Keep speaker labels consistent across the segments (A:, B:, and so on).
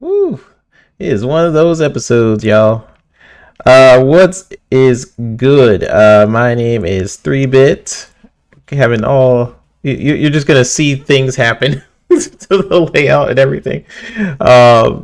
A: Woo. It is one of those episodes, y'all. What is good? My name is 3-Bit. Having all you're just gonna see things happen to the layout and everything,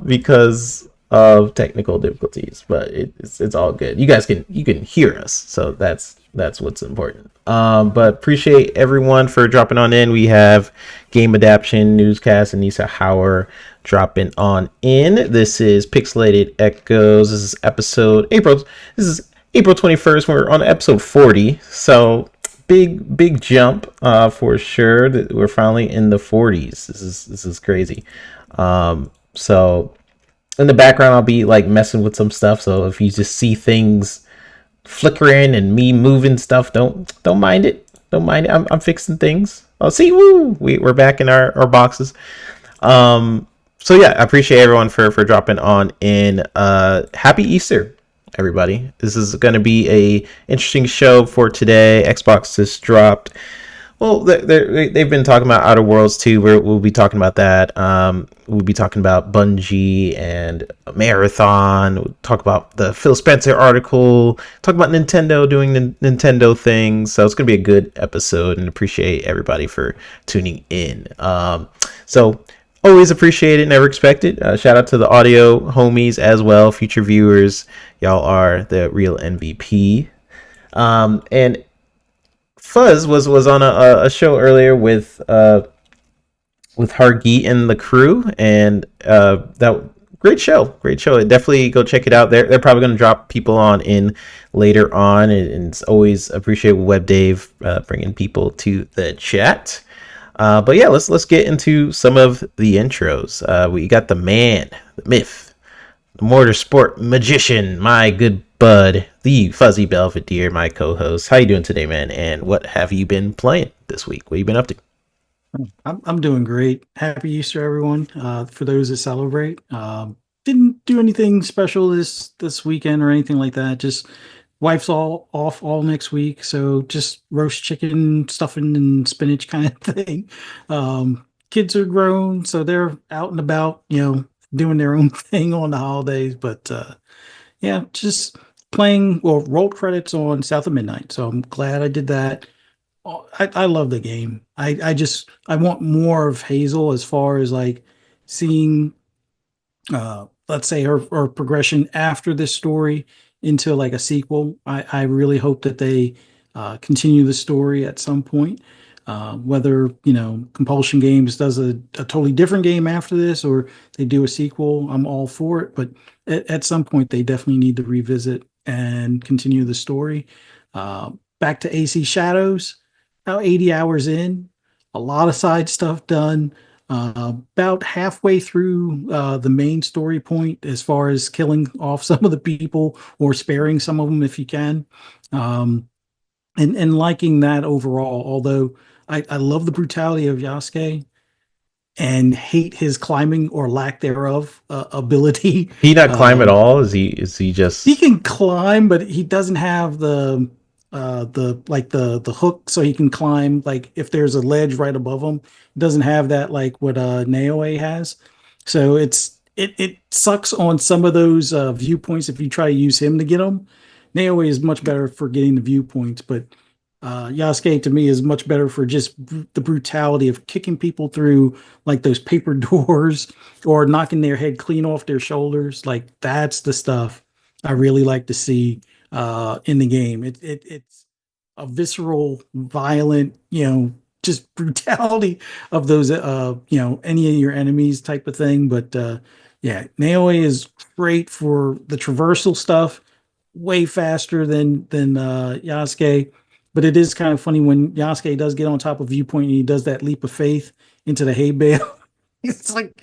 A: because of technical difficulties. But it's all good. You can hear us, so that's what's important. But appreciate everyone for dropping on in. We have Game Adaption Newscast and Nisa Hauer dropping on in. This is Pixelated Echoes. This is episode April. This is April 21st. We're on episode 40. So big jump, for sure. We're finally in the 40s. This is crazy. So in the background I'll be like messing with some stuff. So if you just see things flickering and me moving stuff, don't mind it. Don't mind it. I'm fixing things. Oh, see, woo! We're back in our boxes. So yeah, I appreciate everyone for dropping on in. Happy Easter, everybody. This is going to be a interesting show for today. Xbox just dropped. Well, they've been talking about Outer Worlds too. We'll be talking about that. We'll be talking about Bungie and Marathon. We'll talk about the Phil Spencer article. Talk about Nintendo doing Nintendo things. So it's going to be a good episode, and appreciate everybody for tuning in. So always appreciate it, never expect it. Shout out to the audio homies as well, future viewers. Y'all are the real MVP. And Fuzz was on a show earlier with Hargeet and the crew, and that great show. Definitely go check it out. They're probably going to drop people on in later on, and it's always appreciate Web Dave bringing people to the chat. But yeah, let's get into some of the intros. We got the man, the myth, the motorsport magician, my good bud, the Fuzzy Belvedere, my co-host. How you doing today, man? And what have you been playing this week? What have you been up to?
B: I'm doing great. Happy Easter, everyone. For those that celebrate, didn't do anything special this weekend or anything like that. Just wife's all off all next week, so just roast chicken, stuffing, and spinach kind of thing. Kids are grown, so they're out and about, doing their own thing on the holidays. But yeah, just playing. Well, rolled credits on South of Midnight, so I'm glad I did that. I love the game. I want more of Hazel as far as like seeing let's say her progression after this story into like a sequel. I really hope that they continue the story at some point. Whether Compulsion Games does a totally different game after this, or they do a sequel, I'm all for it. But at some point, they definitely need to revisit and continue the story. Back to AC Shadows, about 80 hours in, a lot of side stuff done. About halfway through the main story point, as far as killing off some of the people or sparing some of them if you can, and liking that overall. Although I love the brutality of Yasuke and hate his climbing or lack thereof ability.
A: He not climb at all? Is he
B: He
A: just
B: can climb, but he doesn't have the hook, so he can climb like if there's a ledge right above him. It doesn't have that like what Naoe has. So it sucks on some of those viewpoints if you try to use him to get them. Naoe is much better for getting the viewpoints, but Yasuke to me is much better for just the brutality of kicking people through like those paper doors or knocking their head clean off their shoulders. Like that's the stuff I really like to see in the game. It's a visceral, violent, just brutality of those, any of your enemies type of thing. But yeah, Naoe is great for the traversal stuff, way faster than Yasuke. But it is kind of funny when Yasuke does get on top of Viewpoint and he does that leap of faith into the hay bale. It's like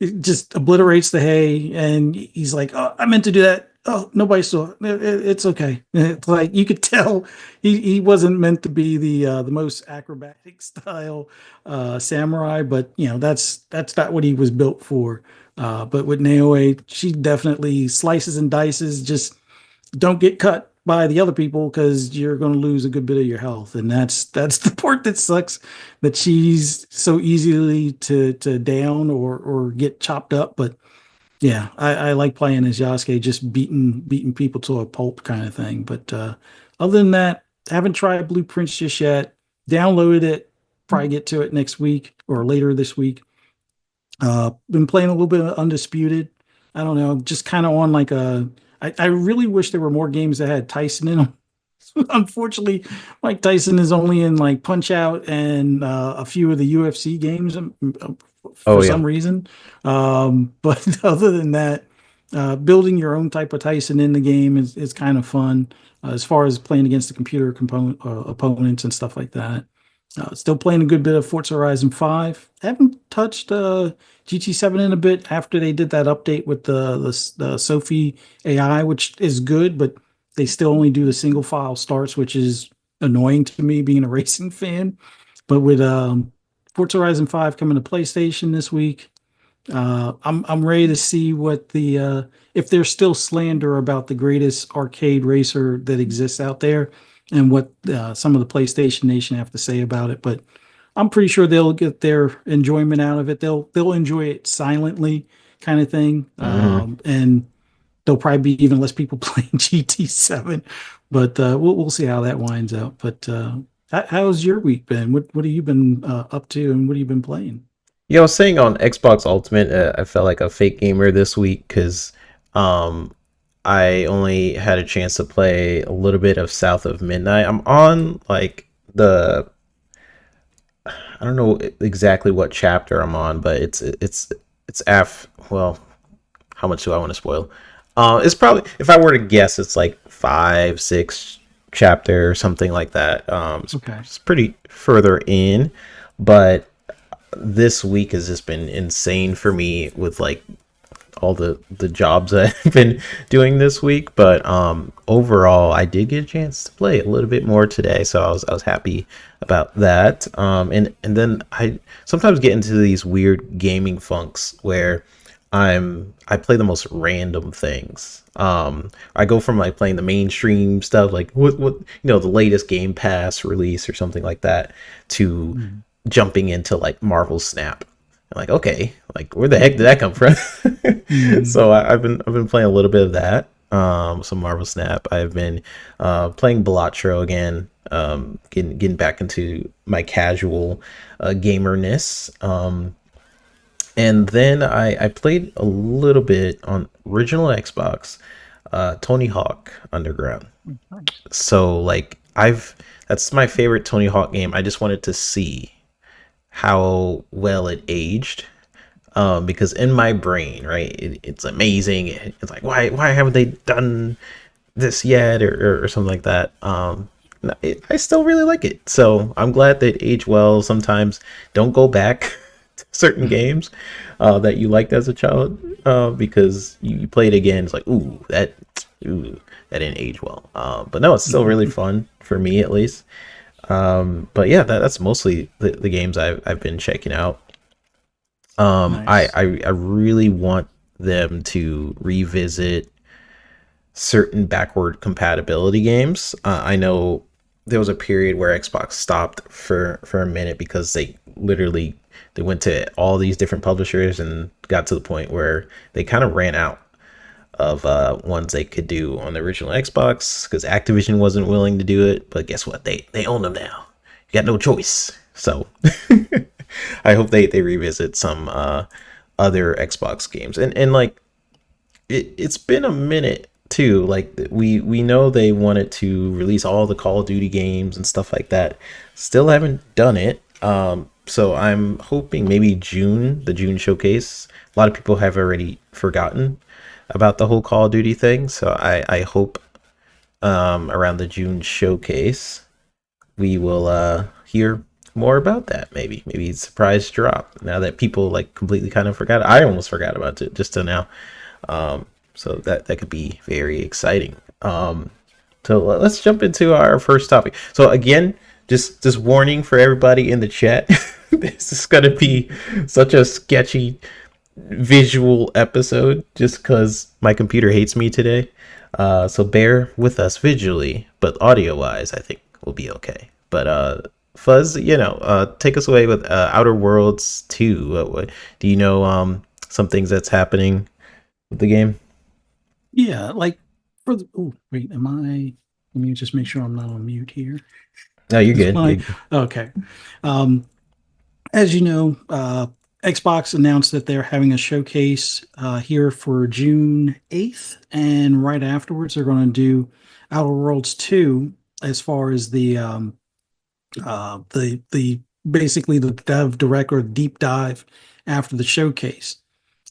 B: it just obliterates the hay, and he's like, "Oh, I meant to do that. Oh, nobody saw it. It's okay." It's like you could tell he wasn't meant to be the most acrobatic style samurai, but that's not what he was built for. But with Naoe, she definitely slices and dices. Just don't get cut by the other people because you're going to lose a good bit of your health, and that's the part that sucks. That she's so easily to down or get chopped up, but Yeah, I like playing as Yasuke, just beating people to a pulp kind of thing. But other than that, haven't tried Blueprints just yet. Downloaded it, probably get to it next week or later this week. Been playing a little bit of Undisputed. I don't know, just kind of on like a. I really wish there were more games that had Tyson in them. Unfortunately, Mike Tyson is only in like Punch Out and a few of the UFC games
A: Oh
B: for
A: yeah.
B: some reason. But other than that, building your own type of Tyson in the game is kind of fun as far as playing against the computer component opponents and stuff like that. Still playing a good bit of Forza Horizon 5. Haven't touched GT7 in a bit after they did that update with the Sophie AI, which is good, but they still only do the single file starts, which is annoying to me being a racing fan. But with Forza Horizon 5 coming to PlayStation this week, I'm ready to see what the if there's still slander about the greatest arcade racer that exists out there, and what some of the PlayStation Nation have to say about it. But I'm pretty sure they'll get their enjoyment out of it. They'll enjoy it silently, kind of thing,
A: Hmm.
B: and there'll probably be even less people playing GT7. But we'll see how that winds out. But how's your week been? What have you been up to, and what have you been playing?
A: Yeah, I was saying on Xbox Ultimate, I felt like a fake gamer this week because um, I only had a chance to play a little bit of South of Midnight. I'm on like the I don't know exactly what chapter I'm on, but it's af well, how much do I want to spoil? It's probably if I were to guess, it's like five, six chapter or something like that.
B: Okay.
A: It's pretty further in, but this week has just been insane for me with like all the jobs that I've been doing this week. But overall, I did get a chance to play a little bit more today, so I was happy about that. And then I sometimes get into these weird gaming funks where I play the most random things. I go from like playing the mainstream stuff, like what the latest Game Pass release or something like that, to
B: Mm.
A: jumping into like Marvel Snap. I'm like, okay, like where the heck did that come from?
B: Mm.
A: So I've been playing a little bit of that. Some Marvel Snap. I've been playing Balatro again. Getting back into my casual gamerness. And then I played a little bit on original Xbox, Tony Hawk Underground.
B: Nice.
A: So like I've that's my favorite Tony Hawk game. I just wanted to see how well it aged. Because in my brain, right, it's amazing. It's like why haven't they done this yet or something like that. I still really like it, so I'm glad that it aged well. Sometimes don't go back to certain games that you liked as a child because you play it again. It's like ooh, that didn't age well. But no, it's still really fun for me at least. But yeah, that's mostly the games I've been checking out.
B: Nice.
A: I really want them to revisit certain backward compatibility games. I know there was a period where Xbox stopped for a minute because they went to all these different publishers and got to the point where they kind of ran out of ones they could do on the original Xbox because Activision wasn't willing to do it. But guess what? They own them now. You got no choice. So I hope they revisit some other Xbox games and like it's been a minute too. Like we know they wanted to release all the Call of Duty games and stuff like that. Still haven't done it. So I'm hoping maybe June, the June showcase. A lot of people have already forgotten about the whole Call of Duty thing. So I hope around the June showcase we will hear more about that. Maybe surprise drop now that people like completely kind of forgot. I almost forgot about it just till now. So that could be very exciting. So let's jump into our first topic. So again, just warning for everybody in the chat. This is gonna be such a sketchy visual episode just because my computer hates me today. So bear with us visually, but audio wise, I think we'll be okay. But Fuzz, take us away with Outer Worlds 2. What do you know? Some things that's happening. with the game?
B: Yeah, like for the, oh, wait, am I, let me just make sure I'm not on mute here.
A: No, you're
B: Is
A: good.
B: my, okay. Um, as you know, Xbox announced that they're having a showcase here for June 8th, and right afterwards, they're going to do Outer Worlds 2 as far as the basically the dev direct or deep dive after the showcase.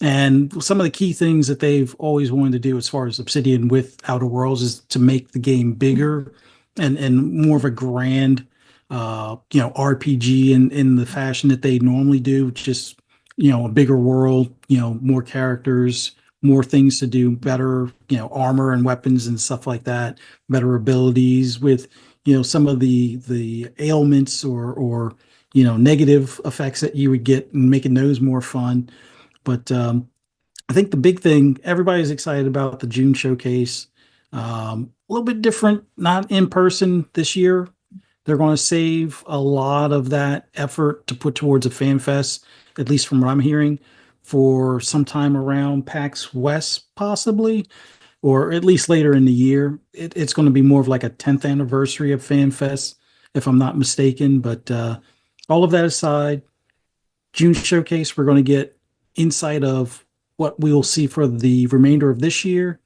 B: And some of the key things that they've always wanted to do as far as Obsidian with Outer Worlds is to make the game bigger and more of a grand RPG in the fashion that they normally do, just a bigger world, more characters, more things to do, better, armor and weapons and stuff like that, better abilities with some of the ailments or negative effects that you would get and making those more fun. But I think the big thing everybody's excited about the June showcase. A little bit different, not in person this year. They're going to save a lot of that effort to put towards a fan fest, at least from what I'm hearing, for sometime around PAX West, possibly, or at least later in the year. It's going to be more of like a 10th anniversary of Fan Fest, if I'm not mistaken. But all of that aside, June showcase, we're going to get insight of what we will see for the remainder of this year,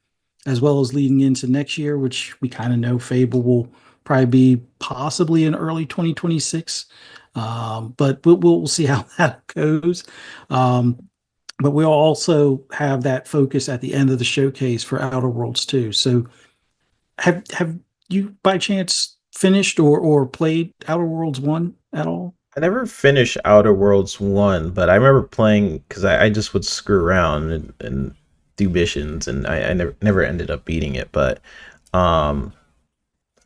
B: as well as leading into next year, which we kind of know Fable will probably be possibly in early 2026. But we'll see how that goes. Um, but we'll also have that focus at the end of the showcase for Outer Worlds too. So have you by chance finished or played Outer Worlds 1 at all?
A: I never finished Outer Worlds 1, but I remember playing because I just would screw around and do missions, and I never ended up beating it. But um,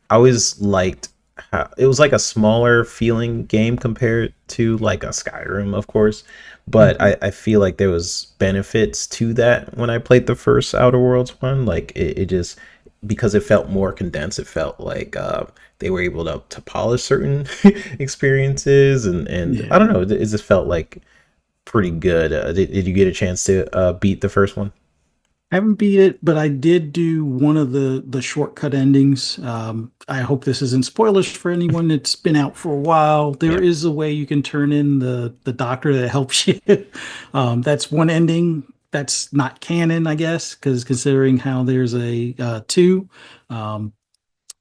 A: I always liked how it was like a smaller feeling game compared to like a Skyrim, of course. But
B: Mhm.
A: I feel like there was benefits to that when I played the first Outer Worlds one. Like it just because it felt more condensed, it felt like they were able to polish certain experiences and I
B: Yeah.
A: don't know, it just felt like pretty good. Did you get a chance to beat the first one?
B: I haven't beat it, but I did do one of the shortcut endings. I hope this isn't spoilers for anyone that's been out for a while. There
A: Yeah.
B: is a way you can turn in the doctor that helps you. That's one ending that's not canon, I guess, because considering how there's a two, um,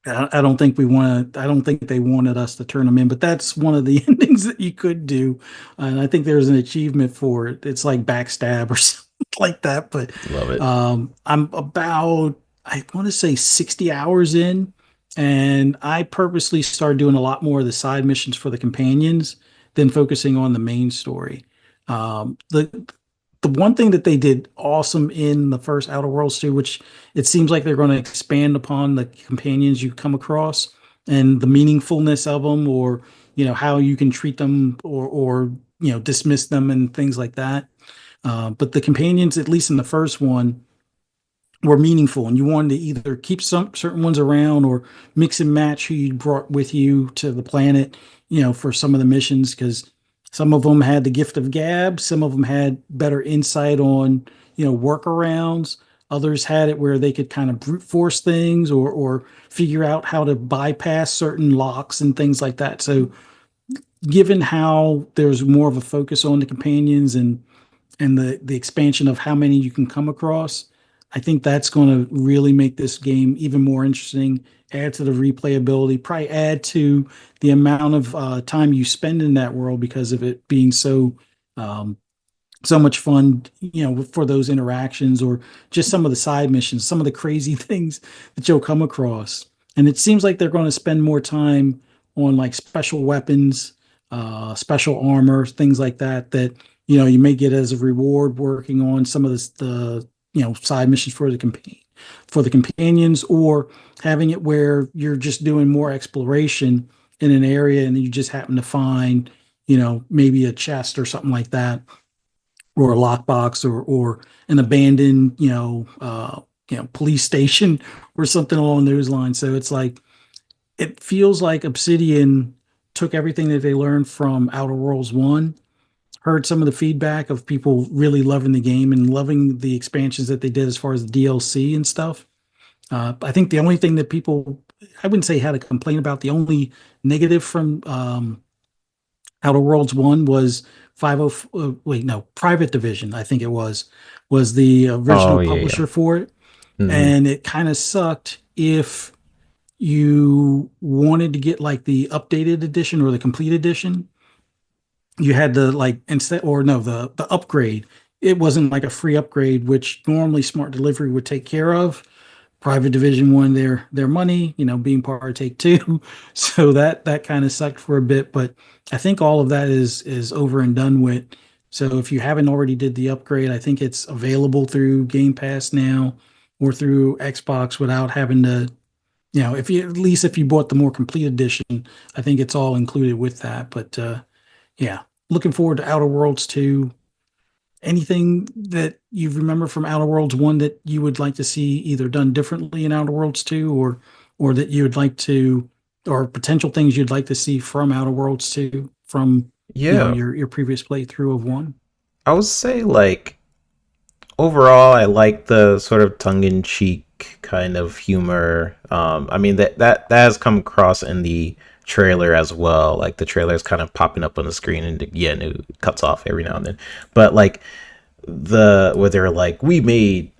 B: I don't think we want to. I don't think they wanted us to turn them in, but that's one of the endings that you could do, and I think there's an achievement for it. It's like backstab or something like that. But
A: Love it.
B: I'm about, I want to say 60 hours in, and I purposely started doing a lot more of the side missions for the companions than focusing on the main story. The one thing that they did awesome in the first Outer Worlds 2, which it seems like they're going to expand upon the companions you come across and the meaningfulness of them, or how you can treat them or dismiss them and things like that. But the companions, at least in the first one, were meaningful, and you wanted to either keep some certain ones around or mix and match who you brought with you to the planet, for some of the missions, because some of them had the gift of gab, some of them had better insight on, workarounds. Others had it where they could kind of brute force things or figure out how to bypass certain locks and things like that. So, given how there's more of a focus on the companions and the expansion of how many you can come across, I think that's going to really make this game even more interesting. Add to the replayability, probably add to the amount of time you spend in that world because of it being um, so much fun, for those interactions or just some of the side missions, some of the crazy things that you'll come across. And it seems like they're going to spend more time on like special weapons, special armor, things like that, that, you may get as a reward working on some of the side missions for the companions, or having it where you're just doing more exploration in an area and you just happen to find, maybe a chest or something like that, or a lockbox or an abandoned police station or something along those lines. So it's like it feels like Obsidian took everything that they learned from Outer Worlds 1, heard some of the feedback of people really loving the game and loving the expansions that they did as far as the DLC and stuff. I think the only thing that people, I wouldn't say had a complaint about, the only negative from Outer Worlds 1 was 50, wait, no, Private Division, I think it was the
A: Oh
B: original
A: yeah, yeah.
B: publisher for it.
A: Hmm.
B: And it kind of sucked if you wanted to get like the updated edition or the complete edition. You had to like instead, or no, the upgrade. It wasn't like a free upgrade, which normally Smart Delivery would take care of. Private Division wanted their money, being part of Take Two, so that kind of sucked for a bit. But I think all of that is over and done with. So if you haven't already did the upgrade, I think it's available through Game Pass now or through Xbox without having to, if you at least if you bought the more complete edition, I think it's all included with that. But yeah, looking forward to Outer Worlds 2. Anything that you remember from Outer Worlds 1 that you would like to see either done differently in Outer Worlds 2, or that you would like to, or potential things you'd like to see from Outer Worlds 2 from,
A: Yeah,
B: your previous playthrough of 1?
A: I would say like overall, I like the sort of tongue-in-cheek kind of humor. I mean that has come across in the trailer as well. Like the trailer is kind of popping up on the screen, and yeah, and it cuts off every now and then. But like where they're like, we made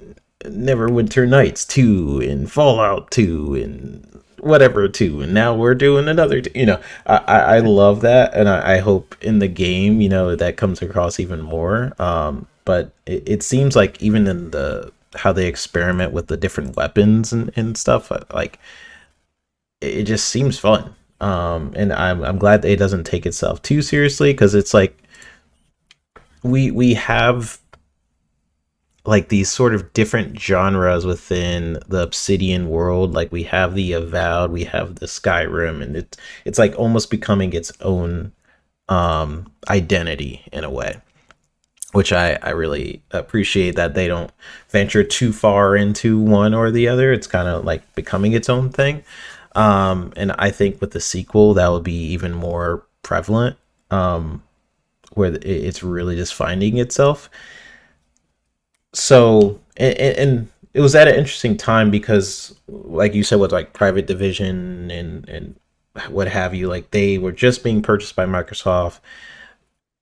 A: Neverwinter Nights 2 and Fallout 2 and whatever 2, and now we're doing another I love that, and I hope in the game that comes across even more. But it seems like even in the how they experiment with the different weapons and stuff, like it just seems fun. And I'm glad that it doesn't take itself too seriously, because it's like we have like these sort of different genres within the Obsidian world. Like we have the Avowed, we have the Skyrim, and it's like almost becoming its own identity in a way, which I really appreciate, that they don't venture too far into one or the other. It's kind of like becoming its own thing. And I think with the sequel, that will be even more prevalent, where it's really just finding itself. So, and it was at an interesting time because, like you said, with like Private Division and what have you, like they were just being purchased by Microsoft,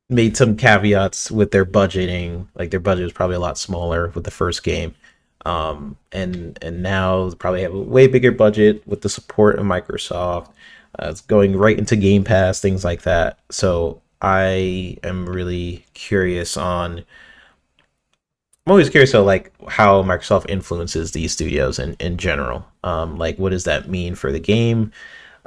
A: made some caveats with their budgeting. Like their budget was probably a lot smaller with the first game. And now probably have a way bigger budget with the support of Microsoft. It's going right into Game Pass, things like that. So I am really curious on. I'm always curious about like how Microsoft influences these studios in general. Like what does that mean for the game?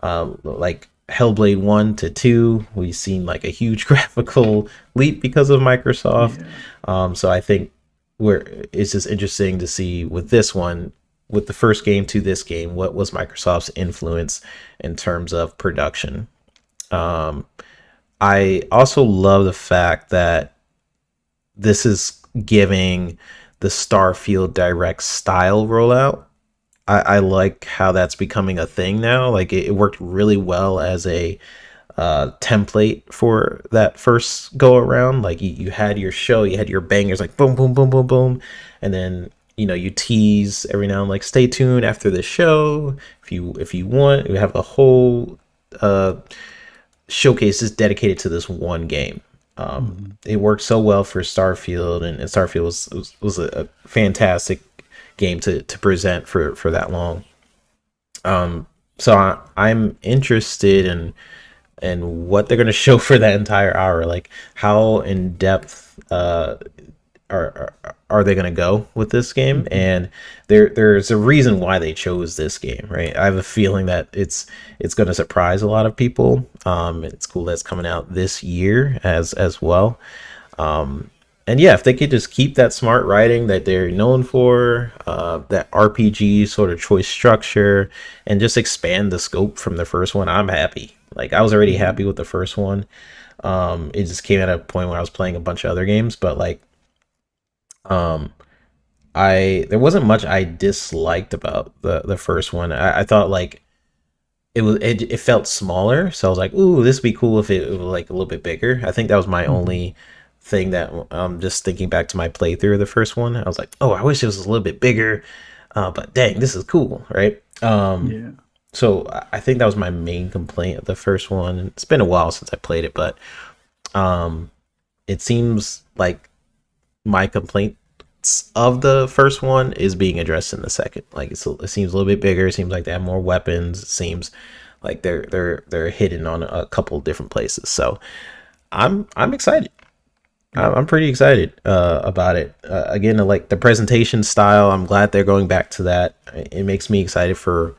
A: Like Hellblade 1 to 2, we've seen like a huge graphical leap because of Microsoft.
B: Yeah.
A: So I think where it's just interesting to see with this one, with the first game to this game, what was Microsoft's influence in terms of production. Um, I also love the fact that this is giving the Starfield Direct style rollout. I like how that's becoming a thing now. Like it worked really well as a template for that first go around. Like you had your show, you had your bangers like boom, boom, boom, boom, boom, and then you tease every now and like stay tuned after the show if you want. You have a whole uh, showcases dedicated to this one game.
B: Mhm.
A: It worked so well for Starfield, and Starfield was a fantastic game to present for that long. So I'm interested in what they're going to show for that entire hour. Like how in depth are they going to go with this game?
B: Mhm.
A: And there's a reason why they chose this game, right? I have a feeling that it's going to surprise a lot of people. It's cool that it's coming out this year as well. And yeah, if they could just keep that smart writing that they're known for, that RPG sort of choice structure, and just expand the scope from the first one, I'm happy. Like I was already
B: Mhm.
A: happy with the first one. It just came at a point where I was playing a bunch of other games, but like um, I there wasn't much I disliked about the first one. I thought like it felt smaller, so I was like, ooh, this would be cool if it was like a little bit bigger. I think that was my
B: Mhm.
A: only thing that just thinking back to my playthrough of the first one, I was like, oh, I wish it was a little bit bigger, but dang, this is cool, right?
B: Yeah.
A: So I think that was my main complaint of the first one. It's been a while since I played it, but it seems like my complaints of the first one is being addressed in the second. Like it seems a little bit bigger. It seems like they have more weapons. It seems like they're hidden on a couple different places. So I'm excited.
B: Yeah.
A: I'm pretty excited about it. Again, like the presentation style, I'm glad they're going back to that. It makes me excited for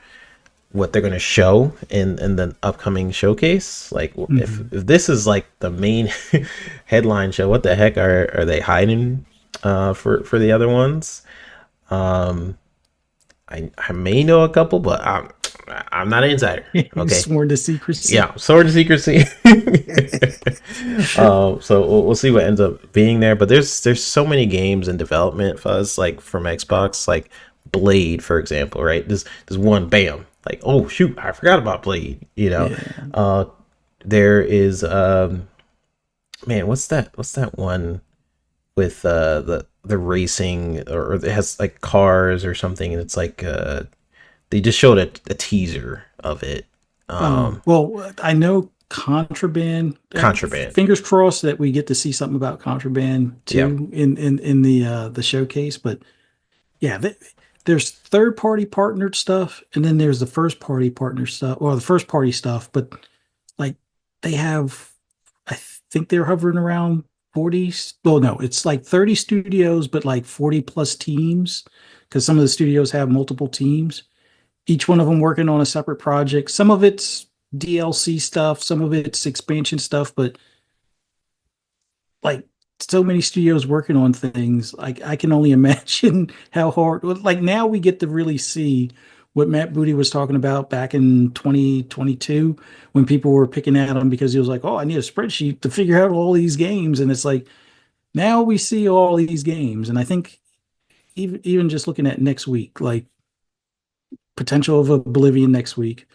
A: what they're going to show in the upcoming showcase. Like if this is like the main headline show, what the heck are they hiding for the other ones? I may know a couple, but I'm not an insider.
B: He's
A: Okay.
B: sworn to secrecy.
A: Yeah, sword and secrecy. So we'll see what ends up being there. But there's so many games in development, Fuzz, like from Xbox, like Blade, for example, right? This one, bam, like, oh shoot, I forgot about Blade.
B: Yeah.
A: There is man, what's that one with the racing, or it has like cars or something, and it's like they just showed a teaser of it.
B: Well, I know Contraband.
A: Contraband.
B: Fingers crossed that we get to see something about Contraband
A: Yeah.
B: too in the showcase. But yeah, there's third party partnered stuff, and then there's the first party partner stuff, or the first party stuff. But like they have, I think they're hovering around 40. Well, no, it's like 30 studios, but like 40 plus teams, because some of the studios have multiple teams, each one of them working on a separate project. Some of it's DLC stuff, some of it's expansion stuff, but like so many studios working on things, like I can only imagine how hard. Like now we get to really see what Matt Booty was talking about back in 2022 when people were picking at him because he was like, "Oh, I need a spreadsheet to figure out all these games," and it's like now we see all these games, and I think even just looking at next week, like potential of Oblivion next week.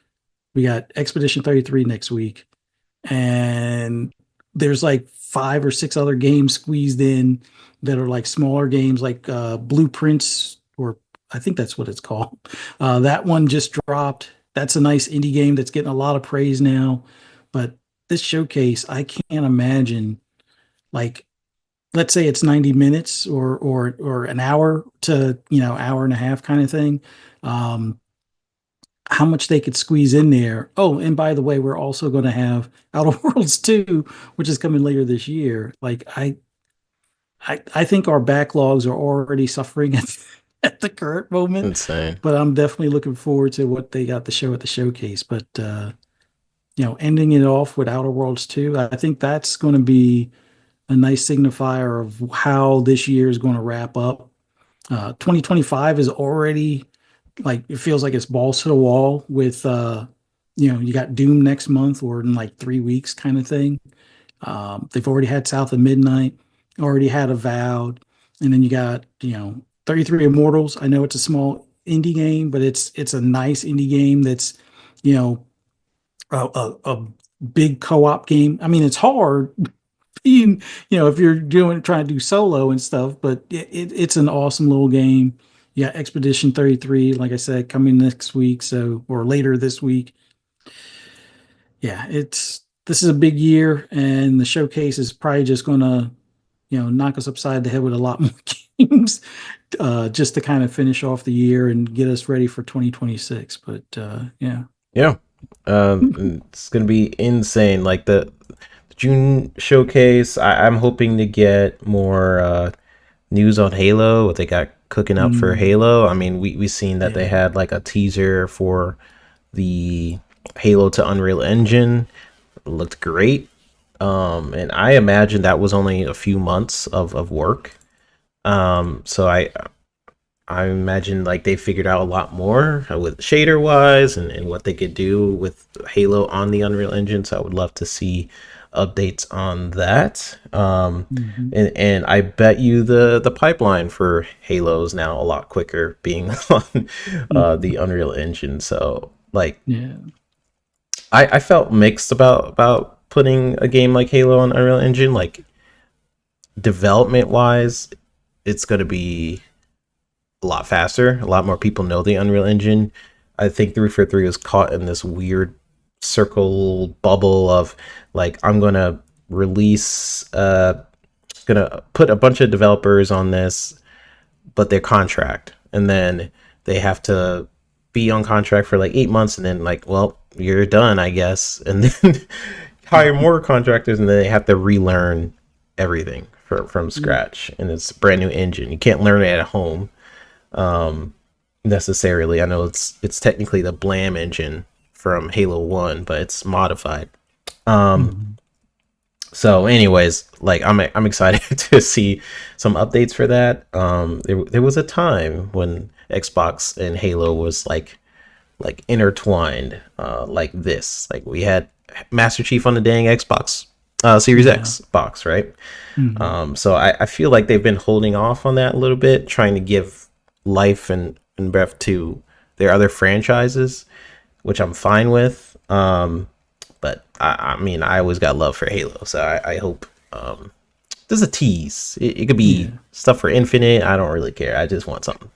B: We got Expedition 33 next week. And there's like 5 or 6 other games squeezed in that are like smaller games, like Blueprints, or I think that's what it's called. That one just dropped. That's a nice indie game that's getting a lot of praise now. But this showcase, I can't imagine, like, let's say it's 90 minutes or an hour to, hour and a half kind of thing. Um, how much they could squeeze in there. Oh, and by the way, we're also going to have Outer Worlds 2, which is coming later this year. Like I think our backlogs are already suffering at the current moment,
A: Insane.
B: but I'm definitely looking forward to what they got to show at the showcase. But ending it off with Outer Worlds 2, I think that's going to be a nice signifier of how this year is going to wrap up. 2025 is already, like, it feels like it's balls to the wall with you got Doom next month or in like 3 weeks kind of thing. They've already had South of Midnight, already had Avowed, and then you got 33 Immortals. I know it's a small indie game, but it's a nice indie game that's you know a big co-op game. I mean, it's hard being, if you're trying to do solo and stuff, but it's an awesome little game. Yeah, Expedition 33, like I said, coming next week, or later this week. Yeah, this is a big year, and the showcase is probably just gonna, knock us upside the head with a lot more games, just to kind of finish off the year and get us ready for 2026. But yeah.
A: Yeah. It's gonna be insane. Like the June showcase, I'm hoping to get more news on Halo, what they got cooking up for
B: Mm,
A: Halo. I mean, we seen that they
B: yeah.
A: had like a teaser for the Halo to Unreal Engine. It looked great. And I imagine that was only a few months of work. So I imagine like they figured out a lot more with shader wise and what they could do with Halo on the Unreal Engine. So I would love to see updates on that.
B: Mhm.
A: And I bet you the pipeline for Halo is now a lot quicker being on the Unreal Engine. So like
B: Yeah.
A: I felt mixed about putting a game like Halo on Unreal Engine. Like development wise, it's going to be a lot faster. A lot more people know the Unreal Engine. I think 343 was caught in this weird circle bubble of like, I'm going to release, gonna put a bunch of developers on this, but their contract, and then they have to be on contract for like 8 months, and then like, well, you're done, I guess, and then hire more contractors, and then they have to relearn everything from scratch, and it's a brand new engine. You can't learn it at home necessarily. I know it's technically the Blam engine from Halo 1, but it's modified.
B: Mhm.
A: So anyways, like I'm excited to see some updates for that. There was a time when Xbox and Halo was like intertwined, like this. Like we had Master Chief on the dang Xbox Series
B: Yeah.
A: X box, right?
B: Mhm.
A: So I feel like they've been holding off on that a little bit, trying to give life and breath to their other franchises, which I'm fine with. But I mean, I always got love for Halo, so I hope there's a tease. It could be
B: Yeah.
A: stuff for Infinite. I don't really care. I just want something.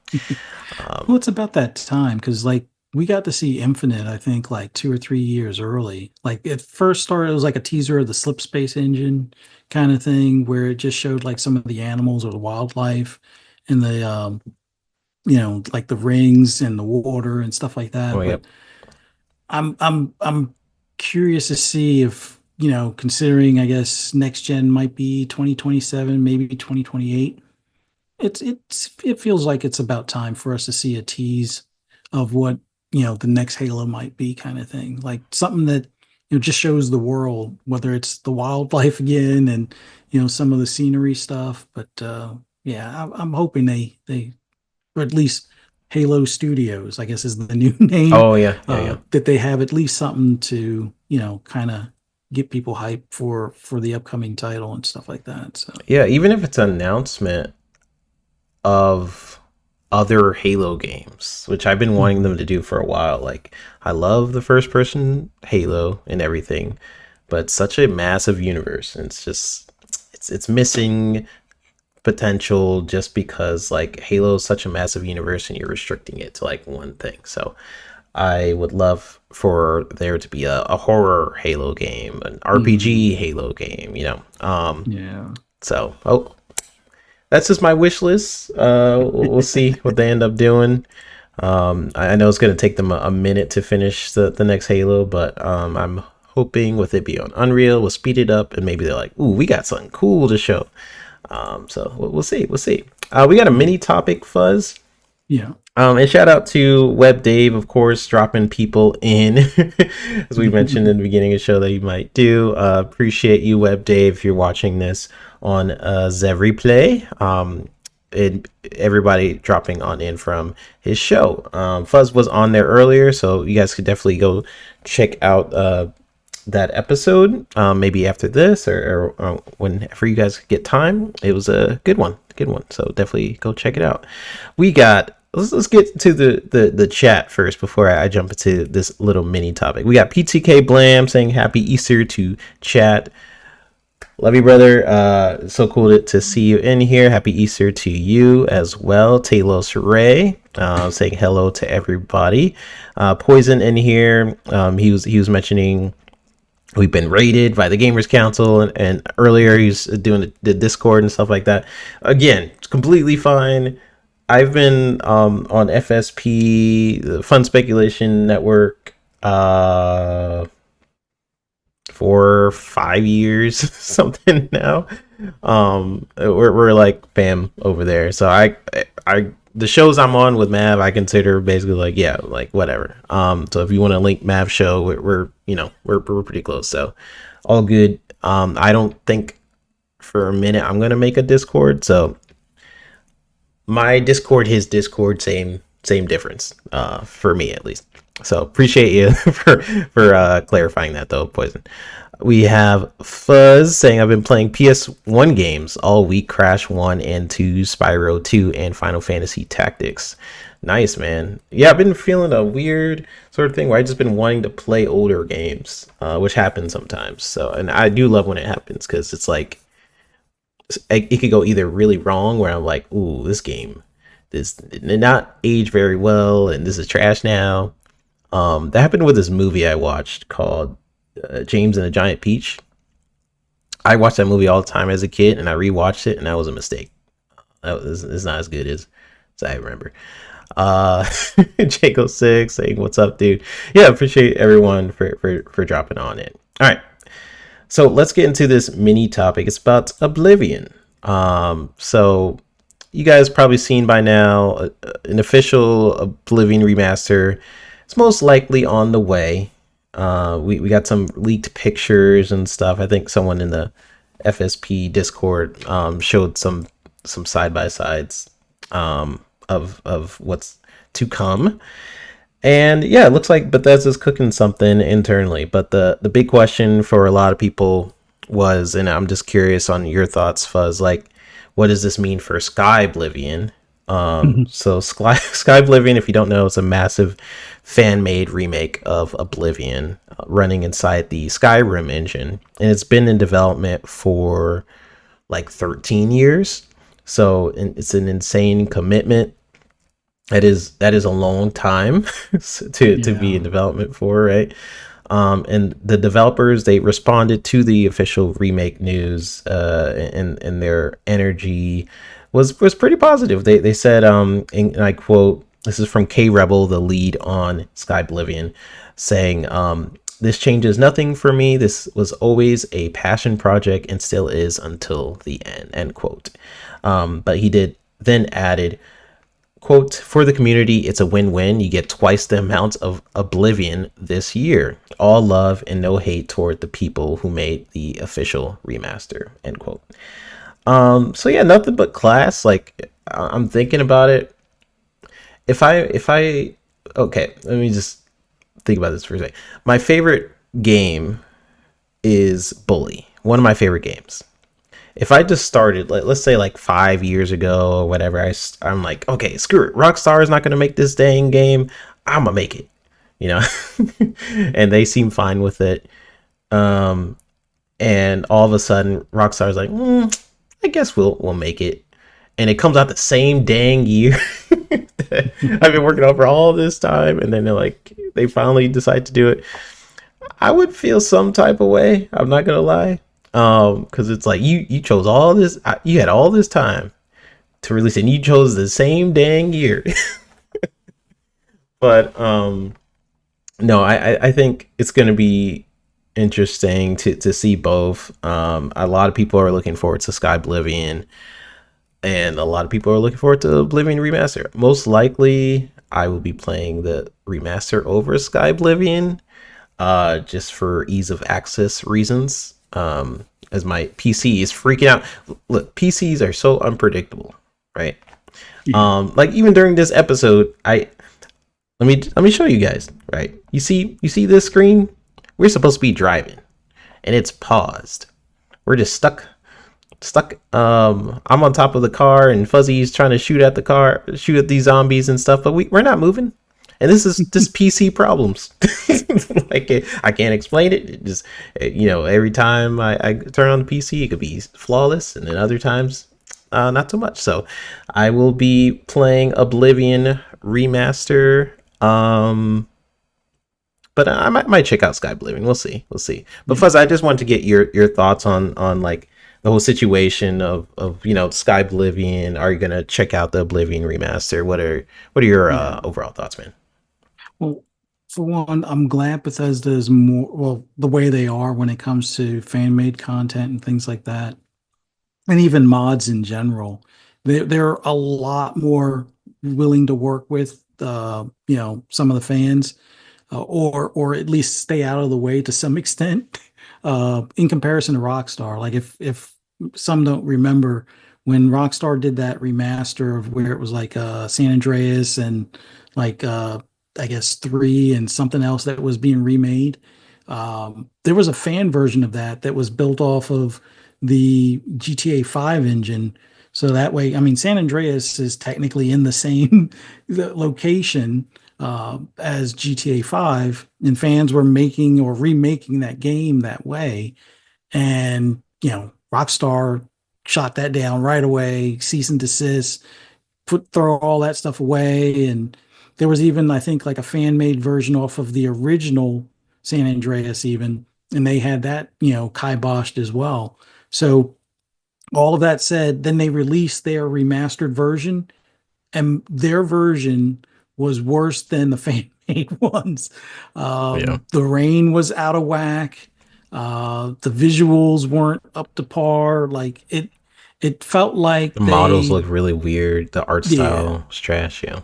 B: Well, it's about that time because, like, we got to see Infinite, I think, like 2 or 3 years early. Like, it first started, it was like a teaser of the Slip Space engine kind of thing, where it just showed like some of the animals or the wildlife and the, like the rings and the water and stuff like
A: Oh,
B: that. But
A: yep.
B: I'm curious to see if, considering, I guess, next gen might be 2027, maybe 2028. It feels like it's about time for us to see a tease of what, the next Halo might be, kind of thing. Like something that, just shows the world, whether it's the wildlife again and, some of the scenery stuff. But yeah, I'm hoping they or at least Halo Studios, I guess is the new name,
A: Oh, yeah, yeah, yeah.
B: that they have at least something to, kind of get people hyped for the upcoming title and stuff like that. So
A: Yeah, even if it's an announcement of other Halo games, which I've been wanting them
B: mhm.
A: to do for a while. Like, I love the first person Halo and everything, but it's such a massive universe, and it's missing potential just because like Halo is such a massive universe and you're restricting it to like one thing. So I would love for there to be a horror Halo game, an
B: Mhm.
A: RPG Halo game, you know.
B: Yeah.
A: So that's just my wish list. We'll see what they end up doing. I know it's going to take them a minute to finish the next Halo, but I'm hoping with it being on Unreal, we'll speed it up, and maybe they're like, "Ooh, we got something cool to show." So we'll see. We'll see. We got a
B: Yeah.
A: mini topic, Fuzz.
B: Yeah.
A: And shout out to Web Dave, of course, dropping people in, as we mentioned in the beginning of the show that you might do. Appreciate you, Web Dave, if you're watching this on Zevry Play. And everybody dropping on in from his show. Fuzz was on there earlier, so you guys could definitely go check out that episode, maybe after this or whenever you guys get time. It was a good one. So definitely go check it out. We got let's get to the chat first before I jump into this little mini topic. We got PTK Blam saying happy Easter to chat. Love you, brother. So cool to see you in here. Happy Easter to you as well. Talos Ray saying hello to everybody. Poison in here. He was mentioning we've been rated by the Gamers Council, and earlier he's doing the Discord and stuff like that. Again, it's completely fine. I've been on FSP, the Fun Speculation Network, for 5 years, something now. We're like fam over there. So I the shows I'm on with Mav, I consider basically like, yeah, like whatever. So if you want to link Mav show, we're you know we're pretty close. So all good. I don't think for a minute I'm gonna make a Discord. So my Discord, his Discord, same difference. For me at least. So appreciate you for clarifying that though, Poison. We have Fuzz saying I've been playing PS1 games all week. Crash 1 and 2, Spyro 2, and Final Fantasy Tactics. Nice, man. Yeah, I've been feeling a weird sort of thing where I just been wanting to play older games, which happens sometimes. So, and I do love when it happens because it's like it could go either really wrong, where I'm like, ooh, this game, this did not age very well, and this is trash now. That happened with this movie I watched called James and the Giant Peach. I watched that movie all the time as a kid, and I rewatched it, and that was a mistake. It's not as good as I remember. Uh, Jaco Six saying, "What's up, dude?" Yeah, appreciate everyone for dropping on it. All right, so let's get into this mini topic. It's about Oblivion. So you guys probably seen by now an official Oblivion remaster. It's most likely on the way. We got some leaked pictures and stuff. I think someone in the FSP Discord showed some side by sides of what's to come. And yeah, it looks like Bethesda's cooking something internally. But the big question for a lot of people was, and I'm just curious on your thoughts, Fuzz, like, what does this mean for Sky Oblivion? So Sky Oblivion, if you don't know, it's a massive fan-made remake of Oblivion running inside the Skyrim engine. And it's been in development for like 13 years. So it's an insane commitment. That is a long time to be in development for, right? And the developers, they responded to the official remake news, and their energy was pretty positive. They said, and I quote, this is from K Rebel, the lead on Sky Oblivion, saying, "This changes nothing for me. This was always a passion project and still is until the end." End quote. But he did then added, quote, "For the community, it's a win-win. You get twice the amount of Oblivion this year. All love and no hate toward the people who made the official remaster." End quote. So yeah, nothing but class. Like, I'm thinking about it. If I okay, let me just think about this for a second. My favorite game is Bully. One of my favorite games. If I just started, like, let's say like 5 years ago or whatever, I'm like, okay, screw it. Rockstar is not going to make this dang game. I'm going to make it, you know? And they seem fine with it. And all of a sudden, Rockstar's like, I guess we'll make it. And it comes out the same dang year that I've been working on for all this time. And then they finally decide to do it. I would feel some type of way. I'm not going to lie. Because it's like you chose all this, you had all this time to release it, and you chose the same dang year. But no, I think it's going to be interesting to see both. A lot of people are looking forward to Sky Oblivion, and a lot of people are looking forward to Oblivion Remaster. Most likely, I will be playing the remaster over Sky Oblivion, just for ease of access reasons. As my PC is freaking out. Look, PCs are so unpredictable, right? Yeah. Like even during this episode, let me show you guys, right? You see this screen? We're supposed to be driving, and it's paused. We're just stuck. I'm on top of the car, and Fuzzy's trying to shoot at these zombies and stuff, but we're not moving. And this is just PC problems. Like, I can't explain it. It just, every time I turn on the PC, it could be flawless, and then other times, not so much. So I will be playing Oblivion Remaster. But I might check out Sky Oblivion. We'll see. But Fuzz, I just wanted to get your thoughts on like the whole situation of Sky Oblivion. Are you gonna check out the Oblivion Remaster? What are your overall thoughts, man?
B: Well, for one, I'm glad Bethesda is more the way they are when it comes to fan made content and things like that, and even mods in general. They're a lot more willing to work with some of the fans, or at least stay out of the way to some extent, in comparison to Rockstar. Like if some don't remember when Rockstar did that remaster of where it was like San Andreas and like I guess 3 and something else that was being remade. There was a fan version of that was built off of the GTA 5 engine. So that way, I mean, San Andreas is technically in the same location as GTA 5, and fans were making or remaking that game that way. And Rockstar shot that down right away, cease and desist, throw all that stuff away. And there was even, I think, like a fan made version off of the original San Andreas, even, and they had that, kiboshed as well. So all of that said, then they released their remastered version, and their version was worse than the fan made ones.
A: Yeah.
B: The rain was out of whack. The visuals weren't up to par. Like it felt
A: The
B: like
A: models
B: they,
A: look really weird. The art
B: yeah,
A: style is trash. Yeah.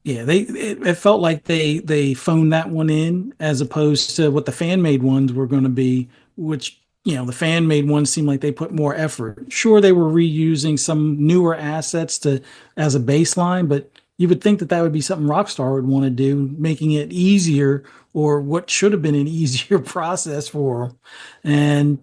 B: yeah, it felt like they phoned that one in as opposed to what the fan made ones were going to be, which the fan made ones seemed like they put more effort. Sure, they were reusing some newer assets to as a baseline, but you would think that that would be something Rockstar would want to do, making it easier or what should have been an easier process for them. And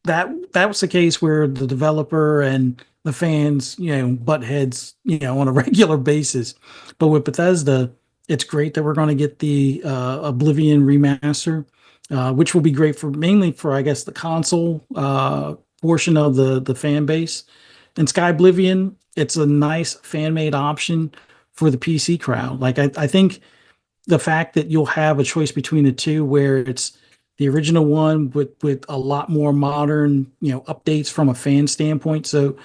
B: that was the case where the developer and the fans, butt heads, on a regular basis. But with Bethesda, it's great that we're going to get the Oblivion remaster, which will be great for mainly for, I guess, the console portion of the fan base. And Sky Oblivion, it's a nice fan made option for the PC crowd. Like I think the fact that you'll have a choice between the two, where it's the original one with a lot more modern, updates from a fan standpoint. So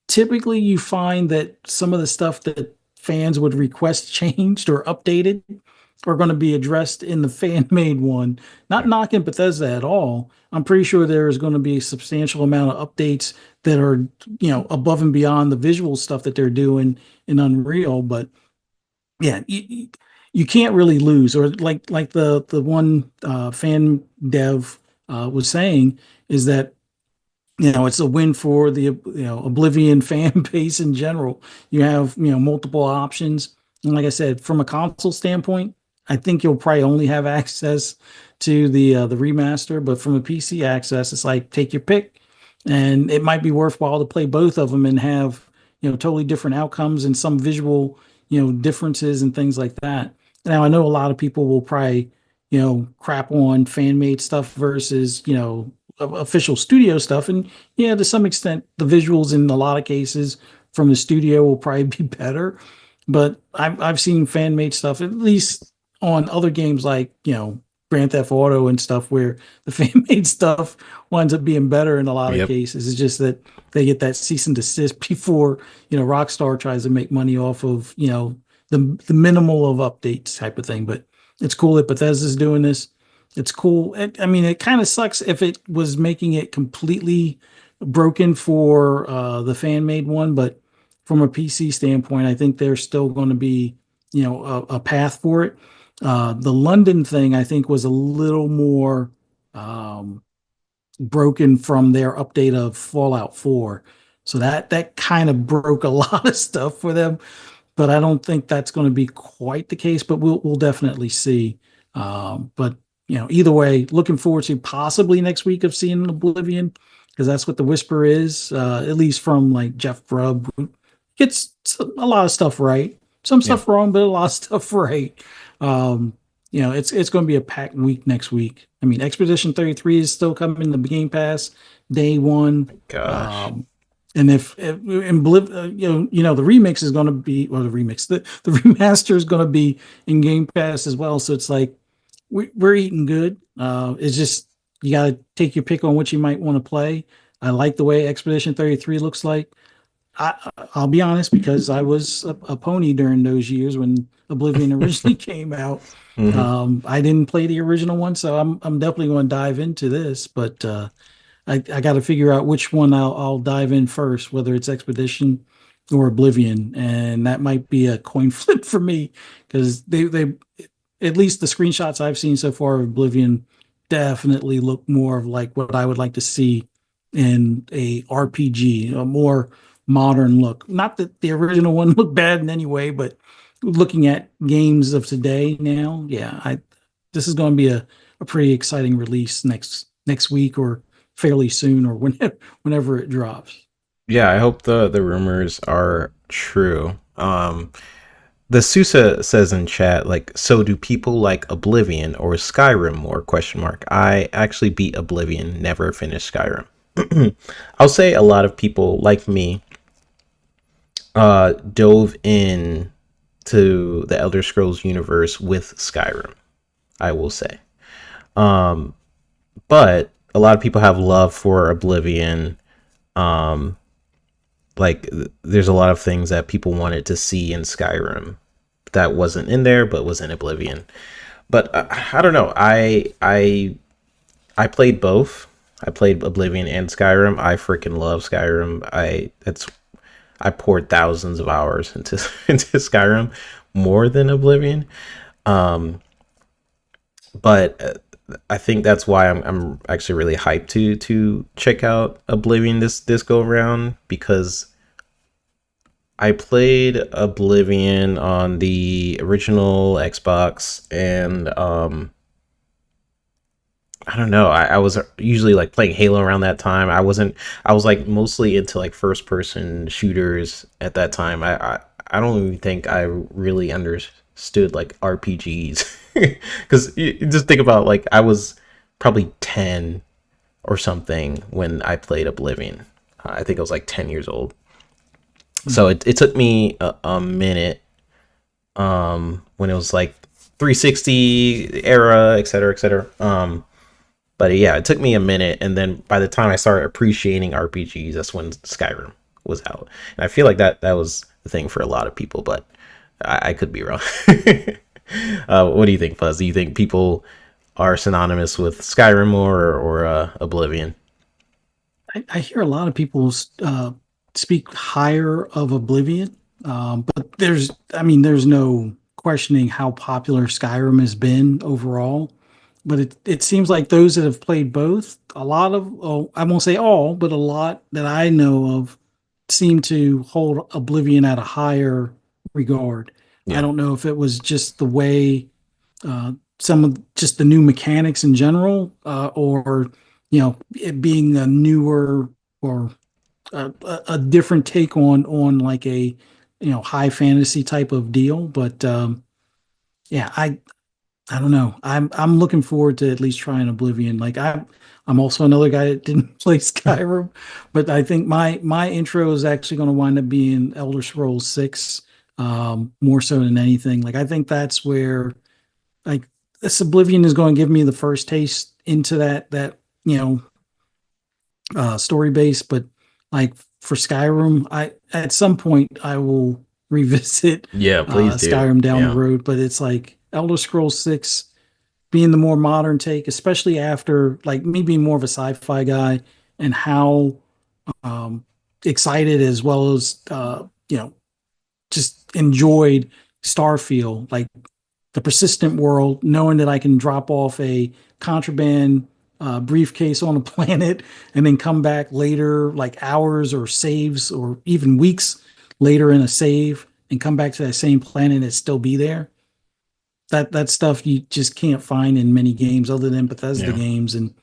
B: typically you find that some of the stuff that fans would request changed or updated are going to be addressed in the fan made one. Not
A: Yeah.
B: knocking Bethesda at all. I'm pretty sure there is going to be a substantial amount of updates that are, above and beyond the visual stuff that they're doing in Unreal. But yeah, you can't really lose. Or like the one fan dev was saying is that it's a win for the Oblivion fan base in general. You have multiple options, and like I said, from a console standpoint, I think you'll probably only have access to the remaster. But from a PC access, it's like take your pick, and it might be worthwhile to play both of them and have totally different outcomes and some visual differences and things like that. Now I know a lot of people will probably crap on fan made stuff versus official studio stuff. And yeah, to some extent, the visuals in a lot of cases from the studio will probably be better. But I've seen fan made stuff, at least on other games like, Grand Theft Auto and stuff, where the fan made stuff winds up being better in a lot of
A: Yep.
B: cases. It's just that they get that cease and desist before, Rockstar tries to make money off of, the minimal of updates type of thing. But it's cool that Bethesda's doing this. It's cool. I mean, it kind of sucks if it was making it completely broken for the fan made one, but from a PC standpoint, I think there's still going to be, a path for it. The London thing, I think, was a little more broken from their update of Fallout 4. So that kind of broke a lot of stuff for them, but I don't think that's going to be quite the case. But we'll definitely see. But either way, looking forward to possibly next week of seeing Oblivion, because that's what the whisper is. At least from like Jeff Grubb, who gets a lot of stuff right, some
A: Yeah.
B: stuff wrong, but a lot of stuff right. Um, it's going to be a packed week next week. I mean, Expedition 33 is still coming to Game Pass day one.
A: Gosh.
B: And if in the remix is going to be, or the remix, the remaster is going to be in Game Pass as well. So it's like we're eating good. It's just you got to take your pick on what you might want to play. I like the way Expedition 33 looks like. I'll be honest, because I was a pony during those years when Oblivion originally came out.
A: Hmm.
B: I didn't play the original one, so I'm definitely going to dive into this. But I got to figure out which one I'll dive in first, whether it's Expedition or Oblivion, and that might be a coin flip for me, because they at least the screenshots I've seen so far of Oblivion definitely look more of like what I would like to see in a RPG, a more modern look. Not that the original one looked bad in any way, but looking at games of today now, yeah, I this is going to be a pretty exciting release next week or fairly soon or whenever it drops.
A: Yeah, I hope the rumors are true. The Susa says in chat, like, so do people like Oblivion or Skyrim, or question mark. I actually beat Oblivion, never finished Skyrim. I'll say a lot of people like me dove in to the Elder Scrolls universe with Skyrim, I will say. But a lot of people have love for Oblivion. Um, there's a lot of things that people wanted to see in Skyrim that wasn't in there, but was in Oblivion. But I don't know. I played both. I played Oblivion and Skyrim. I freaking love Skyrim. I poured thousands of hours into into Skyrim, more than Oblivion. Um, but I think that's why I'm actually really hyped to check out Oblivion this go around, because I played Oblivion on the original Xbox, and I don't know. I was usually like playing Halo around that time. I was like mostly into like first person shooters at that time. I don't even think I really understood like RPGs, because you just think about, like, I was probably 10 or something when I played Oblivion. I think I was like 10 years old. So it took me a minute, when it was like 360 era, et cetera, et cetera. But yeah, it took me a minute, and then by the time I started appreciating RPGs, that's when Skyrim was out. And I feel like that was the thing for a lot of people, but I could be wrong. What do you think, Fuzz? Do you think people are synonymous with Skyrim or Oblivion?
B: I hear a lot of people speak higher of Oblivion, but there's no questioning how popular Skyrim has been overall. But it seems like those that have played both, a lot of, oh, I won't say all, but a lot that I know of seem to hold Oblivion at a higher regard. I
A: Yeah,
B: don't know if it was just the way some of just the new mechanics in general, or it being a newer or a different take on like a high fantasy type of deal. But yeah, I don't know. I'm looking forward to at least trying Oblivion. Like I'm also another guy that didn't play Skyrim, but I think my intro is actually going to wind up being Elder Scrolls 6, more so than anything. Like I think that's where, like, this Oblivion is going to give me the first taste into that story base. But like for Skyrim, I at some point I will revisit
A: yeah, please do.
B: Skyrim down the
A: Yeah,
B: road. But it's like Elder Scrolls 6 being the more modern take, especially after like me being more of a sci-fi guy, and how um, excited as well as just enjoyed Starfield, like the persistent world, knowing that I can drop off a contraband briefcase on a planet and then come back later, like hours or saves or even weeks later in a save, and come back to that same planet and still be there. That stuff you just can't find in many games other than Bethesda
A: yeah,
B: games. And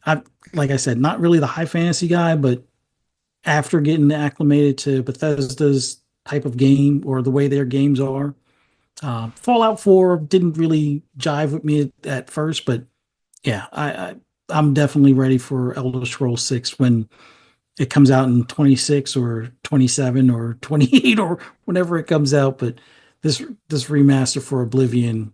B: I, like I said, not really the high fantasy guy, but after getting acclimated to Bethesda's type of game or the way their games are, Fallout 4 didn't really jive with me at first, but yeah, I'm definitely ready for Elder Scrolls 6 when it comes out in 26 or 27 or 28 or whenever it comes out. But this remaster for Oblivion,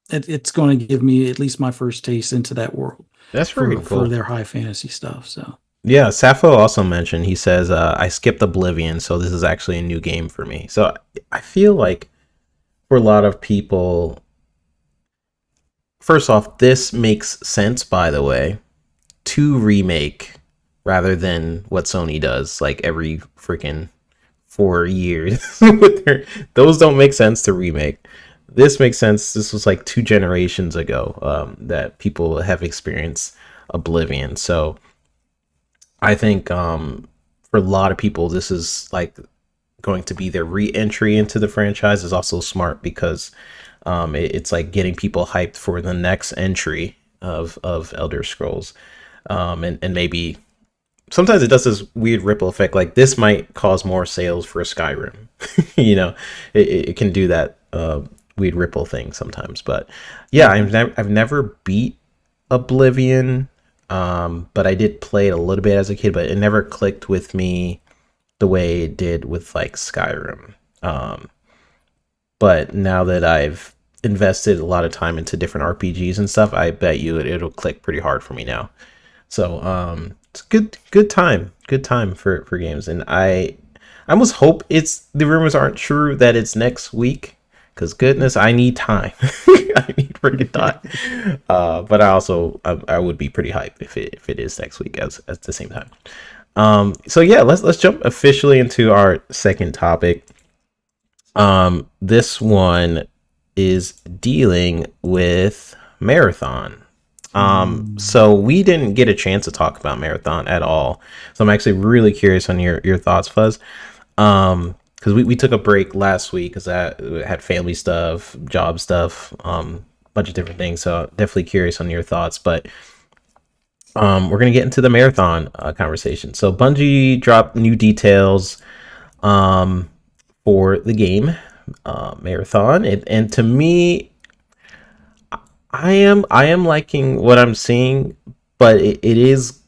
B: it's going to give me at least my first taste into that world
A: that's freaking
B: for
A: cool.
B: their high fantasy stuff. So
A: Yeah, Sappho also mentioned, he says, I skipped Oblivion, so this is actually a new game for me. So I feel like for a lot of people, first off, this makes sense, by the way, to remake rather than what Sony does like every freaking 4 years. Those don't make sense to remake. This makes sense. This was like 2 generations ago, that people have experienced Oblivion. So I think, for a lot of people, this is like going to be their re-entry into the franchise. Is also smart because, it's like getting people hyped for the next entry of Elder Scrolls, and maybe sometimes it does this weird ripple effect. Like this might cause more sales for Skyrim. you know, it can do that weird ripple thing sometimes. But yeah, I've never beat Oblivion. but I did play it a little bit as a kid, but it never clicked with me the way it did with like Skyrim. Um, but now that I've invested a lot of time into different RPGs and stuff, I bet you it'll click pretty hard for me now. So it's good time for games, and I almost hope it's the rumors aren't true that it's next week, because goodness, I need time. I need freaking time. But I would be pretty hyped if it is next week as at the same time. So yeah, let's jump officially into our second topic. This one is dealing with Marathon. So we didn't get a chance to talk about Marathon at all. So I'm actually really curious on your thoughts, Fuzz. Because we took a break last week because I had family stuff, job stuff, bunch of different things. So definitely curious on your thoughts. But we're gonna get into the Marathon conversation. So Bungie dropped new details for the game Marathon, and to me, I am liking what I'm seeing, but it is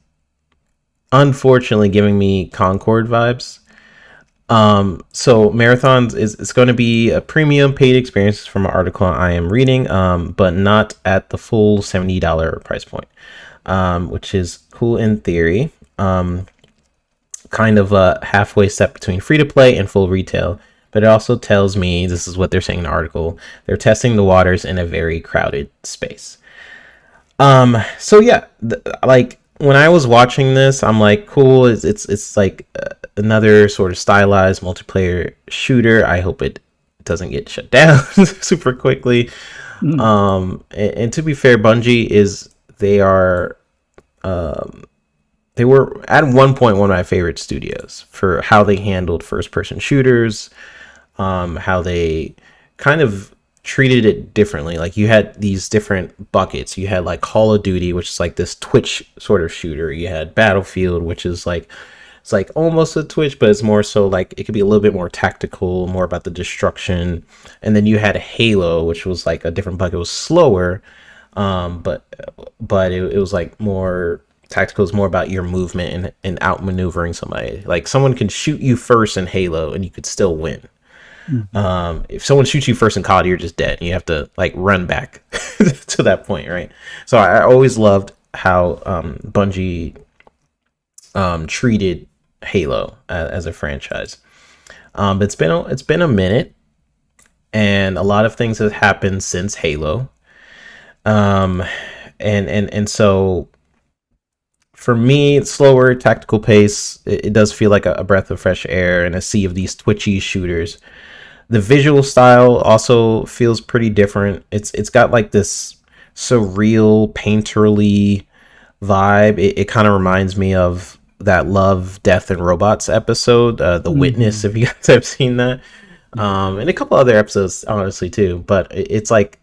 A: unfortunately giving me Concord vibes. So Marathons is it's going to be a premium paid experience from an article I am reading, but not at the full $70 price point, which is cool in theory. Kind of a halfway step between free to play and full retail. But it also tells me, this is what they're saying in the article, they're testing the waters in a very crowded space. So yeah, like when I was watching this, I'm like, cool. It's like another sort of stylized multiplayer shooter. I hope it doesn't get shut down super quickly. And to be fair, Bungie is they are they were at one point one of my favorite studios for how they handled first person shooters, how they kind of treated it differently. Like you had these different buckets. You had like Call of Duty, which is like this Twitch sort of shooter. You had Battlefield, which is like it's like almost a Twitch, but it's more so like it could be a little bit more tactical, more about the destruction. And then you had Halo, which was like a different bucket. It was slower, but it was like more tactical. Is more about your movement and outmaneuvering somebody. Like someone can shoot you first in Halo and you could still win. If someone shoots you first in COD, you're just dead. And you have to like run back to that point, right? So I always loved how Bungie treated Halo as a franchise. But it's been a minute, and a lot of things have happened since Halo. And so for me, it's slower tactical pace. It does feel like a breath of fresh air in a sea of these twitchy shooters. The visual style also feels pretty different. It's got like this surreal, painterly vibe. It kind of reminds me of that Love, Death, and Robots episode, The Witness, if you guys have seen that, and a couple other episodes, honestly, too. But it's like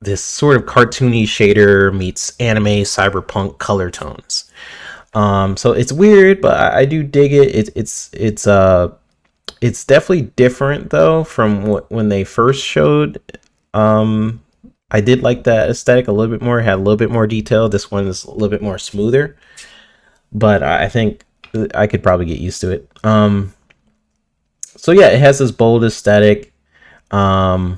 A: this sort of cartoony shader meets anime cyberpunk color tones. So it's weird, but I do dig it. It's definitely different though from when they first showed. I did like that aesthetic a little bit more. It had a little bit more detail. This one is a little bit more smoother, but I think I could probably get used to it. So yeah, it has this bold aesthetic. But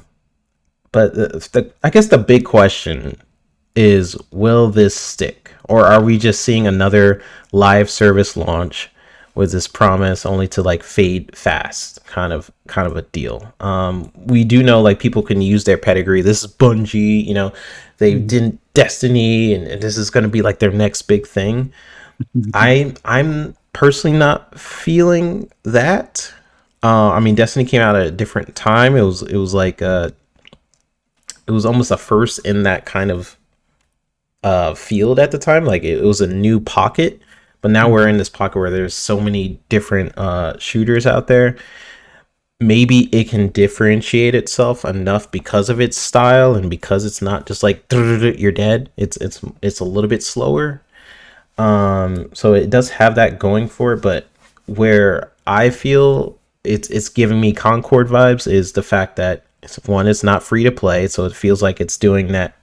A: I guess the big question is, will this stick? Or are we just seeing another live service launch with this promise only to like fade fast kind of a deal? We do know like people can use their pedigree. This is Bungie, they did Destiny, and this is going to be like their next big thing. I'm personally not feeling that. I mean, Destiny came out at a different time. It was like it was almost a first in that kind of field at the time. Like it was a new pocket, but now we're in this pocket where there's so many different shooters out there. Maybe it can differentiate itself enough because of its style and because it's not just like you're dead. It's a little bit slower. So it does have that going for it, but where I feel it's giving me Concord vibes is the fact that it's not free to play, so it feels like it's doing that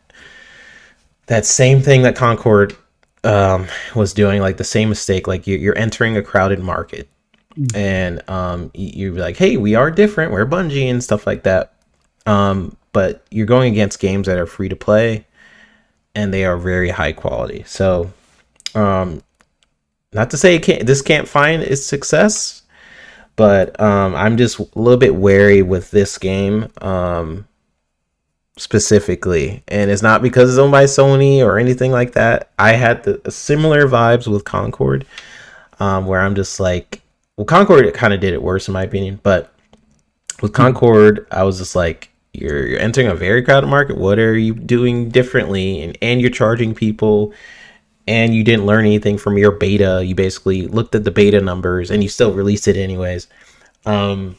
A: that same thing that Concord was doing, like the same mistake. Like you're entering a crowded market,
B: Mm.
A: and you're like, hey, we are different. We're Bungie and stuff like that. But you're going against games that are free to play, and they are very high quality. So, not to say this can't find its success, but I'm just a little bit wary with this game. Specifically, and it's not because it's owned by Sony or anything like that. I had similar vibes with Concord, where I'm just like, well, Concord kind of did it worse in my opinion, but with
B: Mm.
A: Concord, I was just like, you're entering a very crowded market. What are you doing differently? And you're charging people, and you didn't learn anything from your beta. You basically looked at the beta numbers, and you still released it anyways. Um,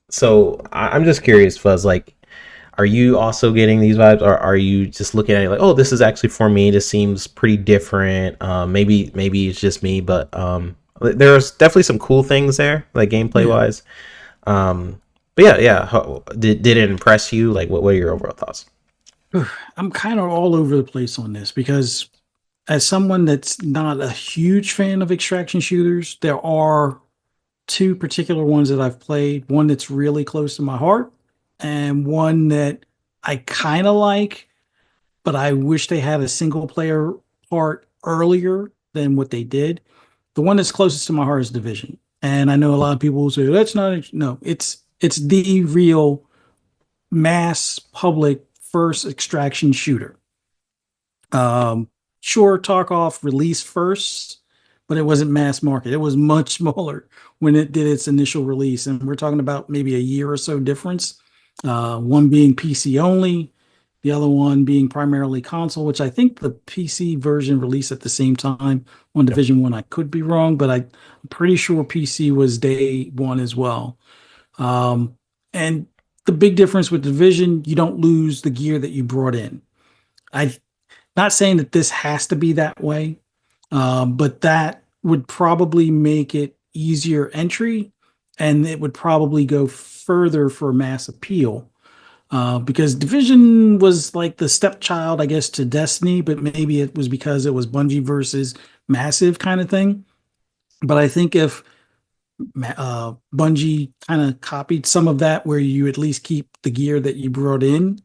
A: so I'm just curious, Fuzz, like, are you also getting these vibes, or are you just looking at it like, oh, this is actually for me? This seems pretty different. Maybe it's just me, but there's definitely some cool things there, like gameplay
B: Yeah.
A: wise. But yeah. Did it impress you? Like, what are your overall thoughts?
B: I'm kind of all over the place on this because as someone that's not a huge fan of extraction shooters, there are two particular ones that I've played. One that's really close to my heart, and one that I kind of like, but I wish they had a single player part earlier than what they did. The one that's closest to my heart is Division. And I know a lot of people will say that's not no, it's the real mass public first extraction shooter. Um, sure, Tarkov released first, but it wasn't mass market. It was much smaller when it did its initial release, and we're talking about maybe a year or so difference. One being PC only, the other one being primarily console, which I think the PC version released at the same time on
A: Yep.
B: Division One. I could be wrong, but I'm pretty sure PC was day one as well. And the big difference with Division, you don't lose the gear that you brought in. I'm not saying that this has to be that way, but that would probably make it easier entry, and it would probably go further for mass appeal. Because Division was like the stepchild, I guess, to Destiny, but maybe it was because it was Bungie versus Massive kind of thing. But I think if Bungie kind of copied some of that, where you at least keep the gear that you brought in,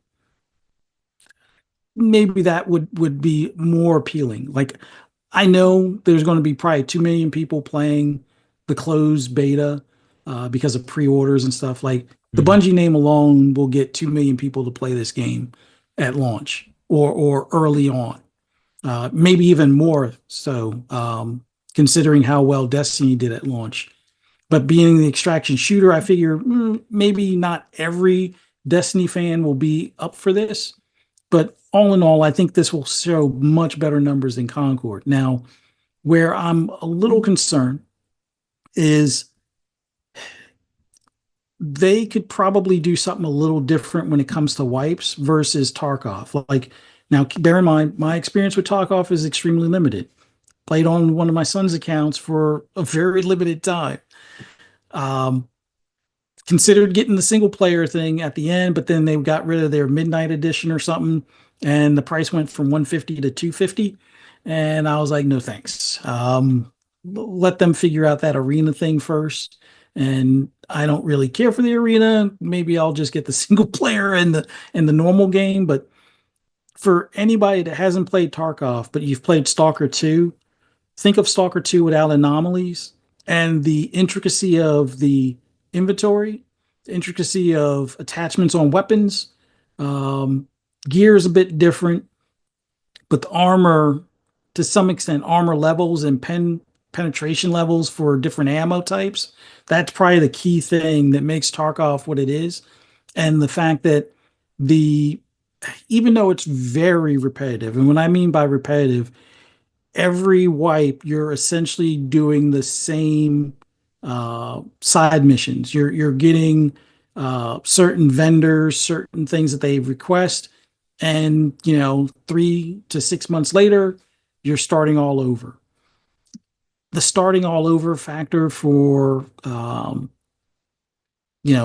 B: maybe that would be more appealing. Like I know there's going to be probably 2 million people playing the closed beta because of pre-orders and stuff. Like the
A: Mhm.
B: Bungie name alone will get 2 million people to play this game at launch or early on. Maybe even more so, considering how well Destiny did at launch. But being the extraction shooter, I figure maybe not every Destiny fan will be up for this. But all in all, I think this will show much better numbers than Concord. Now, where I'm a little concerned is they could probably do something a little different when it comes to wipes versus Tarkov. Like, now, bear in mind, my experience with Tarkov is extremely limited. Played on one of my son's accounts for a very limited time. Um, Considered getting the single player thing at the end, but then they got rid of their midnight edition or something, and the price went from 150 to 250. And I was like, no thanks. Let them figure out that arena thing first. And I don't really care for the arena. Maybe I'll just get the single player and the normal game. But for anybody that hasn't played Tarkov, but you've played Stalker 2, think of Stalker 2 without anomalies and the intricacy of the inventory, the intricacy of attachments on weapons. Um, Gear is a bit different, but the armor, to some extent, armor levels and penetration levels for different ammo types, that's probably the key thing that makes Tarkov what it is. And the fact that the even though it's very repetitive, and what I mean by repetitive, every wipe you're essentially doing the same side missions. You're getting certain vendors, certain things that they request, and 3 to 6 months later, you're starting all over. The starting all over factor for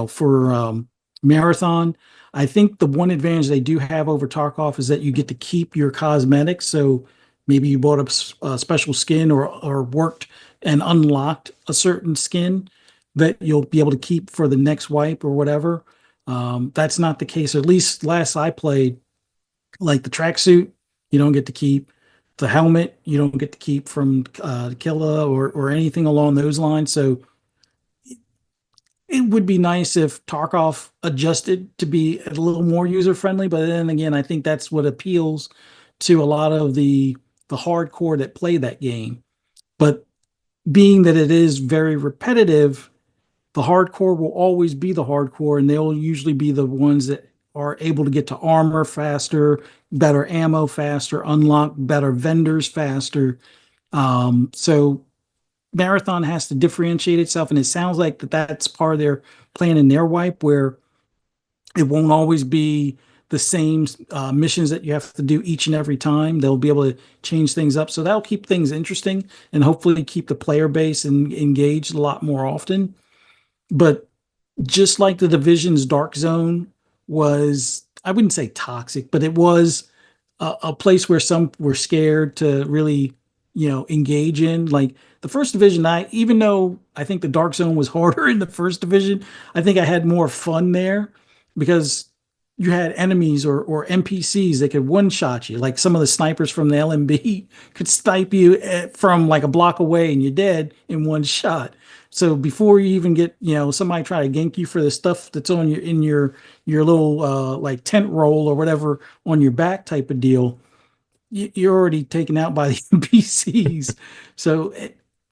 B: for marathon, I think the one advantage they do have over Tarkov is that you get to keep your cosmetics. So maybe you bought a special skin or worked and unlocked a certain skin that you'll be able to keep for the next wipe or whatever. That's not the case. At least last I played, like the tracksuit, you don't get to keep. The helmet, you don't get to keep from Killa or anything along those lines. So it would be nice if Tarkov adjusted to be a little more user friendly. But then again, I think that's what appeals to a lot of the hardcore that play that game. But being that it is very repetitive, the hardcore will always be the hardcore, and they'll usually be the ones that are able to get to armor faster, better ammo faster, unlock better vendors faster. So Marathon has to differentiate itself, and it sounds like that's part of their plan in their wipe, where it won't always be the same missions that you have to do each and every time. They'll be able to change things up, so that'll keep things interesting and hopefully keep the player base engaged a lot more often. But just like the Division's Dark Zone was, I wouldn't say toxic, but it was a place where some were scared to really, engage in. Like the first division, even though I think the Dark Zone was harder in the first division, I think I had more fun there because you had enemies or NPCs that could one shot you. Like some of the snipers from the LMB could snipe you from like a block away and you're dead in one shot. So before you even get, somebody try to gank you for the stuff that's on your little like tent roll or whatever on your back type of deal, you're already taken out by the NPCs. So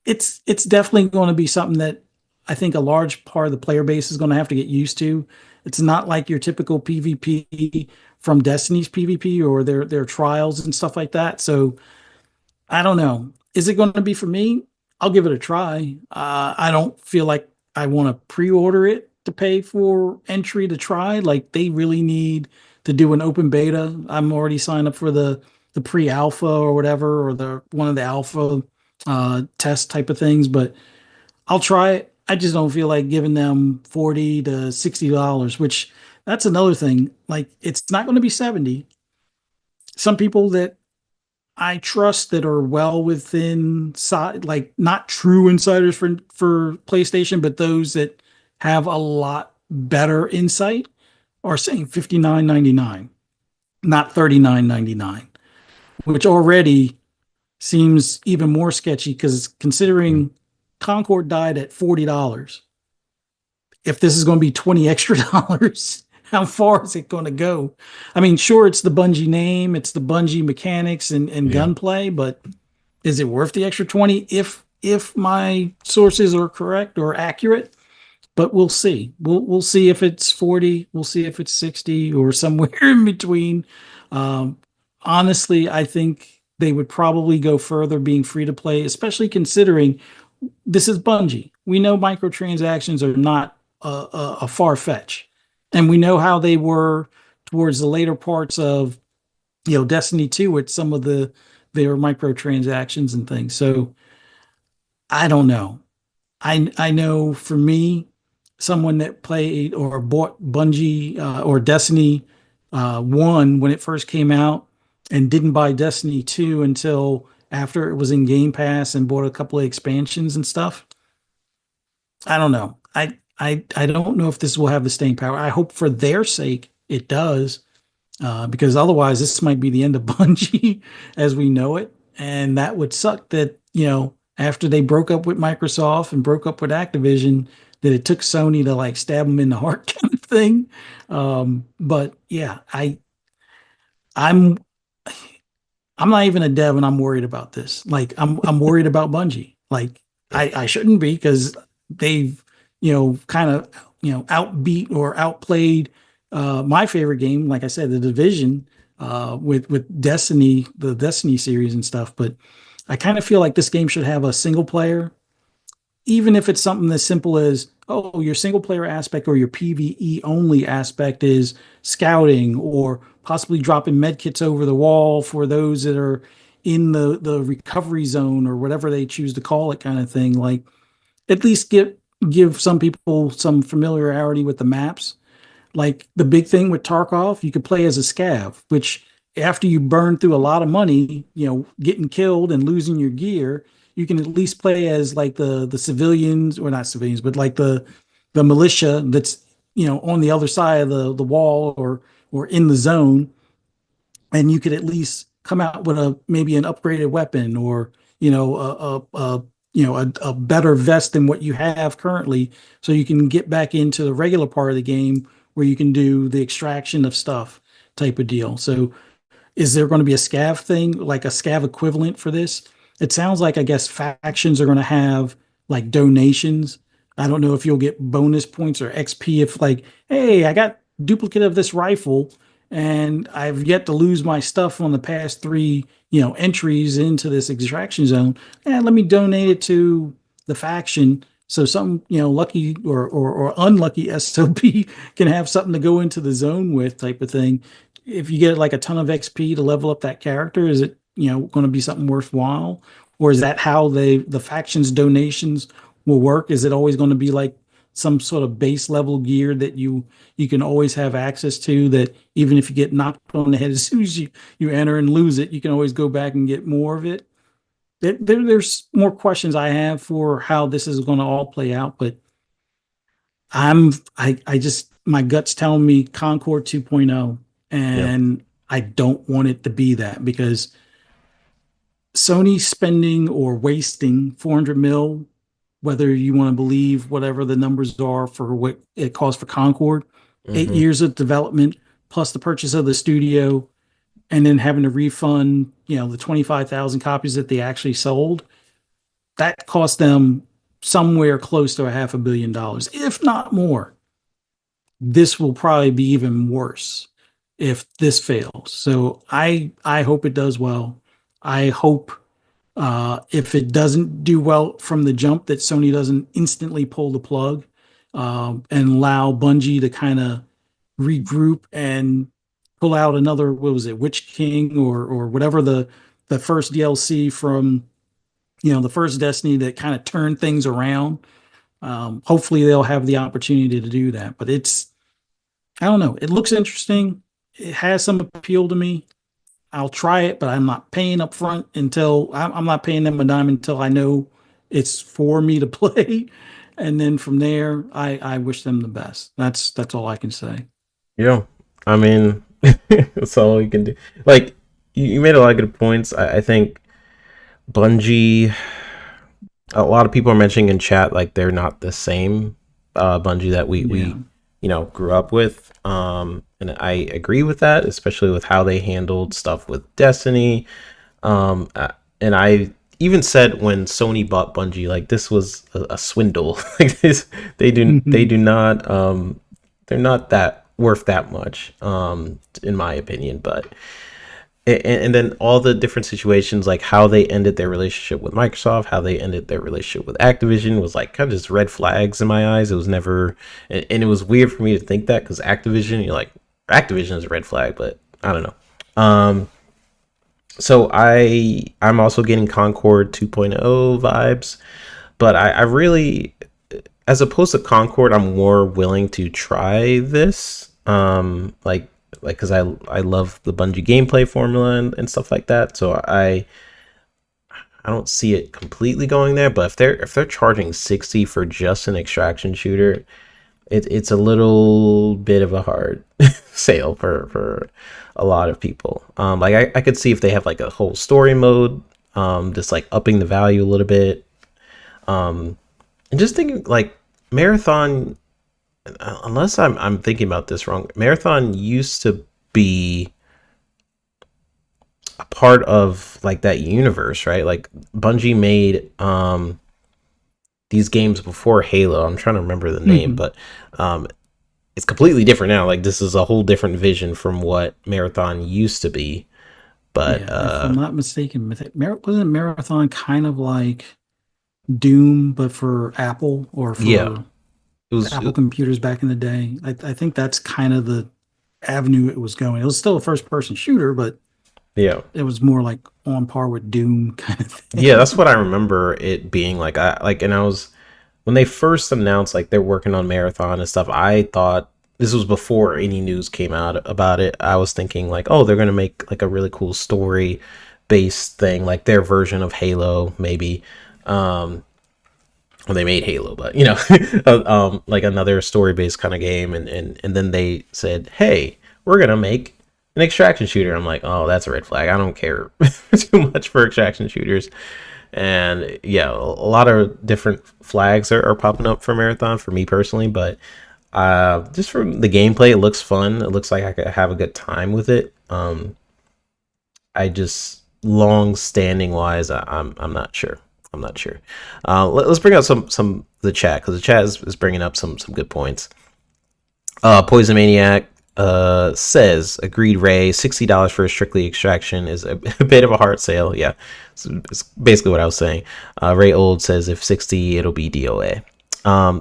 B: it's definitely going to be something that I think a large part of the player base is going to have to get used to. It's not like your typical PvP from Destiny's PvP or their trials and stuff like that. So I don't know. Is it going to be for me? I'll give it a try. I don't feel like I want to pre-order it to pay for entry to try. Like they really need to do an open beta. I'm already signed up for the pre-alpha or whatever, or the one of the alpha test type of things. But I'll try it. I just don't feel like giving them $40 to $60, which that's another thing. Like it's not going to be 70. Some people that I trust that are well within side, like not true insiders for PlayStation, but those that have a lot better insight are saying 59.99, not 39.99, which already seems even more sketchy because considering Concord died at $40, if this is going to be 20 extra dollars, how far is it going to go? I mean, sure, it's the Bungie name, it's the Bungie mechanics and
A: Yeah.
B: gunplay, but is it worth the extra 20 if my sources are correct or accurate? But we'll see. We'll see if it's 40, we'll see if it's 60 or somewhere in between. Um, Honestly, I think they would probably go further being free to play, especially considering this is Bungie. We know microtransactions are not a far fetch, and we know how they were towards the later parts of Destiny 2 with some of their microtransactions and things. So I don't know. I know for me, someone that played or bought Bungie or Destiny 1 when it first came out and didn't buy Destiny 2 until after it was in Game Pass and bought a couple of expansions and stuff. I don't know. I don't know if this will have the staying power. I hope for their sake it does, because otherwise this might be the end of Bungie as we know it, and that would suck. That after they broke up with Microsoft and broke up with Activision, that it took Sony to like stab them in the heart kind of thing. But yeah, I'm I'm not even a dev and I'm worried about this. Like I'm worried about Bungie. Like I shouldn't be because they've, kind of, outbeat or outplayed my favorite game, like I said, the Division, with Destiny, the Destiny series and stuff. But I kind of feel like this game should have a single player, even if it's something as simple as, oh, your single player aspect or your PvE only aspect is scouting or possibly dropping med kits over the wall for those that are in the recovery zone or whatever they choose to call it, kind of thing. Like at least give some people some familiarity with the maps. Like the big thing with Tarkov, you could play as a scav, which after you burn through a lot of money, getting killed and losing your gear, you can at least play as like the civilians, or not civilians, but like the militia that's on the other side of the wall, or in the zone, and you could at least come out with a maybe an upgraded weapon, or a better vest than what you have currently, so you can get back into the regular part of the game where you can do the extraction of stuff type of deal. So is there going to be a scav thing, like a scav equivalent for this? It sounds like, I guess, factions are going to have like donations. I don't know if you'll get bonus points or XP if, like, hey, I got duplicate of this rifle and I've yet to lose my stuff on the past three, entries into this extraction zone. And let me donate it to the faction. So some, lucky or unlucky SOP can have something to go into the zone with, type of thing. If you get like a ton of XP to level up that character, is it, going to be something worthwhile? Or is that how the factions donations will work? Is it always going to be like some sort of base level gear that you can always have access to, that even if you get knocked on the head as soon as you enter and lose it, you can always go back and get more of it? There's more questions I have for how this is going to all play out, but I just, my gut's telling me Concord 2.0,
A: Yeah.
B: and I don't want it to be that, because Sony spending or wasting 400 mil, whether you want to believe whatever the numbers are for what it costs for Concord, 8 years of development plus the purchase of the studio, and then having to refund, the 25,000 copies that they actually sold, that cost them somewhere close to $500 million, if not more. This will probably be even worse if this fails. So I hope it does well. I hope, if it doesn't do well from the jump, that Sony doesn't instantly pull the plug, and allow Bungie to kind of regroup and pull out another, what was it, Witch King, or whatever the first DLC from the first Destiny that kind of turned things around. Hopefully they'll have the opportunity to do that. But I don't know. It looks interesting. It has some appeal to me. I'll try it, but I'm not paying up front until I'm not paying them a dime until I know it's for me to play. And then from there, I wish them the best. That's all I can say.
A: Yeah. I mean, that's all you can do. Like, you made a lot of good points. I think Bungie, a lot of people are mentioning in chat, like, they're not the same Bungie that we grew up with. And I agree with that, especially with how they handled stuff with Destiny. And I even said when Sony bought Bungie, like, this was a swindle. Like, this, they do not, they're not that worth that much, in my opinion. But and then all the different situations, like how they ended their relationship with Microsoft, how they ended their relationship with Activision, was like kind of just red flags in my eyes. It was never, and it was weird for me to think that, because Activision, you're like, Activision is a red flag, but I don't know. So I'm also getting Concord 2.0 vibes, but I really, as opposed to Concord, I'm more willing to try this. Like, because I love the Bungie gameplay formula and stuff like that. So I don't see it completely going there. But if they're charging 60 for just an extraction shooter, it's a little bit of a hard sale for a lot of people. Like, I could see if they have like a whole story mode, just like upping the value a little bit. And just thinking, like, Marathon, unless I'm thinking about this wrong, Marathon used to be a part of like that universe, right? Like, Bungie made these games before Halo. I'm trying to remember the name, but it's completely different now. Like, this is a whole different vision from what Marathon used to be. But
B: Yeah, if I'm not mistaken, wasn't Marathon kind of like Doom, but for Apple, or
A: yeah,
B: for
A: it was.
B: Apple computers back in the day? I think that's kind of the avenue it was going. It was still a first person shooter, but
A: Yeah,
B: it was more like on par with Doom kind of
A: yeah,
B: thing.
A: that's what I remember it being like. And I was, when they first announced like they're working on Marathon and stuff, I thought this was before any news came out about it. I was thinking like, oh, they're gonna make like a really cool story based thing, like their version of Halo, maybe. Um, well, they made Halo, but you know, like another story based kind of game, and then they said, hey, we're gonna make an extraction shooter. I'm like, oh, that's a red flag. I don't care too much for extraction shooters. And yeah, a lot of different flags are popping up for Marathon for me personally, but just from the gameplay, it looks fun. It looks like I could have a good time with it. I just long standing wise, I'm not sure. I'm not sure. Let's bring out some the chat, because the chat is bringing up some good points. Poison Maniac says, agreed, Ray, $60 for a strictly extraction is a bit of a hard sale. Yeah, it's basically what I was saying. Ray Old says, if 60, it'll be DOA.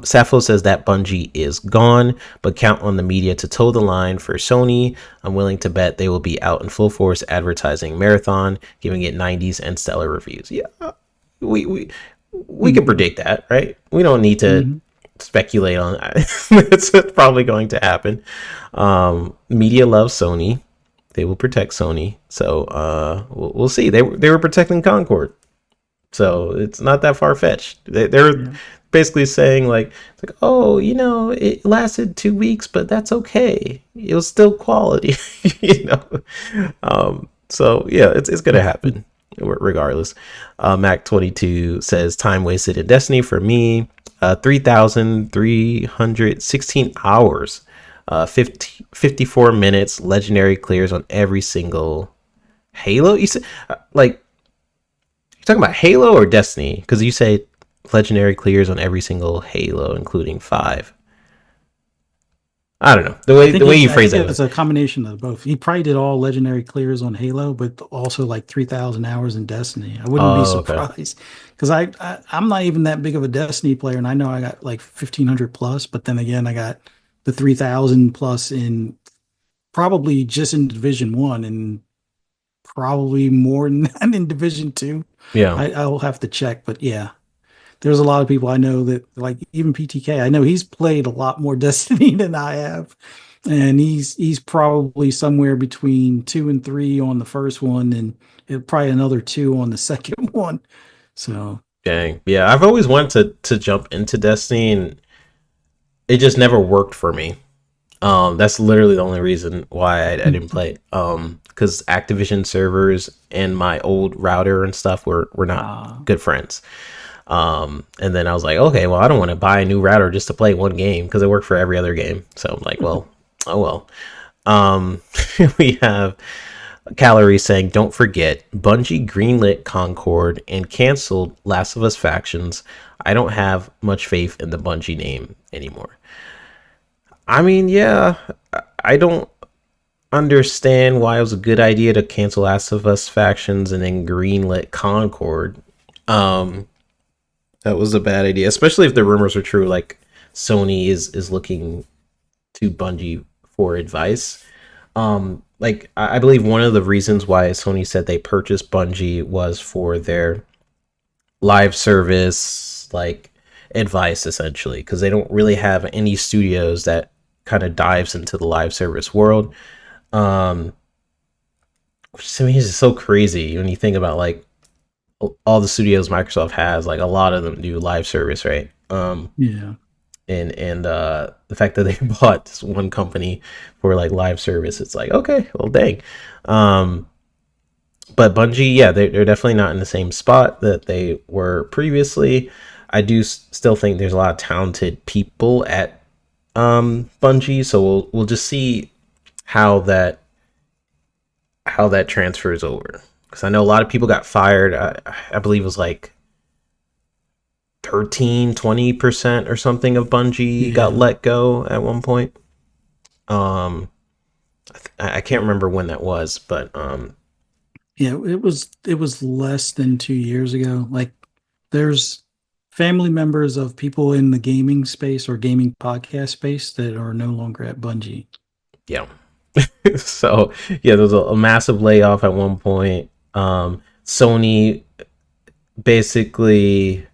A: Sappho says that Bungie is gone, but count on the media to toe the line for Sony. I'm willing to bet they will be out in full force advertising Marathon, giving it 90s and stellar reviews. Yeah, we can predict that, right? We don't need to
B: Mm-hmm.
A: speculate on that. It's probably going to happen. Media loves Sony. They will protect Sony. So we'll see. They were protecting Concord. So it's not that far fetched. They're
B: Yeah.
A: basically saying like, it's like, oh, you know, it lasted 2 weeks, but that's okay. It was still quality, you know. So yeah, it's gonna happen regardless. Mac 22 says time wasted in Destiny for me. 3,316 hours. 54 minutes. Legendary clears on every single Halo. You said like you're talking about Halo or Destiny? Because you say legendary clears on every single Halo, including 5. I don't know the way you
B: I
A: phrase
B: think
A: it.
B: it's a combination of both. He probably did all legendary clears on Halo, but also like 3,000 hours in Destiny. I wouldn't be
A: Oh, okay.
B: surprised because I'm not even that big of a Destiny player, and I know I got like 1,500 plus, but then again, I got the 3,000 plus in probably just in Division One, and probably more than that in Division Two.
A: Yeah.
B: I'll have to check, but yeah, there's a lot of people I know that like even PTK. I know he's played a lot more Destiny than I have, and he's probably somewhere between 2 and 3 on the first one, and probably another 2 on the second one. So
A: Dang. Yeah, I've always wanted to jump into Destiny, and it just never worked for me. That's literally the only reason why I didn't play it. Because Activision servers and my old router and stuff were not
B: uh,
A: good friends. And then I was like, okay, well, I don't want to buy a new router just to play one game because it worked for every other game. So I'm like, well, oh well. Um, we have Calorie saying, don't forget, Bungie greenlit Concord and canceled Last of Us Factions. I don't have much faith in the Bungie name anymore. I mean, yeah, I don't understand why it was a good idea to cancel Last of Us Factions and then greenlit Concord. Um, that was a bad idea, especially if the rumors are true. Like Sony is looking to Bungie for advice. Like I believe one of the reasons why Sony said they purchased Bungie was for their live service, like advice, essentially, because they don't really have any studios that kind of dives into the live service world. Um, which to me is so crazy when you think about like all the studios Microsoft has. Like a lot of them do live service, right?
B: yeah,
A: And the fact that they bought this one company for like live service, it's like, okay, well, dang. um but Bungie, yeah, they're definitely not in the same spot that they were previously. I do still think there's a lot of talented people at Bungie, so we'll just see how that transfers over, because I know a lot of people got fired. I believe it was like 13-20% or something of Bungie got
B: yeah,
A: let go at one point. um I can't remember when that was, but
B: yeah. It was less than 2 years ago. Like there's family members of people in the gaming space or gaming podcast space that are no longer at Bungie.
A: yeah. So yeah, there was a massive layoff at one point. Sony basically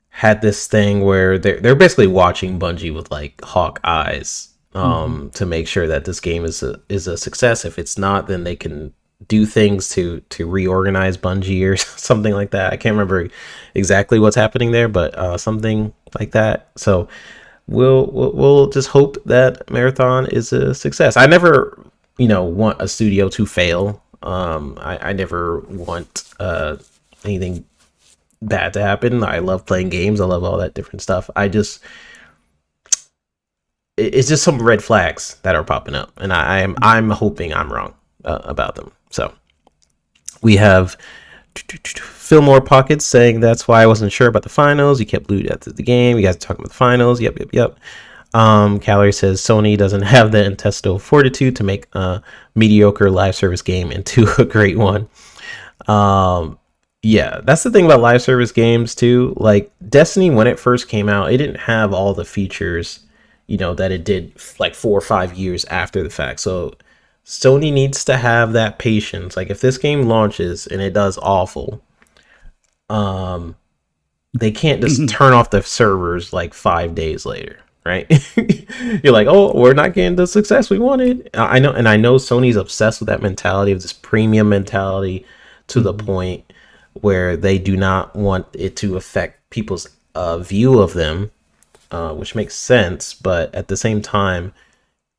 A: had this thing where they're basically watching Bungie with like hawk eyes.
B: Hmm.
A: to make sure that this game is a success. If it's not, then they can do things to reorganize Bungie or something like that. I can't remember exactly what's happening there, but something like that. So we'll just hope that Marathon is a success. I never, want a studio to fail. I never want anything bad to happen. I love playing games. I love all that different stuff. It's just some red flags that are popping up, and I'm hoping I'm wrong about them. So we have Fillmore Pockets saying that's why I wasn't sure about the finals. You kept looting after the game. You guys are talking about the finals. Yep. Calorie says Sony doesn't have the intestinal fortitude to make a mediocre live service game into a great one. Yeah, that's the thing about live service games too. Like Destiny, when it first came out, it didn't have all the features, that it did like 4 or 5 years after the fact. So Sony needs to have that patience. Like if this game launches and it does awful, they can't just turn off the servers like 5 days later, right? You're like, oh, we're not getting the success we wanted. I know, and I know Sony's obsessed with that mentality of this premium mentality to the point where they do not want it to affect people's view of them, which makes sense. But at the same time,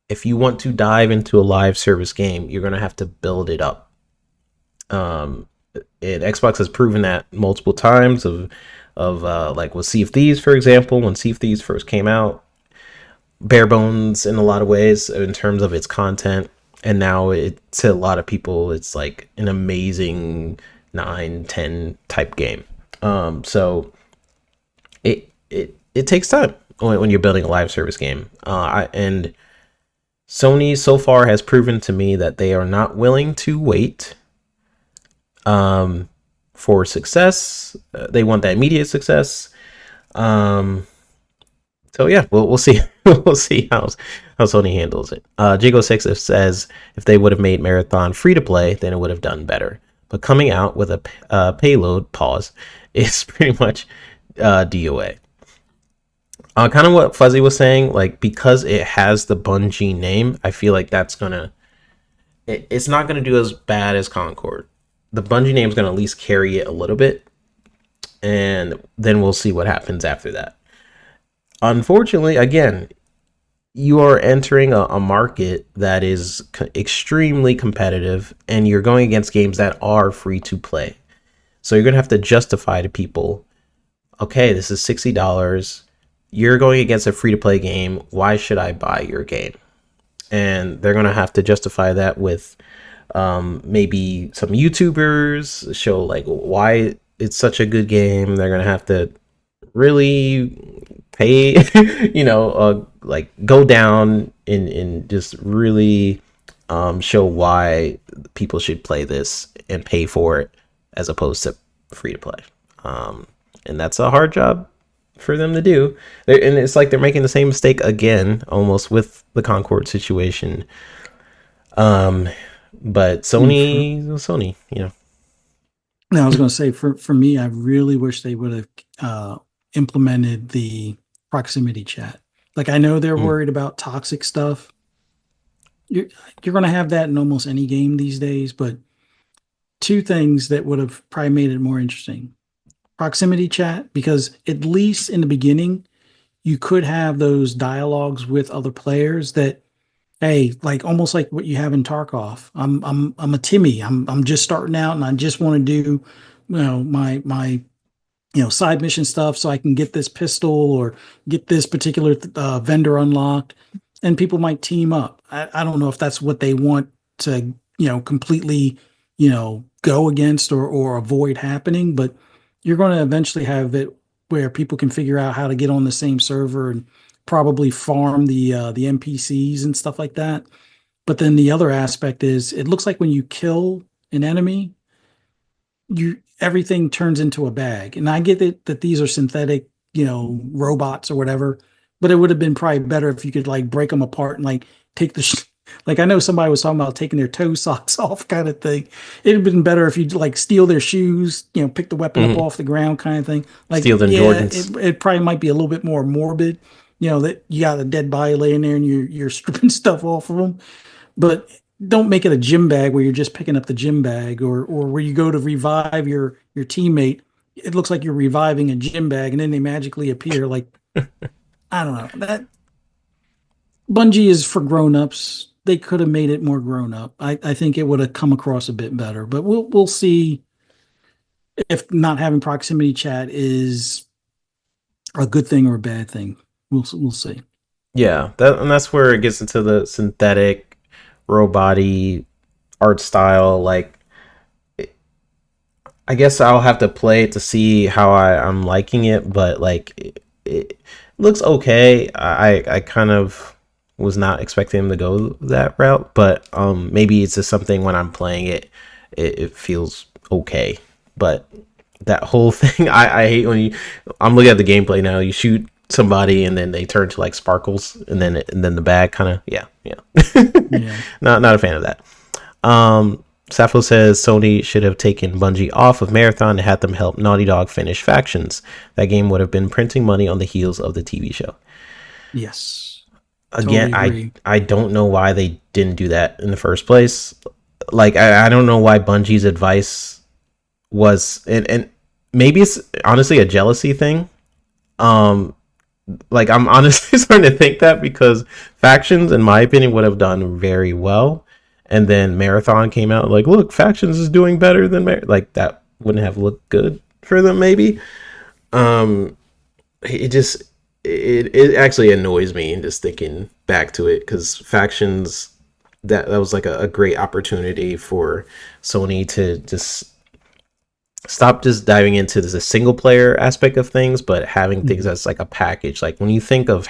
A: if you want to dive into a live service game, you're gonna have to build it up. And Xbox has proven that multiple times of like with Sea of Thieves, for example. When Sea of Thieves first came out, bare bones in a lot of ways in terms of its content, and now to a lot of people it's like an amazing 9-10 type game. So it takes time when you're building a live service game, and Sony so far has proven to me that they are not willing to wait for success. They want that immediate success. So yeah, we'll see. We'll see how Sony handles it. Jago6 says if they would have made Marathon free to play, then it would have done better. But coming out with a payload pause is pretty much DOA. Kind of what Fuzzy was saying, like because it has the Bungie name, I feel like that's gonna. It's not gonna do as bad as Concord. The Bungie name is gonna at least carry it a little bit, and then we'll see what happens after that. Unfortunately, again, you are entering a market that is extremely competitive, and you're going against games that are free to play. So you're going to have to justify to people, okay, this is $60. You're going against a free to play game. Why should I buy your game? And they're going to have to justify that with maybe some YouTubers show like why it's such a good game. They're going to have to really pay, like go down and just really show why people should play this and pay for it as opposed to free to play. And that's a hard job for them to do. And it's like they're making the same mistake again, almost with the Concord situation. But Sony,
B: Now, I was going to say for me, I really wish they would have implemented the proximity chat. Like I know they're worried about toxic stuff. You're going to have that in almost any game these days, but two things that would have probably made it more interesting. Proximity chat, because at least in the beginning, you could have those dialogues with other players that, hey, like almost like what you have in Tarkov. I'm a Timmy. I'm just starting out and I just want to do, my side mission stuff so I can get this pistol or get this particular vendor unlocked, and people might team up. I don't know if that's what they want to, completely, go against or avoid happening, but you're going to eventually have it where people can figure out how to get on the same server and probably farm the NPCs and stuff like that. But then the other aspect is it looks like when you kill an enemy, you everything turns into a bag. And I get it that these are synthetic, robots or whatever, but it would have been probably better if you could like break them apart and like take like I know somebody was talking about taking their toe socks off kind of thing. It'd have been better if you like steal their shoes, pick the weapon up off the ground kind of thing. Like,
A: steal them
B: yeah,
A: Jordans.
B: it probably might be a little bit more morbid, that you got a dead body laying there and you're stripping stuff off of them. But don't make it a gym bag where you're just picking up the gym bag, or where you go to revive your teammate. It looks like you're reviving a gym bag, and then they magically appear. Like, I don't know. That Bungie is for grown-ups. They could have made it more grown up. I think it would have come across a bit better. But we'll see if not having proximity chat is a good thing or a bad thing. We'll see.
A: Yeah, and that's where it gets into the synthetic, robot-y art style. Like, I guess I'll have to play it to see how I'm liking it, but like it looks okay. I kind of was not expecting him to go that route, but maybe it's just something when I'm playing it feels okay. But that whole thing, I hate when I'm looking at the gameplay now. You shoot somebody and then they turn to like sparkles, and then the bag kind of yeah.
B: Yeah.
A: Not a fan of that. Sappho says Sony should have taken Bungie off of Marathon and had them help Naughty Dog finish Factions. That game would have been printing money on the heels of the TV show.
B: Yes.
A: Again,
B: totally
A: I don't know why they didn't do that in the first place. Like, I don't know why Bungie's advice was, and maybe it's honestly a jealousy thing. Like, I'm honestly starting to think that, because Factions, in my opinion, would have done very well. And then Marathon came out like, look, Factions is doing better than like, that wouldn't have looked good for them, maybe. It actually annoys me just thinking back to it, because Factions, that was like a great opportunity for Sony to just stop just diving into the single player aspect of things, but having things as like a package. Like, when you think of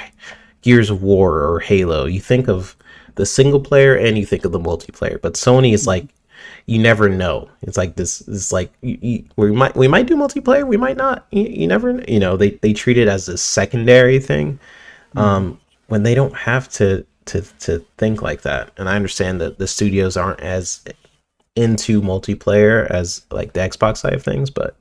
A: Gears of War or Halo, you think of the single player and you think of the multiplayer. But Sony is like, you never know. It's like this is like, we might do multiplayer, we might not. You never know. They treat it as a secondary thing, when they don't have to think like that. And I understand that the studios aren't as into multiplayer as like the Xbox side of things, but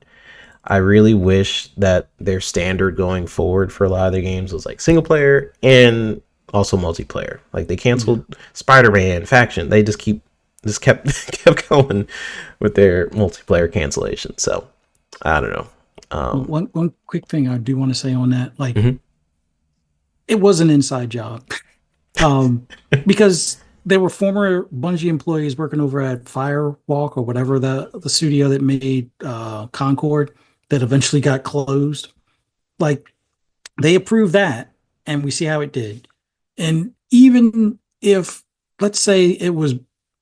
A: I really wish that their standard going forward for a lot of their games was like single player and also multiplayer. Like, they canceled Spider-Man Faction. They just kept going with their multiplayer cancellation. So I don't know.
B: one quick thing I do want to say on that, like, it was an inside job, because there were former Bungie employees working over at Firewalk or whatever, the studio that made Concord, that eventually got closed. Like, they approved that, and we see how it did. And even if, let's say, it was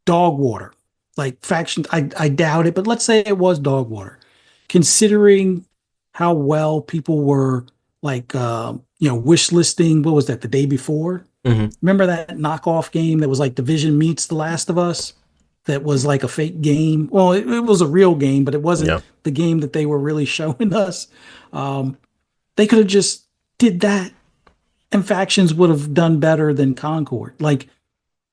B: dog water, like Faction, I doubt it, but let's say it was dog water, considering how well people were like, wish listing. What was that, the day before? Remember that knockoff game that was like Division meets The Last of Us? That was like a fake game. Well, it was a real game, but it wasn't the game that they were really showing us. They could have just did that, and Factions would have done better than Concord. Like,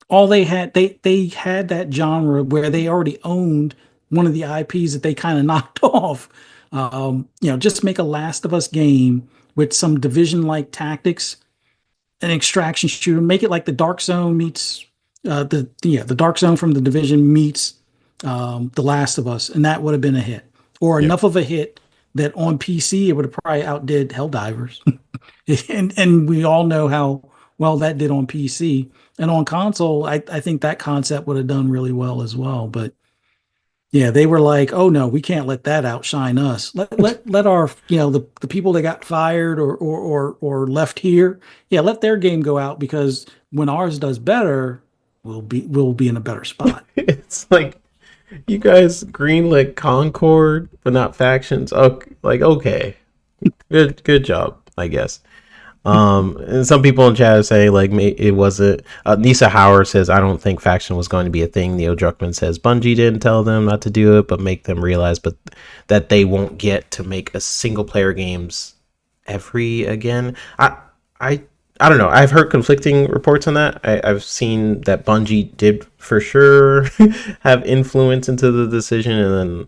B: all they had that genre where they already owned one of the IPs that they kind of knocked off. Just make a Last of Us game with some Division-like tactics, an extraction shooter. Make it like the Dark Zone meets the Dark Zone from the Division meets the Last of Us, and that would have been a hit, or enough of a hit that on PC it would have probably outdid Helldivers. and we all know how well that did on PC. And on console, I think that concept would have done really well as well. But yeah, they were like, oh no, we can't let that outshine us. Let our, the people that got fired or left here, let their game go out, because when ours does better, we'll be in a better spot.
A: It's like, you guys greenlit Concord but not Factions. Okay, good job, I guess. And some people in chat say like it wasn't. Nisa Howard says, I don't think Faction was going to be a thing. Neo Druckmann says Bungie didn't tell them not to do it, but make them realize that they won't get to make a single player games again. I don't know. I've heard conflicting reports on that. I've seen that Bungie did for sure have influence into the decision, and then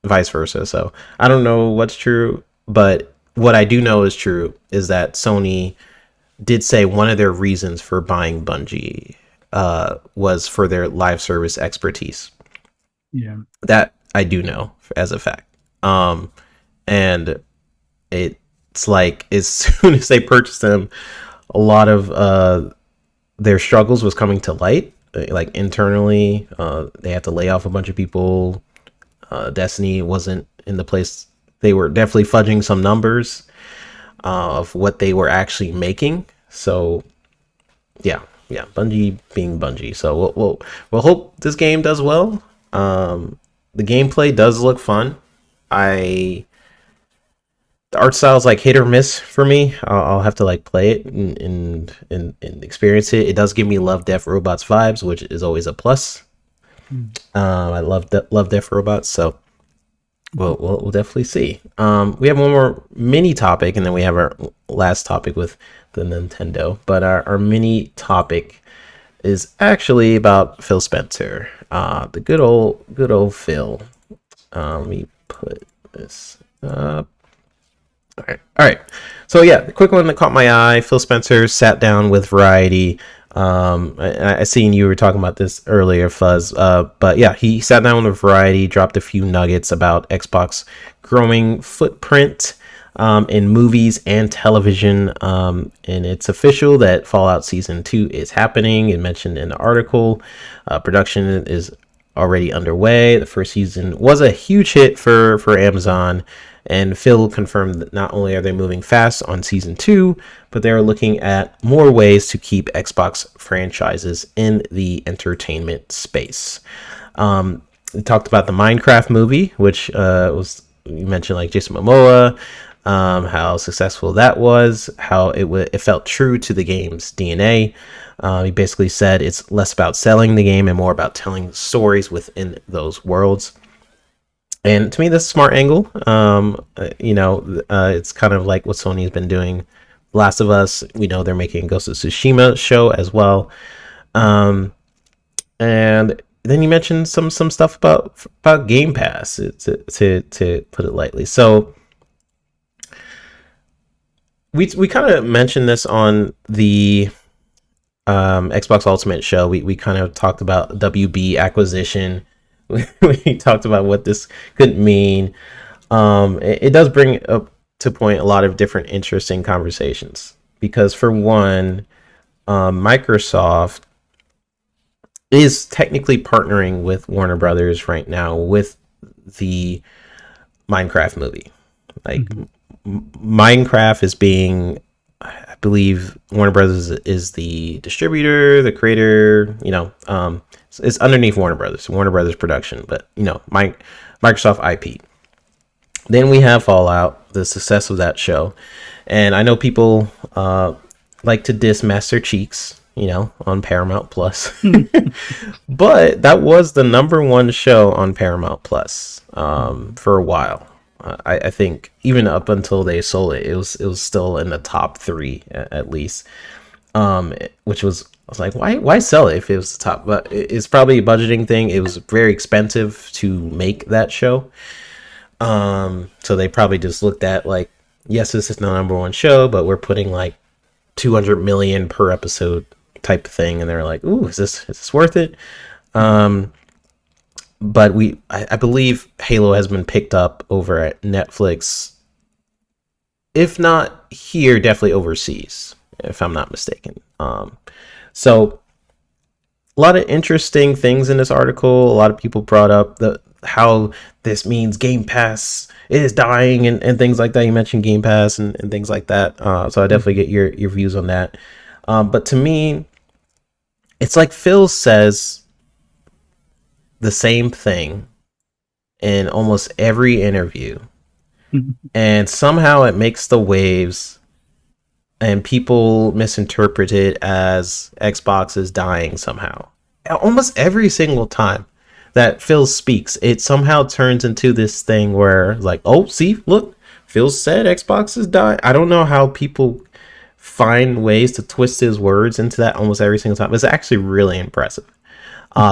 A: vice versa. So I don't know what's true, but what I do know is true is that Sony did say one of their reasons for buying Bungie was for their live service expertise.
B: Yeah.
A: That I do know as a fact. And it's like as soon as they purchased them, a lot of their struggles was coming to light. Like internally, they had to lay off a bunch of people. Destiny wasn't in the place. They were definitely fudging some numbers of what they were actually making. So yeah, Bungie being Bungie. So we'll hope this game does well. The gameplay does look fun. The art style is like hit or miss for me. I'll have to like play it and experience it. It does give me Love, Death, Robots vibes, which is always a plus. I love Death Robots, so we'll definitely see. We have one more mini topic, and then we have our last topic with the Nintendo. But our mini topic is actually about Phil Spencer, the good old Phil. Let me put this up. All right. So yeah, the quick one that caught my eye. Phil Spencer sat down with Variety. I seen you were talking about this earlier, Fuzz. But yeah, he sat down with Variety, dropped a few nuggets about Xbox growing footprint in movies and television. And it's official that Fallout Season 2 is happening. It mentioned in the article. Production is already underway. The first season was a huge hit for Amazon. And Phil confirmed that not only are they moving fast on Season 2, but they're looking at more ways to keep Xbox franchises in the entertainment space. We talked about the Minecraft movie, which was, you mentioned like Jason Momoa, how successful that was, how it felt true to the game's DNA. He basically said it's less about selling the game and more about telling stories within those worlds. And to me, that's a smart angle. It's kind of like what Sony's been doing. Last of Us, we know they're making Ghost of Tsushima show as well. And then you mentioned some stuff about Game Pass, to put it lightly. So we kind of mentioned this on the Xbox Ultimate show. We kind of talked about WB acquisition. We talked about what this could mean. It does bring up to point a lot of different interesting conversations, because for one, Microsoft is technically partnering with Warner Brothers right now with the Minecraft movie. Like Minecraft is being, I believe Warner Brothers is the distributor, the creator, it's underneath Warner Brothers production, but Microsoft IP. Then we have Fallout, the success of that show, and I know people like to diss Master Cheeks, on Paramount Plus, but that was the number one show on Paramount Plus for a while. I think even up until they sold it, it was still in the top 3 at least, which was. I was like, why sell it if it was the top? But it's probably a budgeting thing. It was very expensive to make that show. So they probably just looked at like, yes, this is the number one show, but we're putting like 200 million per episode type of thing. And they're like, ooh, is this worth it? But I believe Halo has been picked up over at Netflix. If not here, definitely overseas, if I'm not mistaken. So a lot of interesting things in this article. A lot of people brought up how this means Game Pass is dying and things like that. You mentioned Game Pass and things like that. So I definitely get your views on that. But to me, it's like Phil says the same thing in almost every interview. And somehow it makes the waves. And people misinterpret it as Xbox is dying somehow. Almost every single time that Phil speaks, it somehow turns into this thing where, like, oh, see, look, Phil said Xbox is dying. I don't know how people find ways to twist his words into that almost every single time. It's actually really impressive.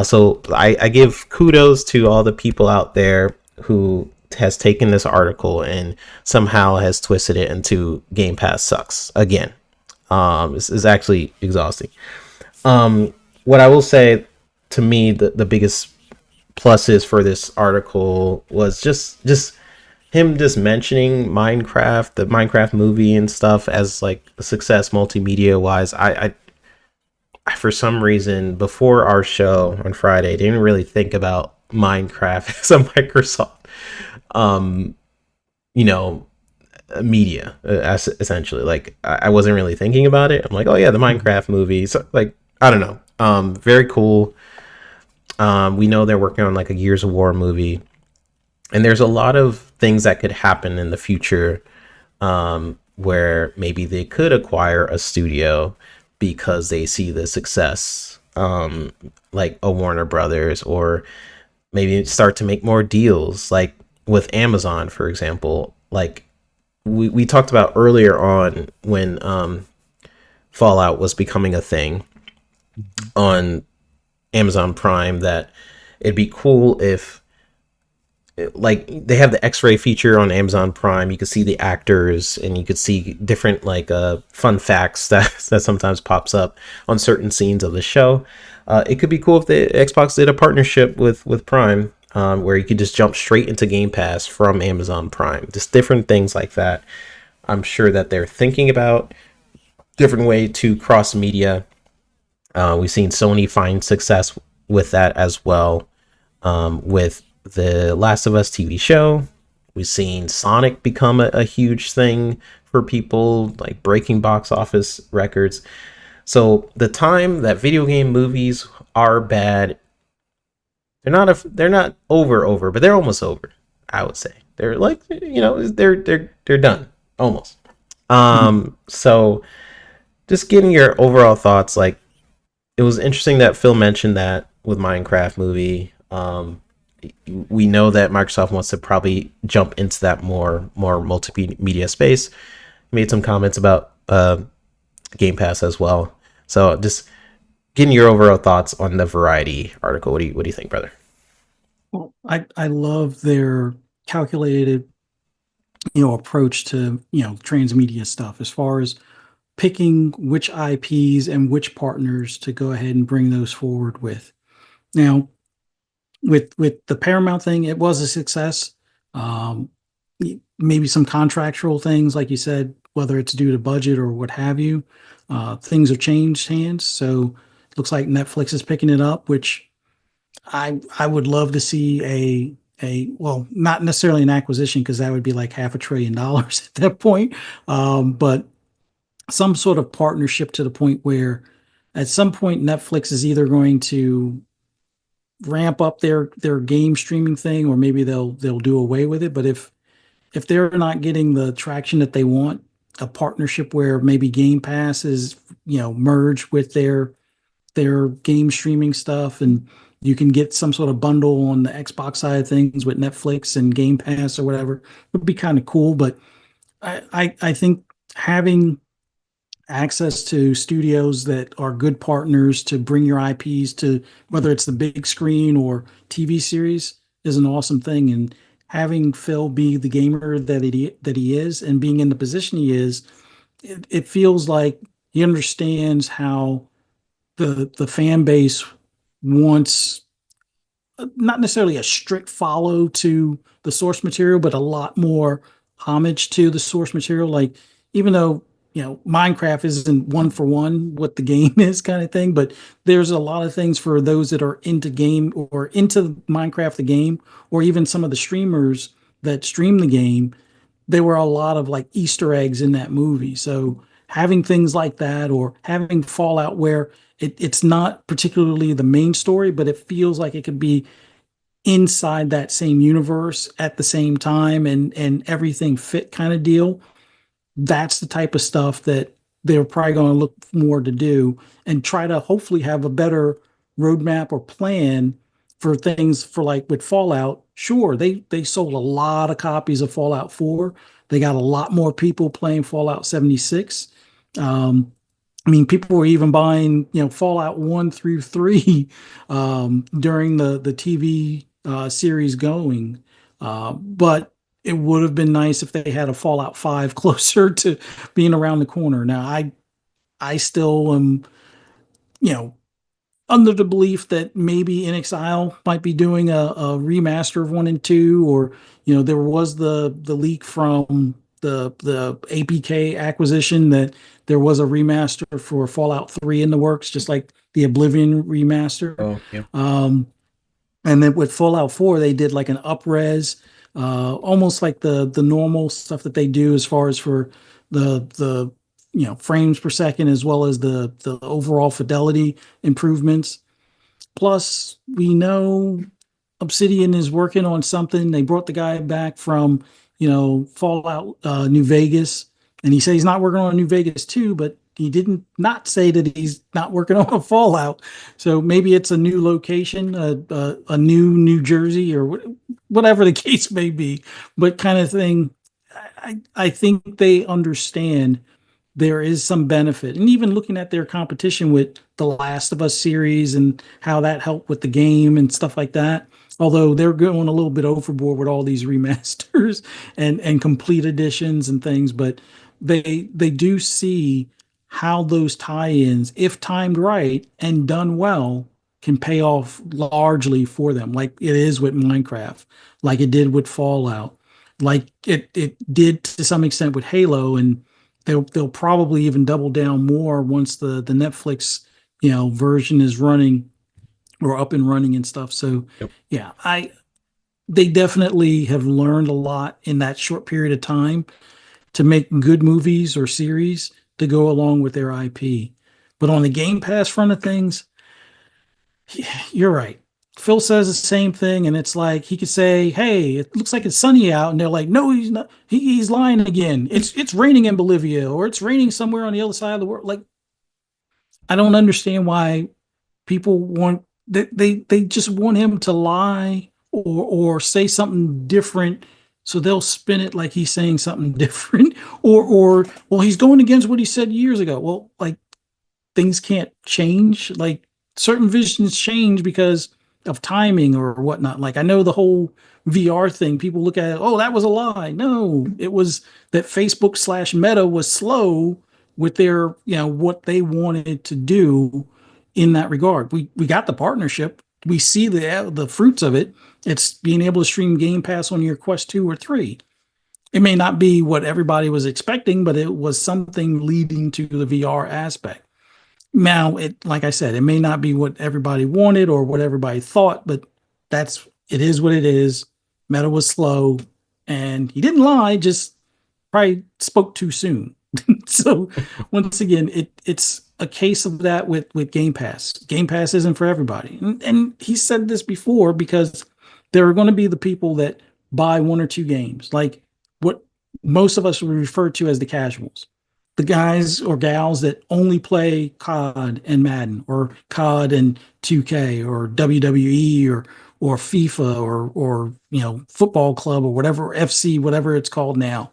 A: So I give kudos to all the people out there who has taken this article and somehow has twisted it into Game Pass sucks again. Is actually exhausting. What I will say, to me, the biggest pluses for this article was just him just mentioning Minecraft, the Minecraft movie and stuff as like a success multimedia wise. I for some reason before our show on Friday didn't really think about Minecraft as a Microsoft, um, you know, media, essentially. Like I wasn't really thinking about it. I'm like, oh yeah, the
B: Mhm.
A: Minecraft movie. So like I don't know. Very cool. We know they're working on like a Gears of War movie, and there's a lot of things that could happen in the future, where maybe they could acquire a studio because they see the success, like a Warner Brothers, or maybe start to make more deals, like with Amazon, for example. Like we talked about earlier on when Fallout was becoming a thing
B: Mhm.
A: on Amazon Prime, that it'd be cool if, like, they have the X-ray feature on Amazon Prime. You could see the actors, and you could see different like fun facts that that sometimes pops up on certain scenes of the show. It could be cool if the Xbox did a partnership with Prime, where you could just jump straight into Game Pass from Amazon Prime. Just different things like that. I'm sure that they're thinking about different way to cross media. We've seen Sony find success with that as well, with the Last of Us TV show. We've seen Sonic become a huge thing for people, like breaking box office records. So the time that video game movies are bad, they're not over, but they're almost over. I would say they're like, they're done almost.
B: Mhm.
A: So just getting your overall thoughts, like, it was interesting that Phil mentioned that with Minecraft movie. We know that Microsoft wants to probably jump into that more multimedia space. Made some comments about Game Pass as well. So just getting your overall thoughts on the Variety article. What do you think, brother?
B: Well, I love their calculated, approach to, transmedia stuff as far as picking which IPs and which partners to go ahead and bring those forward with. Now, with the Paramount thing, it was a success. Um, Maybe some contractual things, like you said, whether it's due to budget or what have you, things have changed hands. So it looks like Netflix is picking it up, which I would love to see a well, not necessarily an acquisition because that would be like $500 billion at that point, but some sort of partnership to the point where at some point Netflix is either going to ramp up their game streaming thing, or maybe they'll do away with it. But if they're not getting the traction that they want, a partnership where maybe Game Pass is, merged with their game streaming stuff, and you can get some sort of bundle on the Xbox side of things with Netflix and Game Pass or whatever, would be kind of cool. But I think having access to studios that are good partners to bring your IPs to, whether it's the big screen or TV series, is an awesome thing. And having Phil be the gamer that he is, and being in the position he is, it feels like he understands how the fan base wants, not necessarily a strict follow to the source material, but a lot more homage to the source material. Like, even though, Minecraft isn't one for one what the game is, kind of thing, but there's a lot of things for those that are into game or into Minecraft, the game, or even some of the streamers that stream the game. There were a lot of like Easter eggs in that movie. So having things like that, or having Fallout where it's not particularly the main story, but it feels like it could be inside that same universe at the same time, and everything fit kind of deal. That's the type of stuff that they're probably going to look more to do, and try to hopefully have a better roadmap or plan for things. For like with Fallout, sure, they sold a lot of copies of Fallout 4. They got a lot more people playing Fallout 76. I mean, people were even buying, Fallout 1 through 3, during the TV series going. But it would have been nice if they had a Fallout 5 closer to being around the corner. Now, I still am, you know, under the belief that maybe NXIL might be doing a remaster of one and two, or there was the leak from the APK acquisition that there was a remaster for Fallout 3 in the works, just like the Oblivion remaster.
A: Oh, yeah.
B: And then with Fallout 4, they did like an upres, almost like the normal stuff that they do as far as for the frames per second, as well as the overall fidelity improvements. Plus, we know Obsidian is working on something. They brought the guy back from, Fallout New Vegas, and he said he's not working on New Vegas 2, but he didn't not say that he's not working on a Fallout. So maybe it's a new location, a new New Jersey, or whatever the case may be, but kind of thing. I think they understand there is some benefit. And even looking at their competition with the Last of Us series and how that helped with the game and stuff like that. Although they're going a little bit overboard with all these remasters and complete editions and things, but they do see how those tie-ins, if timed right and done well, can pay off largely for them, like it is with Minecraft, like it did with Fallout, like it did to some extent with Halo, and they'll probably even double down more once the Netflix version is running or up and running and stuff. So
A: Yep.
B: yeah, I they definitely have learned a lot in that short period of time to make good movies or series to go along with their IP. But on the Game Pass front of things, you're right. Phil says the same thing, and it's like he could say, "Hey, it looks like it's sunny out," and they're like, "No, he's not. He's lying again. It's raining in Bolivia, or it's raining somewhere on the other side of the world." Like, I don't understand why people want they just want him to lie or say something different, so they'll spin it like he's saying something different, or well, he's going against what he said years ago. Well, like, things can't change. Like, certain visions change because of timing or whatnot. Like, I know the whole VR thing, people look at it, oh, that was a lie. No, it was that Facebook slash Meta was slow with their, what they wanted to do in that regard. We got the partnership. We see the fruits of it. It's being able to stream Game Pass on your Quest 2 or 3. It may not be what everybody was expecting, but it was something leading to the VR aspect. Now, like I said, it may not be what everybody wanted or what everybody thought, but it is what it is. Meta was slow, and he didn't lie, just probably spoke too soon. So once again, it's a case of that with Game Pass. Game Pass isn't for everybody, and he said this before, because there are going to be the people that buy one or two games, like what most of us would refer to as the casuals, the guys or gals that only play COD and Madden, or COD and 2K, or WWE, or FIFA, or football club, or whatever, FC, whatever it's called now.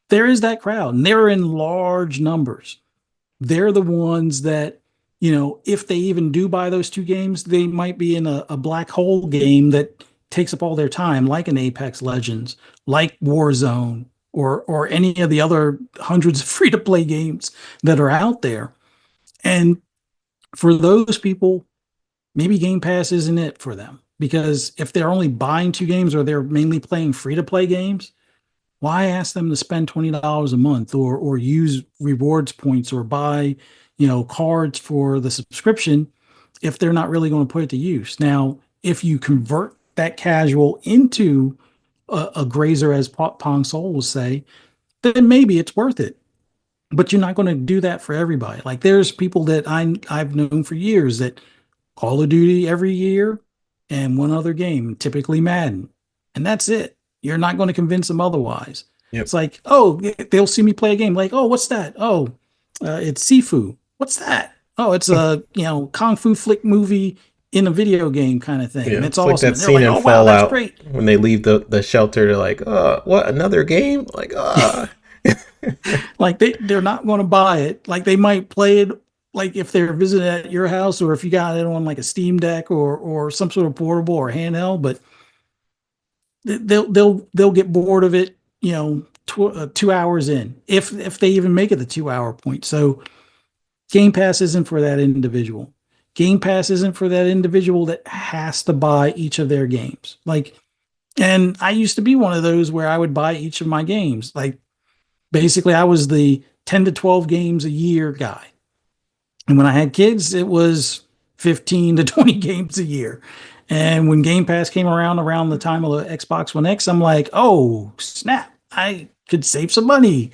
B: There is that crowd, and they're in large numbers. They're the ones that, if they even do buy those two games, they might be in a black hole game that takes up all their time, like an Apex Legends, like Warzone, or any of the other hundreds of free to play games that are out there. And for those people, maybe Game Pass isn't it for them, because if they're only buying two games, or they're mainly playing free to play games, why ask them to spend $20 a month, or use rewards points, or buy, cards for the subscription, if they're not really going to put it to use? Now, if you convert that casual into a grazer, as Pong Soul will say, then maybe it's worth it. But you're not going to do that for everybody. Like, there's people that I've known for years that Call of Duty every year and one other game, typically Madden, and that's it. You're not going to convince them otherwise.
A: Yep.
B: It's like, oh, they'll see me play a game, like, oh, what's that? Oh, it's Sifu. What's that? Oh, it's a kung fu flick movie in a video game kind of thing,
A: Yeah,
B: and it's
A: it's like
B: awesome.
A: that
B: And they're
A: scene
B: like,
A: in
B: oh wow, that's
A: Fallout
B: great.
A: when they leave the shelter. They're like, what, another game? Like,
B: Like, they're not going to buy it. Like, they might play it, like, if they're visiting at your house, or if you got it on like a Steam Deck, or some sort of portable or handheld, but they'll get bored of it, 2 hours in, if they even make it the 2 hour point. So Game Pass isn't for that individual. Game Pass isn't for that individual that has to buy each of their games. Like, and I used to be one of those where I would buy each of my games. Like, basically, I was the 10 to 12 games a year guy. And when I had kids, it was 15 to 20 games a year. And when Game Pass came around the time of the Xbox One X, I'm like, oh, snap, I could save some money.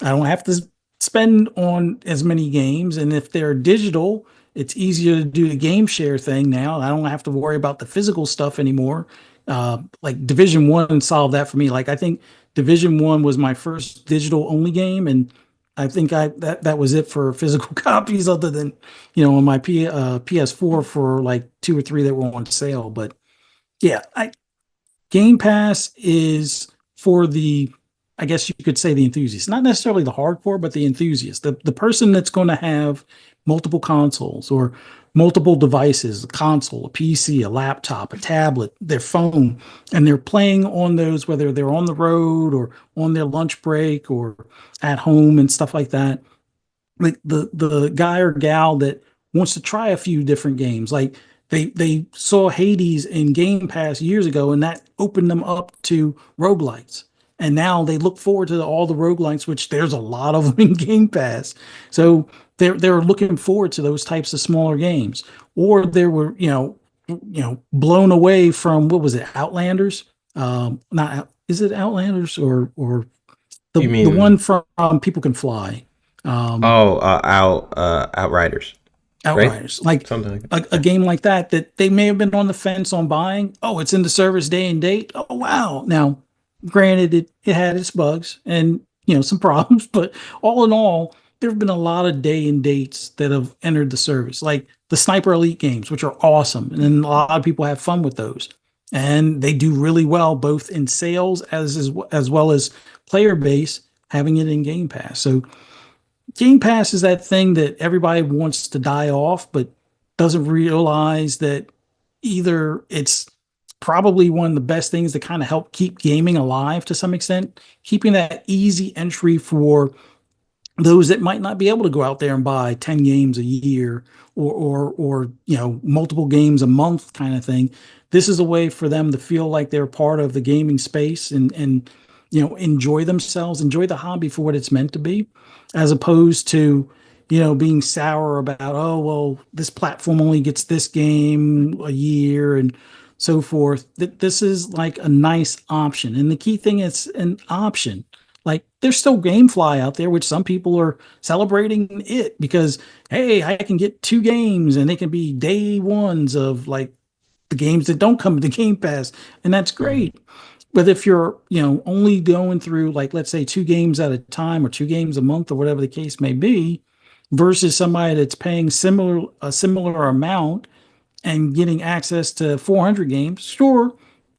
B: I don't have to spend on as many games. And if they're digital, it's easier to do the game share thing now. I don't have to worry about the physical stuff anymore. Like Division One solved that for me. Like I think Division One was my first digital only game, and I think that was it for physical copies, other than on my PS4 for like two or three that were on sale. But yeah, I Game Pass is for the, I guess you could say, the enthusiast, not necessarily the hardcore, but the enthusiast, the person that's going to have multiple consoles or multiple devices, a console, a PC, a laptop, a tablet, their phone, and they're playing on those, whether they're on the road or on their lunch break or at home and stuff like that. Like the guy or gal that wants to try a few different games. Like they saw Hades in Game Pass years ago, and that opened them up to roguelites. And now they look forward to all the roguelites, which there's a lot of them in Game Pass. So they're looking forward to those types of smaller games. Or they were, blown away from, what was it, Outlanders? Not is it Outlanders or
A: You
B: the one
A: mean
B: from People Can Fly? Um,
A: Outriders, right?
B: Outriders, like
A: Something like that.
B: a game like that they may have been on the fence on buying. Oh, it's in the service day and date. Oh, wow. Now, granted, it had its bugs and some problems, but all in all, there have been a lot of day and dates that have entered the service, like the Sniper Elite games, which are awesome, and then a lot of people have fun with those, and they do really well both in sales as well as player base having it in Game Pass. So Game Pass is that thing that everybody wants to die off, but doesn't realize that either it's probably one of the best things to kind of help keep gaming alive to some extent, keeping that easy entry for those that might not be able to go out there and buy 10 games a year or multiple games a month kind of thing. This is a way for them to feel like they're part of the gaming space and enjoy themselves, enjoy the hobby for what it's meant to be, as opposed to being sour about, oh well, this platform only gets this game a year and so forth. That this is like a nice option, and the key thing is an option. Like there's still GameFly out there, which some people are celebrating it because, hey, I can get two games and they can be day ones of like the games that don't come to Game Pass, and that's
A: Mhm.
B: great. But if you're, only going through like, let's say, two games at a time or two games a month or whatever the case may be, versus somebody that's paying a similar amount and getting access to 400 games, sure,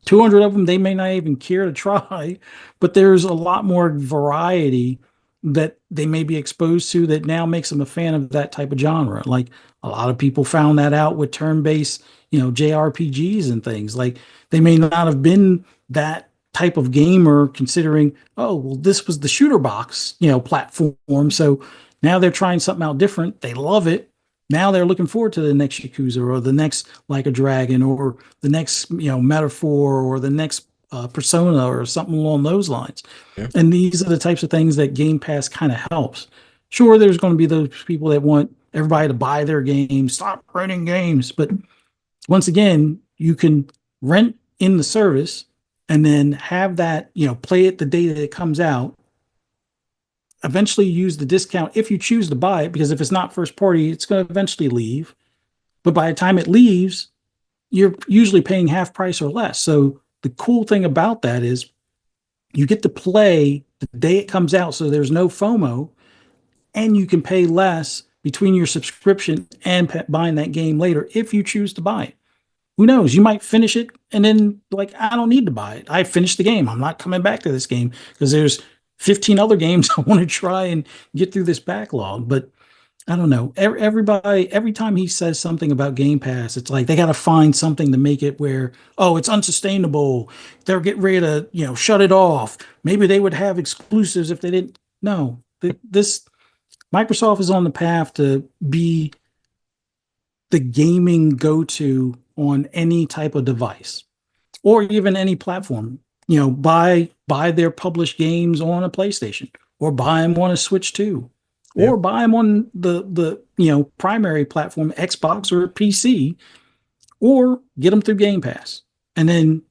B: 200 of them they may not even care to try, but there's a lot more variety that they may be exposed to that now makes them a fan of that type of genre. Like a lot of people found that out with turn-based, JRPGs and things. Like they may not have been that type of gamer considering, oh, well, this was the shooter box, platform. So now they're trying something out different. They love it. Now they're looking forward to the next Yakuza or the next Like a Dragon or the next, Metaphor or the next Persona or something along those lines.
A: Yeah.
B: And these are the types of things that Game Pass kind of helps. Sure, there's going to be those people that want everybody to buy their games, stop renting games. But once again, you can rent in the service and then have that, play it the day that it comes out, eventually use the discount if you choose to buy it, because if it's not first party, it's going to eventually leave. But by the time it leaves, you're usually paying half price or less. So the cool thing about that is you get to play the day it comes out. So there's no FOMO, and you can pay less between your subscription and buying that game later if you choose to buy it. Who knows? You might finish it and then like, I don't need to buy it. I finished the game. I'm not coming back to this game because there's 15 other games I want to try and get through this backlog. But I don't know. Everybody, every time he says something about Game Pass, it's like they got to find something to make it where, oh, it's unsustainable. They're getting ready to, shut it off. Maybe they would have exclusives if they didn't. No, this. Microsoft is on the path to be the gaming go-to on any type of device or even any platform. Buy their published games on a PlayStation or buy them on a Switch 2
A: Yeah.
B: or buy them on the primary platform Xbox or PC or get them through Game Pass and then,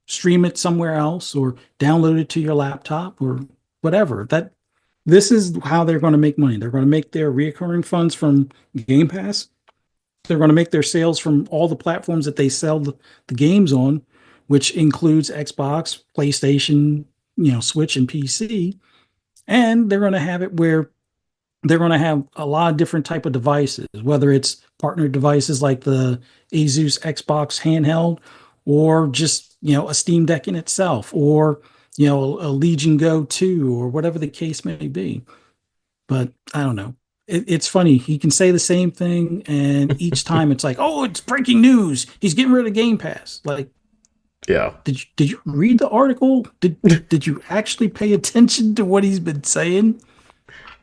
B: stream it somewhere else or download it to your laptop or whatever. This is how they're going to make money. They're going to make their recurring funds from Game Pass. They're going to make their sales from all the platforms that they sell the games on, which includes Xbox, PlayStation, Switch, and PC. And they're going to have it where they're going to have a lot of different type of devices, whether it's partnered devices like the Asus Xbox handheld, or just a Steam Deck in itself, or a Legion Go 2, or whatever the case may be. But I don't know. It's funny. He can say the same thing, and each time it's like, "Oh, it's breaking news. He's getting rid of Game Pass." Like,
A: Yeah.
B: did you read the article? Did you actually pay attention to what he's been saying?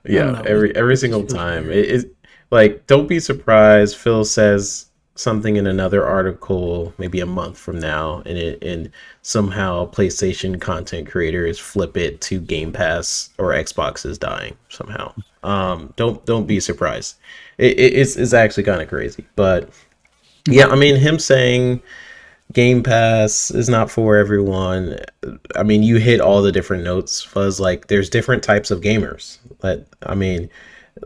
B: I don't
A: Yeah,
B: know.
A: every
B: It
A: single
B: feels
A: time.
B: weird.
A: Like, don't be surprised. Phil says something in another article, maybe a month from now, and somehow PlayStation content creators flip it to Game Pass or Xbox is dying somehow. Don't be surprised. It's actually kind of crazy, but yeah, I mean, him saying Game Pass is not for everyone. I mean, you hit all the different notes. Fuzz, like, there's different types of gamers. But I mean,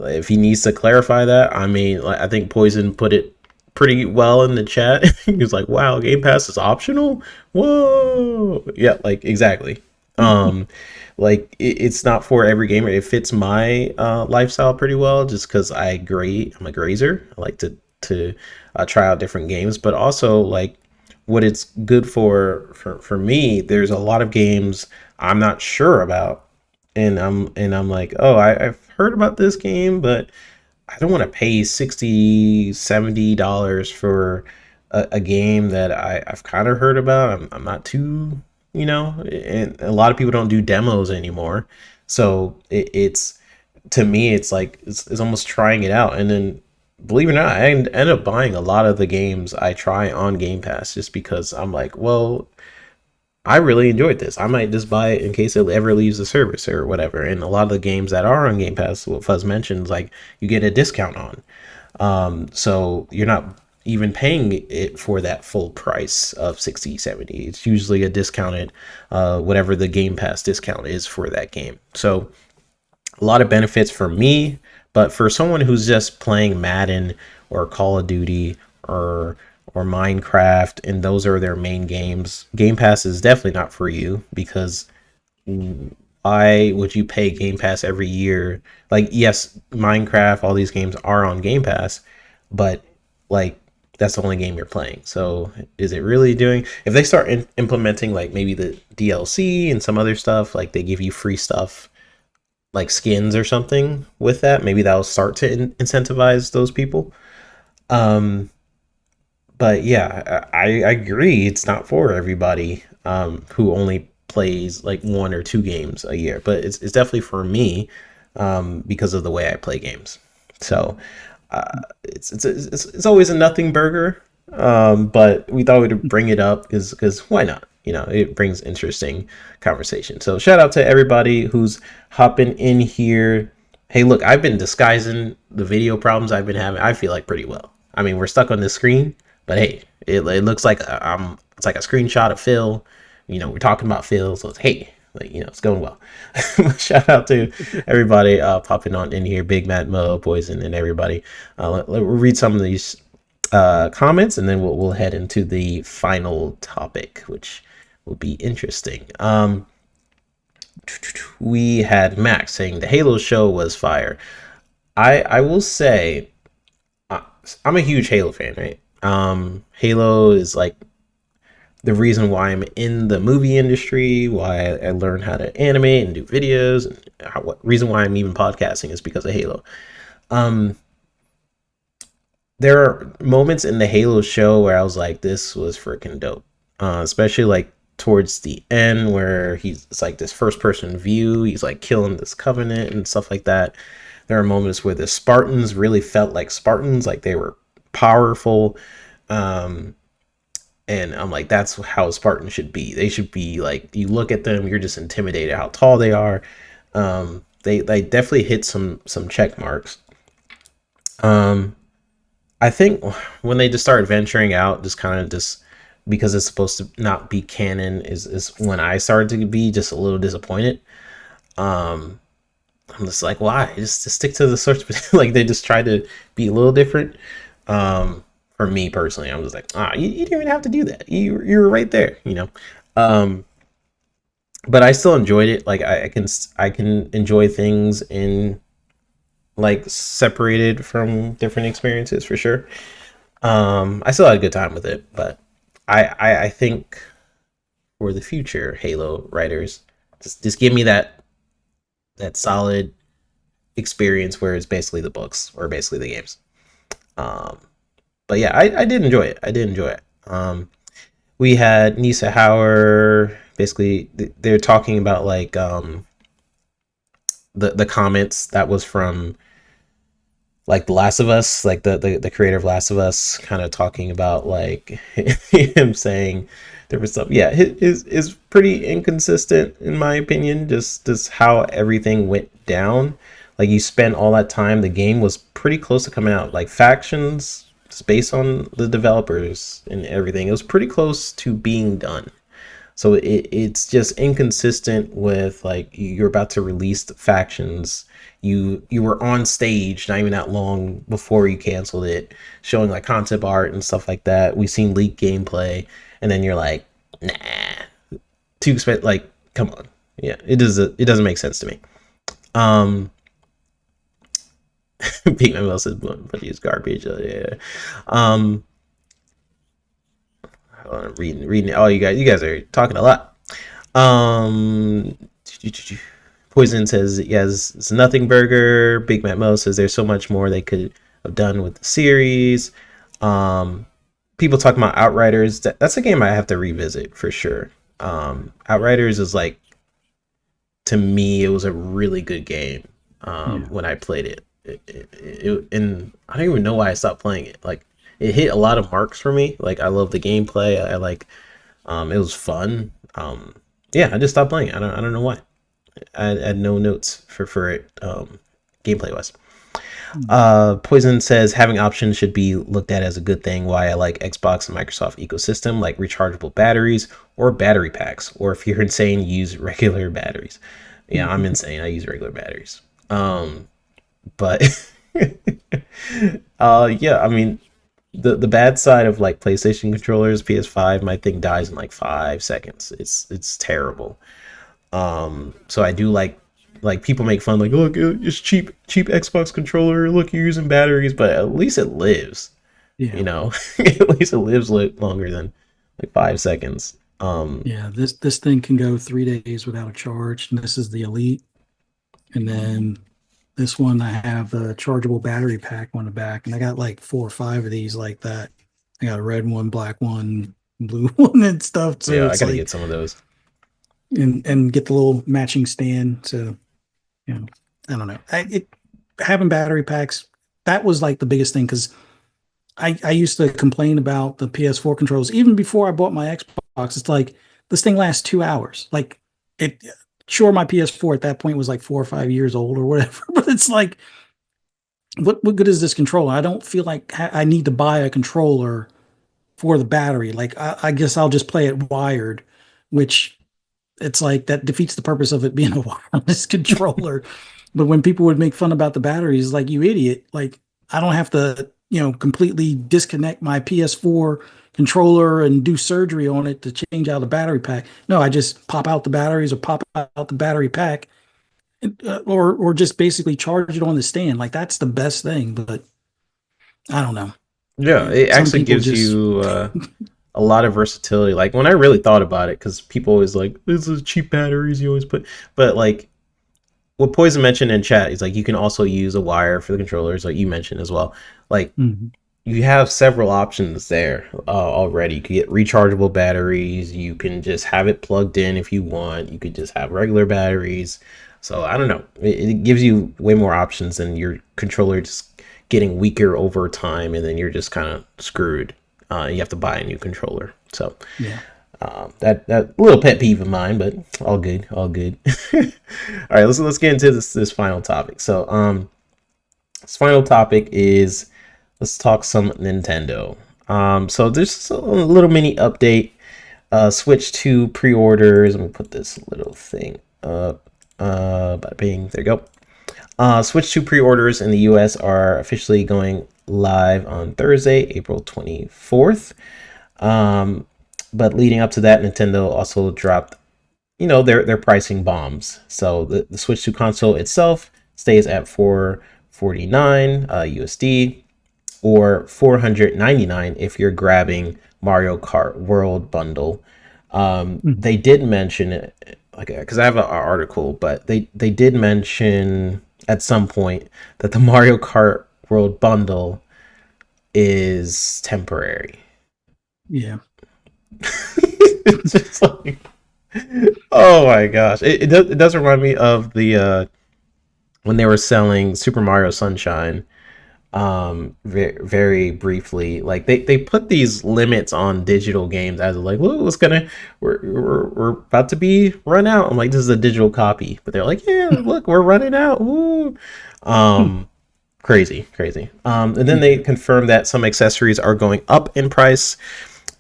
A: if he needs to clarify that, I mean, like, I think Poison put it pretty well in the chat. He was like, "Wow, Game Pass is optional." Whoa, yeah, like exactly. Um, like it's not for every gamer. It fits my lifestyle pretty well, just because I'm a grazer. I like to try out different games, but also like what it's good for me. There's a lot of games I'm not sure about, and I'm like, oh, I've heard about this game, but I don't want to pay 60 $70 for a game that I've kind of heard about. I'm not too, and a lot of people don't do demos anymore. So it's to me, it's like it's almost trying it out. And then believe it or not, I end up buying a lot of the games I try on Game Pass just because I'm like, well, I really enjoyed this. I might just buy it in case it ever leaves the service or whatever. And a lot of the games that are on Game Pass, what Fuzz mentions, like you get a discount on. So you're not even paying it for that full price of 60, 70. It's usually a discounted, whatever the Game Pass discount is for that game. So a lot of benefits for me, but for someone who's just playing Madden or Call of Duty or Minecraft and those are their main games, Game Pass is definitely not for you because why would you pay Game Pass every year? Like, yes, Minecraft, all these games are on Game Pass, but like that's the only game you're playing. So is it really doing? If they start implementing like maybe the DLC and some other stuff, like they give you free stuff like skins or something with that, maybe that'll start to incentivize those people. Um, but yeah, I agree. It's not for everybody who only plays like one or two games a year, but it's definitely for me because of the way I play games. So it's always a nothing burger, but we thought we'd bring it up because why not? It brings interesting conversation. So shout out to everybody who's hopping in here. Hey, look, I've been disguising the video problems I've been having. I feel like pretty well. I mean, we're stuck on this screen, but hey, it looks like it's like a screenshot of Phil. We're talking about Phil, so it's hey, like it's going well. Shout out to everybody popping on in here, Big Matt, Mo, Poison, and everybody. We'll read some of these comments, and then we'll head into the final topic, which will be interesting. We had Max saying the Halo show was fire. I will say I'm a huge Halo fan, right? Halo is like the reason why I'm in the movie industry, why I learned how to animate and do videos, and what reason why I'm even podcasting is because of Halo. Um, there are moments in the Halo show where I was like, this was freaking dope. Especially like towards the end where it's like this first person view, he's like killing this covenant and stuff like that. There are moments where the Spartans really felt like Spartans, like they were powerful. Um, and I'm like, that's how a Spartan should be. They should be like, you look at them, you're just intimidated how tall they are. They definitely hit some check marks. Um, I think when they just started venturing out, just kind of just because it's supposed to not be canon, is when I started to be just a little disappointed. Um, I'm just like, why? Just stick to the source. Like they just tried to be a little different. For me personally, I'm just like, you didn't even have to do that. You were right there, you know. Um, but I still enjoyed it. Like I can enjoy things in like separated from different experiences for sure. I still had a good time with it, but I think for the future Halo writers, just give me that solid experience where it's basically the books or basically the games. Um, but yeah, I did enjoy it. I did enjoy it. We had Nisa Hauer. Basically, they're talking about like the comments that was from like The Last of Us, like the creator of Last of Us, kind of talking about like him saying there was some, yeah, his is pretty inconsistent in my opinion. Just how everything went down. Like you spent all that time, the game was pretty close to coming out. Like factions, just based on the developers and everything, it was pretty close to being done. So it's just inconsistent with like you're about to release the factions. You were on stage not even that long before you canceled it, showing like concept art and stuff like that. We've seen leaked gameplay, and then you're like, nah, too expect like, come on, yeah, it doesn't make sense to me. Um, Pete Manuel says, but he's garbage. Yeah. Um, reading. Oh, you guys are talking a lot. Um, Poison says, yes, it's nothing burger. Big Matt Mo says there's so much more they could have done with the series. Um, People talking about Outriders. That's a game I have to revisit for sure. Outriders is like, to me, it was a really good game.
B: Yeah.
A: When I played it. And I don't even know why I stopped playing it. Like it hit a lot of marks for me. Like I love the gameplay. I like, it was fun. Yeah, I just stopped playing it. I don't know why. I had no notes for it, gameplay wise. Poison says having options should be looked at as a good thing. Why I like Xbox and Microsoft ecosystem, like rechargeable batteries or battery packs, or if you're insane, use regular batteries. Yeah, I'm insane. I use regular batteries. But yeah, I mean, the bad side of like PlayStation controllers, PS5, my thing dies in like 5 seconds. It's terrible. So I do like people make fun like, look, it's cheap Xbox controller. Look, you're using batteries, but at least it lives. You
B: Yeah.
A: know, at least it lives longer than like 5 seconds.
B: Yeah. This thing can go 3 days without a charge. And this is the Elite. And then this one I have a chargeable battery pack on the back. And I got like 4 or 5 of these like that. I got a red one, black one, blue one, and stuff. So
A: Yeah, I
B: it's
A: gotta
B: like
A: get some of those.
B: and get the little matching stand. So I don't know. Having battery packs, that was like the biggest thing because I used to complain about the PS4 controls even before I bought my Xbox. It's like this thing lasts 2 hours. Like it, sure, my PS4 at that point was like 4 or 5 years old or whatever, but it's like, what good is this controller? I don't feel like I need to buy a controller for the battery. Like I guess I'll just play it wired, which it's like that defeats the purpose of it being a wireless controller. But when people would make fun about the batteries, like you idiot, like I don't have to, completely disconnect my PS4 controller and do surgery on it to change out the battery pack. No, I just pop out the batteries or pop out the battery pack, or just basically charge it on the stand. Like that's the best thing. But I don't know.
A: Yeah, it
B: Some
A: actually
B: people
A: gives
B: just
A: you a lot of versatility. Like when I really thought about it, because people always like, this is cheap batteries you always put, but like what Poison mentioned in chat is like you can also use a wire for the controllers, like you mentioned as well. Like
B: Mhm.
A: you have several options there already. You could get rechargeable batteries. You can just have it plugged in if you want. You could just have regular batteries. So I don't know. It gives you way more options than your controller just getting weaker over time, and then you're just kind of screwed. You have to buy a new controller. So
B: Yeah.
A: that little pet peeve of mine, but all good, all good. All right, let's get into this final topic. So this final topic is, let's talk some Nintendo. So there's a little mini update. Switch to pre-orders. Let me put this little thing up. Bada bing. There you go. Switch to pre-orders in the US are officially going live on Thursday, April 24th. But leading up to that, Nintendo also dropped, their pricing bombs. So the Switch 2 console itself stays at 449 USD, or 499 if you're grabbing Mario Kart World bundle.
B: Mm.
A: They did mention it, like, because I have an article, but they did mention at some point that the Mario Kart World bundle is temporary.
B: Yeah.
A: It's just like, oh my gosh, it does remind me of the when they were selling Super Mario Sunshine, very briefly. Like they put these limits on digital games as like, well, it's gonna, we're about to be run out. I'm like, this is a digital copy, but they're like, yeah, look, we're running out. Woo. um crazy. And then they
B: Yeah.
A: confirmed that some accessories are going up in price,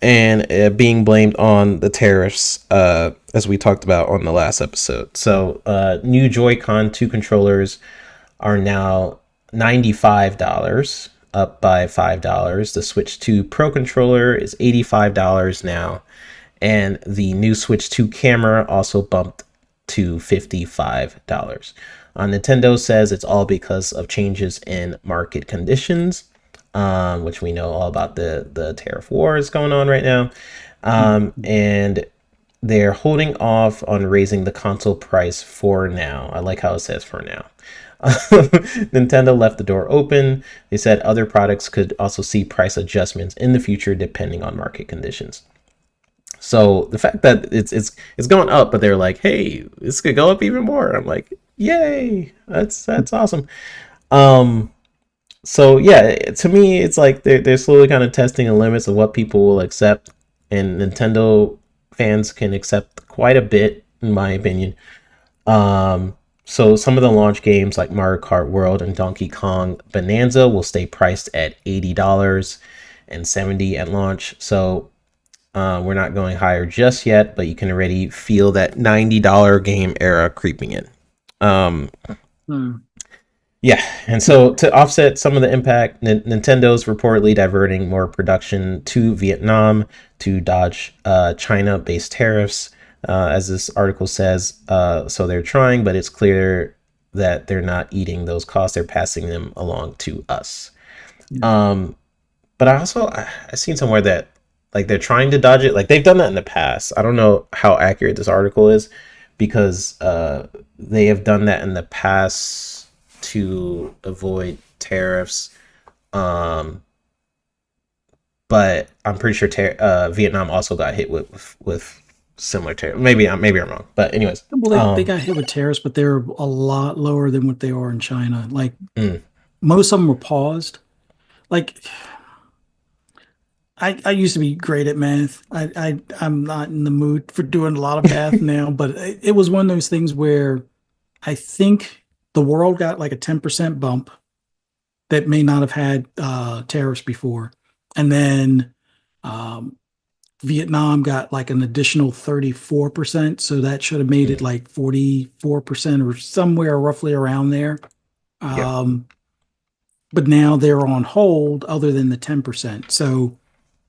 A: and being blamed on the tariffs, as we talked about on the last episode. So new Joy-Con 2 controllers are now $95, up by $5. The Switch 2 Pro controller is $85 now, and the new Switch 2 camera also bumped to $55. Nintendo says it's all because of changes in market conditions, which we know all about, the tariff wars going on right now.
B: Mhm.
A: And they're holding off on raising the console price for now. I like how it says for now. Nintendo left the door open. They said other products could also see price adjustments in the future depending on market conditions. So the fact that it's going up, but they're like, hey, this could go up even more. I'm like, yay, that's awesome. Um, so yeah, to me, it's like they're slowly kind of testing the limits of what people will accept, and Nintendo fans can accept quite a bit, in my opinion. So some of the launch games like Mario Kart World and Donkey Kong Bonanza will stay priced at $80 and $70 at launch. So we're not going higher just yet, but you can already feel that $90 game era creeping in. Um,
B: Mm.
A: yeah, and so to offset some of the impact, Nintendo's reportedly diverting more production to Vietnam to dodge China-based tariffs, as this article says. So they're trying, but it's clear that they're not eating those costs; they're passing them along to us.
B: Yeah.
A: Um, but I seen somewhere that, like, they're trying to dodge it. Like they've done that in the past. I don't know how accurate this article is, because they have done that in the past to avoid tariffs. Um, but I'm pretty sure Vietnam also got hit with similar tariffs. Maybe I'm wrong. But anyways,
B: Well, they got hit with tariffs, but they're a lot lower than what they are in China. Like
A: mm,
B: most of them were paused. Like I used to be great at math. I'm not in the mood for doing a lot of math now, but it was one of those things where I think the world got like a 10% bump that may not have had tariffs before. And then um, Vietnam got like an additional 34%. So that should have made it
A: mm,
B: like 44% or somewhere roughly around there.
A: yep.
B: Um, but now they're on hold other than the 10%. So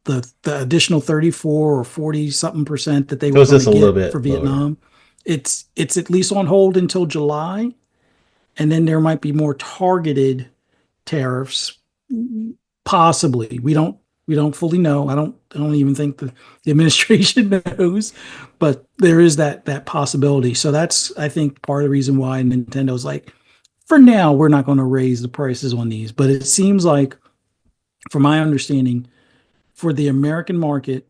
B: the additional 34 or 40 something percent that they
A: So
B: were
A: it's
B: going to
A: just a little
B: get for
A: bit lower.
B: Vietnam, it's at least on hold until July, and then there might be more targeted tariffs, possibly. We don't fully know. I don't even think the administration knows, but there is that possibility. So that's, I think, part of the reason why Nintendo's like, for now we're not going to raise the prices on these. But it seems like, from my understanding, for the American market,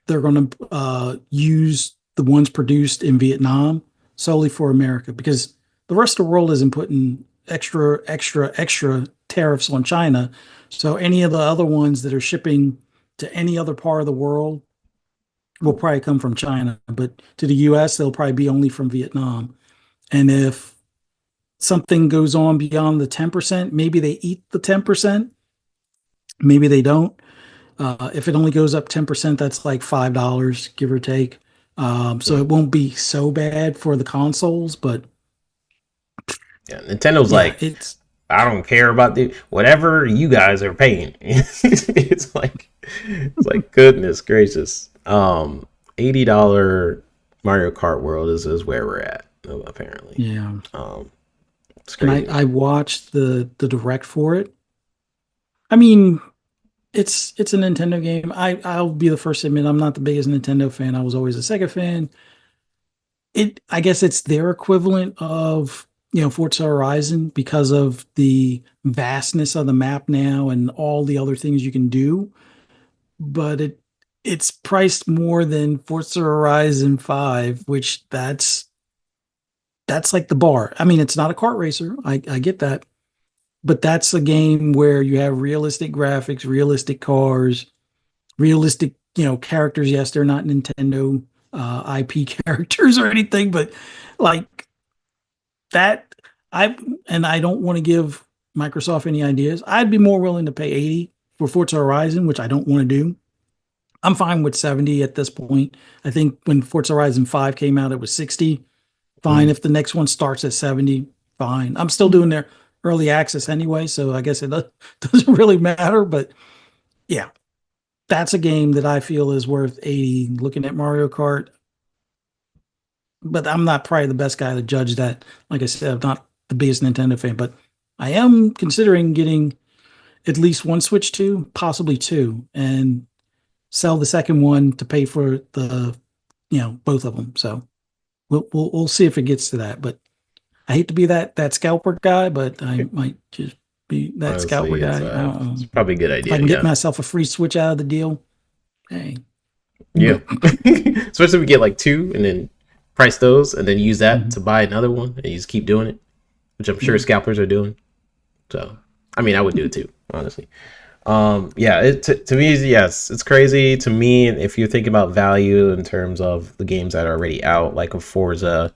B: they're going to use the ones produced in Vietnam solely for America because the rest of the world isn't putting extra tariffs on China. So any of the other ones that are shipping to any other part of the world will probably come from China, but to the US, they'll probably be only from Vietnam. And if something goes on beyond the 10%, maybe they eat the 10%, maybe they don't. If it only goes up 10%, that's like $5, give or take. So it
A: Mm.
B: won't be so bad for the consoles, but
A: Yeah, Nintendo's
B: yeah,
A: like, I don't care about the whatever you guys are paying. It's like goodness gracious. $80 Mario Kart World is where we're at, apparently.
B: yeah.
A: Um, it's
B: And
A: crazy.
B: I watched the direct for it. I mean, it's a Nintendo game. I'll be the first to admit I'm not the biggest Nintendo fan. I was always a Sega fan. I guess it's their equivalent of Forza Horizon because of the vastness of the map now and all the other things you can do. But it's priced more than Forza Horizon 5, which that's like the bar. I mean, it's not a kart racer. I get that. But that's a game where you have realistic graphics, realistic cars, realistic, characters. Yes, they're not Nintendo IP characters or anything, but like that, I don't want to give Microsoft any ideas. I'd be more willing to pay 80 for Forza Horizon, which I don't want to do. I'm fine with 70 at this point. I think when Forza Horizon 5 came out, it was 60. Fine.
A: Mhm.
B: If the next one starts at 70, fine. I'm still doing their early access anyway, so I guess it doesn't really matter. But yeah, that's a game that I feel is worth 80. Looking at Mario Kart, but I'm not probably the best guy to judge that. Like I said, I'm not the biggest Nintendo fan, but I am considering getting at least one Switch 2, possibly two, and sell the second one to pay for the, both of them. So we'll see if it gets to that. But I hate to be that scalper guy, but I might just be that scalper
A: Honestly,
B: guy. I don't
A: it's
B: know.
A: probably a good
B: If I
A: idea.
B: can get
A: Yeah,
B: myself a free Switch out of the deal, hey.
A: yeah.
B: But
A: Especially if we get like two and then price those and then use that
B: Mhm.
A: to buy another one and you just keep doing it, which I'm sure
B: Yeah.
A: scalpers are doing. So, I mean, I would do it too, honestly. Yeah, to me, yes, it's crazy to me. If you're thinking about value in terms of the games that are already out, like a Forza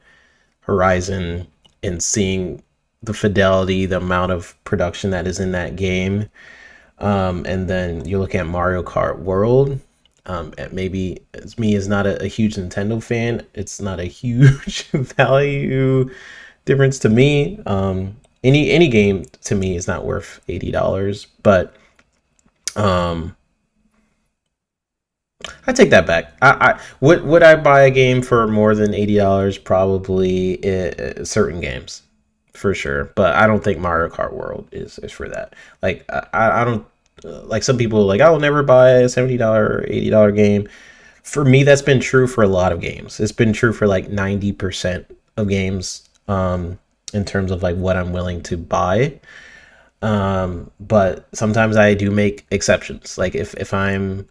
A: Horizon, and seeing the fidelity, the amount of production that is in that game, and then you're looking at Mario Kart World. And maybe it's me is not a huge Nintendo fan. It's not a huge value difference to me. Any game to me is not worth $80, but um, I take that back. I would I buy a game for more than $80? Probably certain games, for sure. But I don't think Mario Kart World is for that. Like I don't like some people like I will never buy a $70 or $80 game. For me, that's been true for a lot of games. It's been true for like 90% of games. In terms of like what I'm willing to buy. But sometimes I do make exceptions. Like if I'm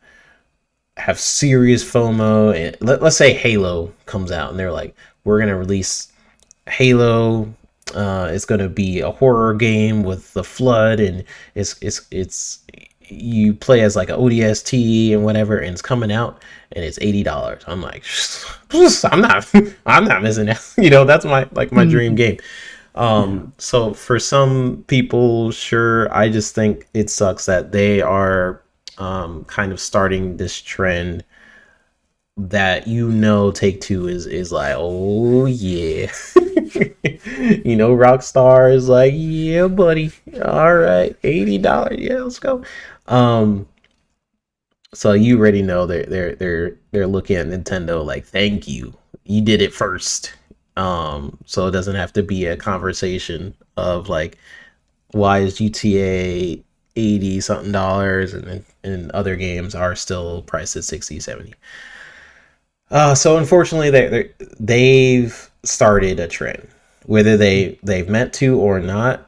A: have serious FOMO. And let's say Halo comes out and they're like, we're gonna release Halo. It's gonna be a horror game with the flood, and it's you play as like a ODST and whatever, and it's coming out and it's $80. I'm like, I'm not, I'm not missing that. That's my dream
B: Mhm.
A: game.
B: Yeah.
A: So for some people, sure, I just think it sucks that they are kind of starting this trend that Take Two is like, oh yeah, Rockstar is like, yeah, buddy, all right, $80, yeah, let's go. Um, so you already know they're looking at Nintendo like, thank you, you did it first. So it doesn't have to be a conversation of like, why is GTA 80 something dollars and other games are still priced at 60, 70. So unfortunately they've started a trend, whether they've meant to or not.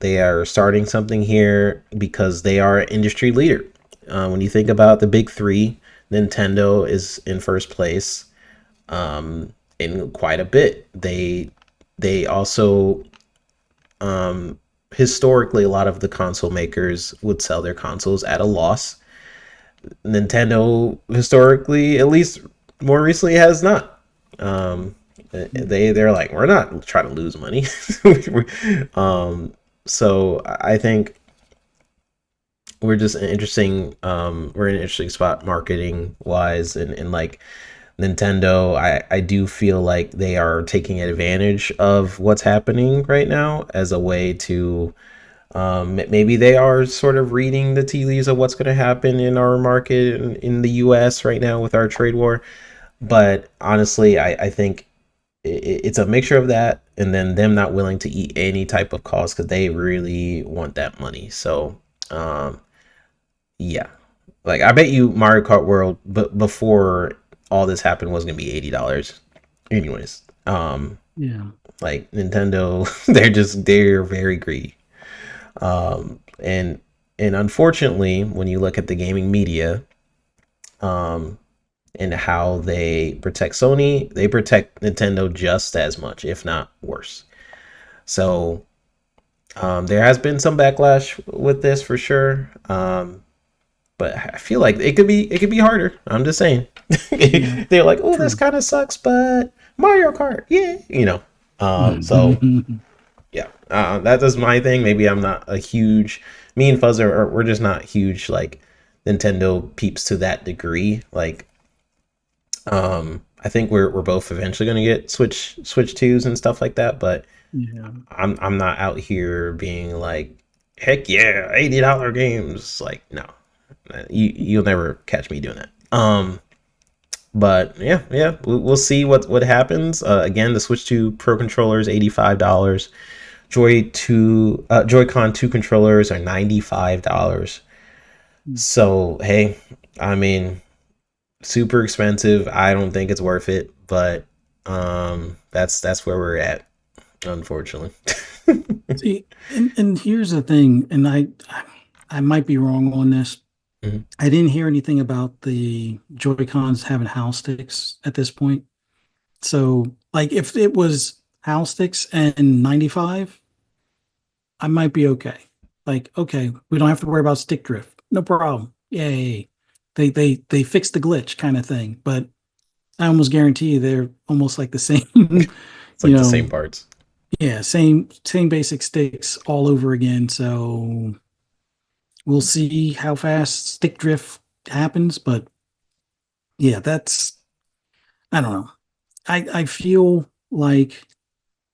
A: They are starting something here because they are an industry leader. When you think about the big three, Nintendo is in first place. in quite a bit. They also historically a lot of the console makers would sell their consoles at a loss. Nintendo historically, at least more recently, has not. Um, they're like, we're not trying to lose money. So I think we're in an interesting spot marketing wise, and like Nintendo, I do feel like they are taking advantage of what's happening right now as a way to maybe they are sort of reading the tea leaves of what's going to happen in our market in the US right now with our trade war. But honestly, I think it's a mixture of that and then them not willing to eat any type of cost because they really want that money. So, um, yeah. Like, I bet you Mario Kart World, but before all this happened, was going to be $80. Anyways,
B: Yeah.
A: like Nintendo, they're very greedy. And unfortunately, when you look at the gaming media, um, and how they protect Sony, they protect Nintendo just as much, if not worse. So there has been some backlash with this for sure. But I feel like it could be harder. I'm just saying.
B: Yeah.
A: They're like, oh, this
B: True.
A: kind of sucks, but Mario Kart, yeah, So yeah, that is my thing. Maybe I'm not a huge, me and Fuzz we're just not huge like Nintendo peeps to that degree. Like, I think we're both eventually gonna get Switch twos and stuff like that, but
B: Yeah.
A: I'm not out here being like, heck yeah, $80 games. Like, no, you'll never catch me doing that. But yeah, we'll see what happens. Again, the Switch 2 Pro controllers $85. Joy-Con 2 controllers are $95. So hey, I mean, super expensive. I don't think it's worth it, but that's where we're at, unfortunately.
B: See, and here's the thing, and I might be wrong on this.
A: Mhm.
B: I didn't hear anything about the Joy-Cons having house sticks at this point. So, like, if it was house sticks and 95, I might be okay. Like, okay, we don't have to worry about stick drift. No problem. Yay. They fixed the glitch kind of thing. But I almost guarantee you they're almost like the same,
A: It's
B: you
A: like the same
B: know,
A: parts.
B: yeah, same basic sticks all over again. So we'll see how fast stick drift happens. But yeah, that's I don't know. I feel like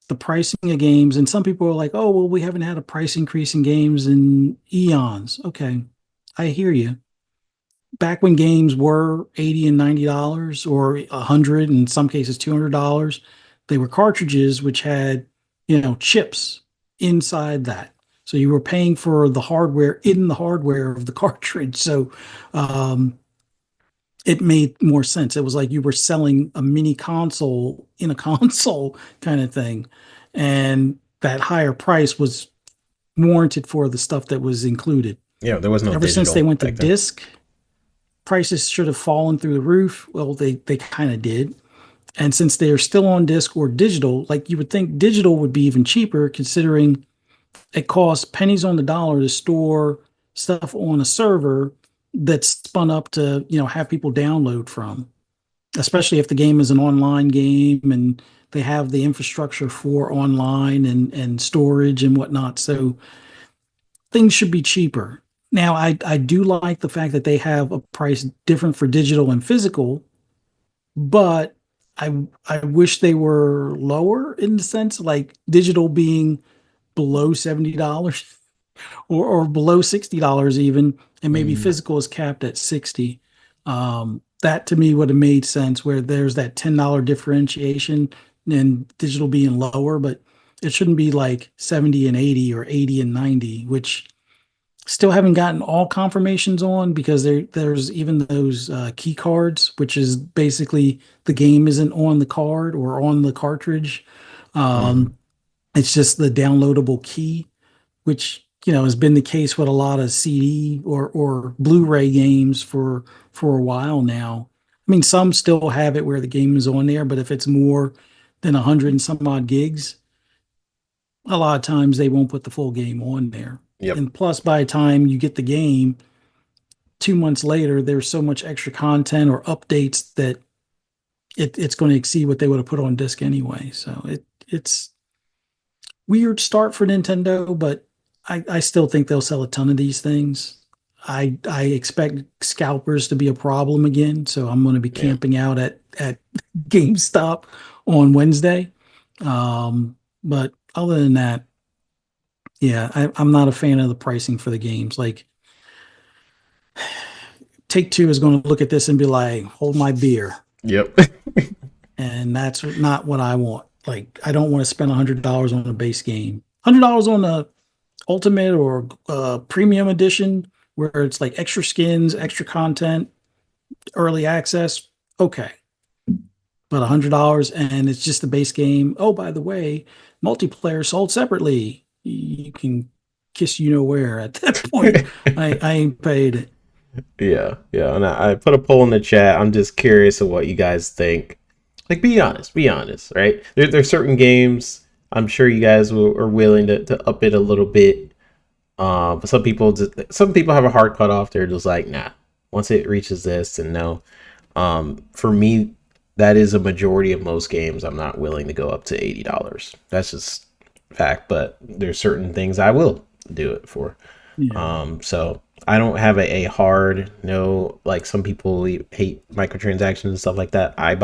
B: the pricing of games, and some people are like, oh, well, we haven't had a price increase in games in eons. Okay, I hear you. Back when games were 80 and $90 or 100, in some cases $200, they were cartridges which had, chips inside that. So you were paying for the hardware in the hardware of the cartridge. So um, it made more sense. It was like you were selling a mini console in a console kind of thing. And that higher price was warranted for the stuff that was included.
A: Yeah, there was no
B: Ever since they
A: digital
B: went to
A: back then.
B: disc, prices should have fallen through the roof. Well, they kind of did. And since they are still on disc or digital, like you would think digital would be even cheaper considering it costs pennies on the dollar to store stuff on a server that's spun up to, have people download from, especially if the game is an online game and they have the infrastructure for online and storage and whatnot. So things should be cheaper. Now, I do like the fact that they have a price different for digital and physical, but I wish they were lower in the sense like digital being below $70 or below $60 even, and maybe
A: Mm,
B: physical is capped at 60. That to me would have made sense where there's that $10 differentiation and digital being lower, but it shouldn't be like 70 and 80 or 80 and 90, which still haven't gotten all confirmations on because there's even those key cards, which is basically the game isn't on the card or on the cartridge.
A: mm.
B: Um, it's just the downloadable key, which has been the case with a lot of CD or Blu-ray games for a while now. I mean, some still have it where the game is on there, but if it's more than 100 and some odd gigs, a lot of times they won't put the full game on there.
A: Yep.
B: And plus, by the time you get the game, 2 months later, there's so much extra content or updates that it's going to exceed what they would have put on disc anyway. So it's weird start for Nintendo, but I still think they'll sell a ton of these things. I expect scalpers to be a problem again, so I'm going to be
A: Yeah.
B: camping out at GameStop on Wednesday. But other than that, yeah, I'm not a fan of the pricing for the games. Like Take Two is going to look at this and be like, "Hold my beer,"
A: Yep.
B: and that's not what I want. Like, I don't want to spend $100 on a base game. $100 on a ultimate or premium edition where it's like extra skins, extra content, early access. Okay, but $100 and it's just the base game. Oh, by the way, multiplayer sold separately. You can kiss you know where at that point. I ain't paid it.
A: Yeah, yeah. And I put a poll in the chat. I'm just curious of what you guys think. Like, be honest, right? There's certain games I'm sure you guys are willing to up it a little bit. But some people have a hard cutoff. They're just like, nah. Once it reaches this, and no. For me, that is a majority of most games. I'm not willing to go up to $80. That's just fact. But there's certain things I will do it for.
B: Yeah.
A: So I don't have a hard no. Like some people hate microtransactions and stuff like that. I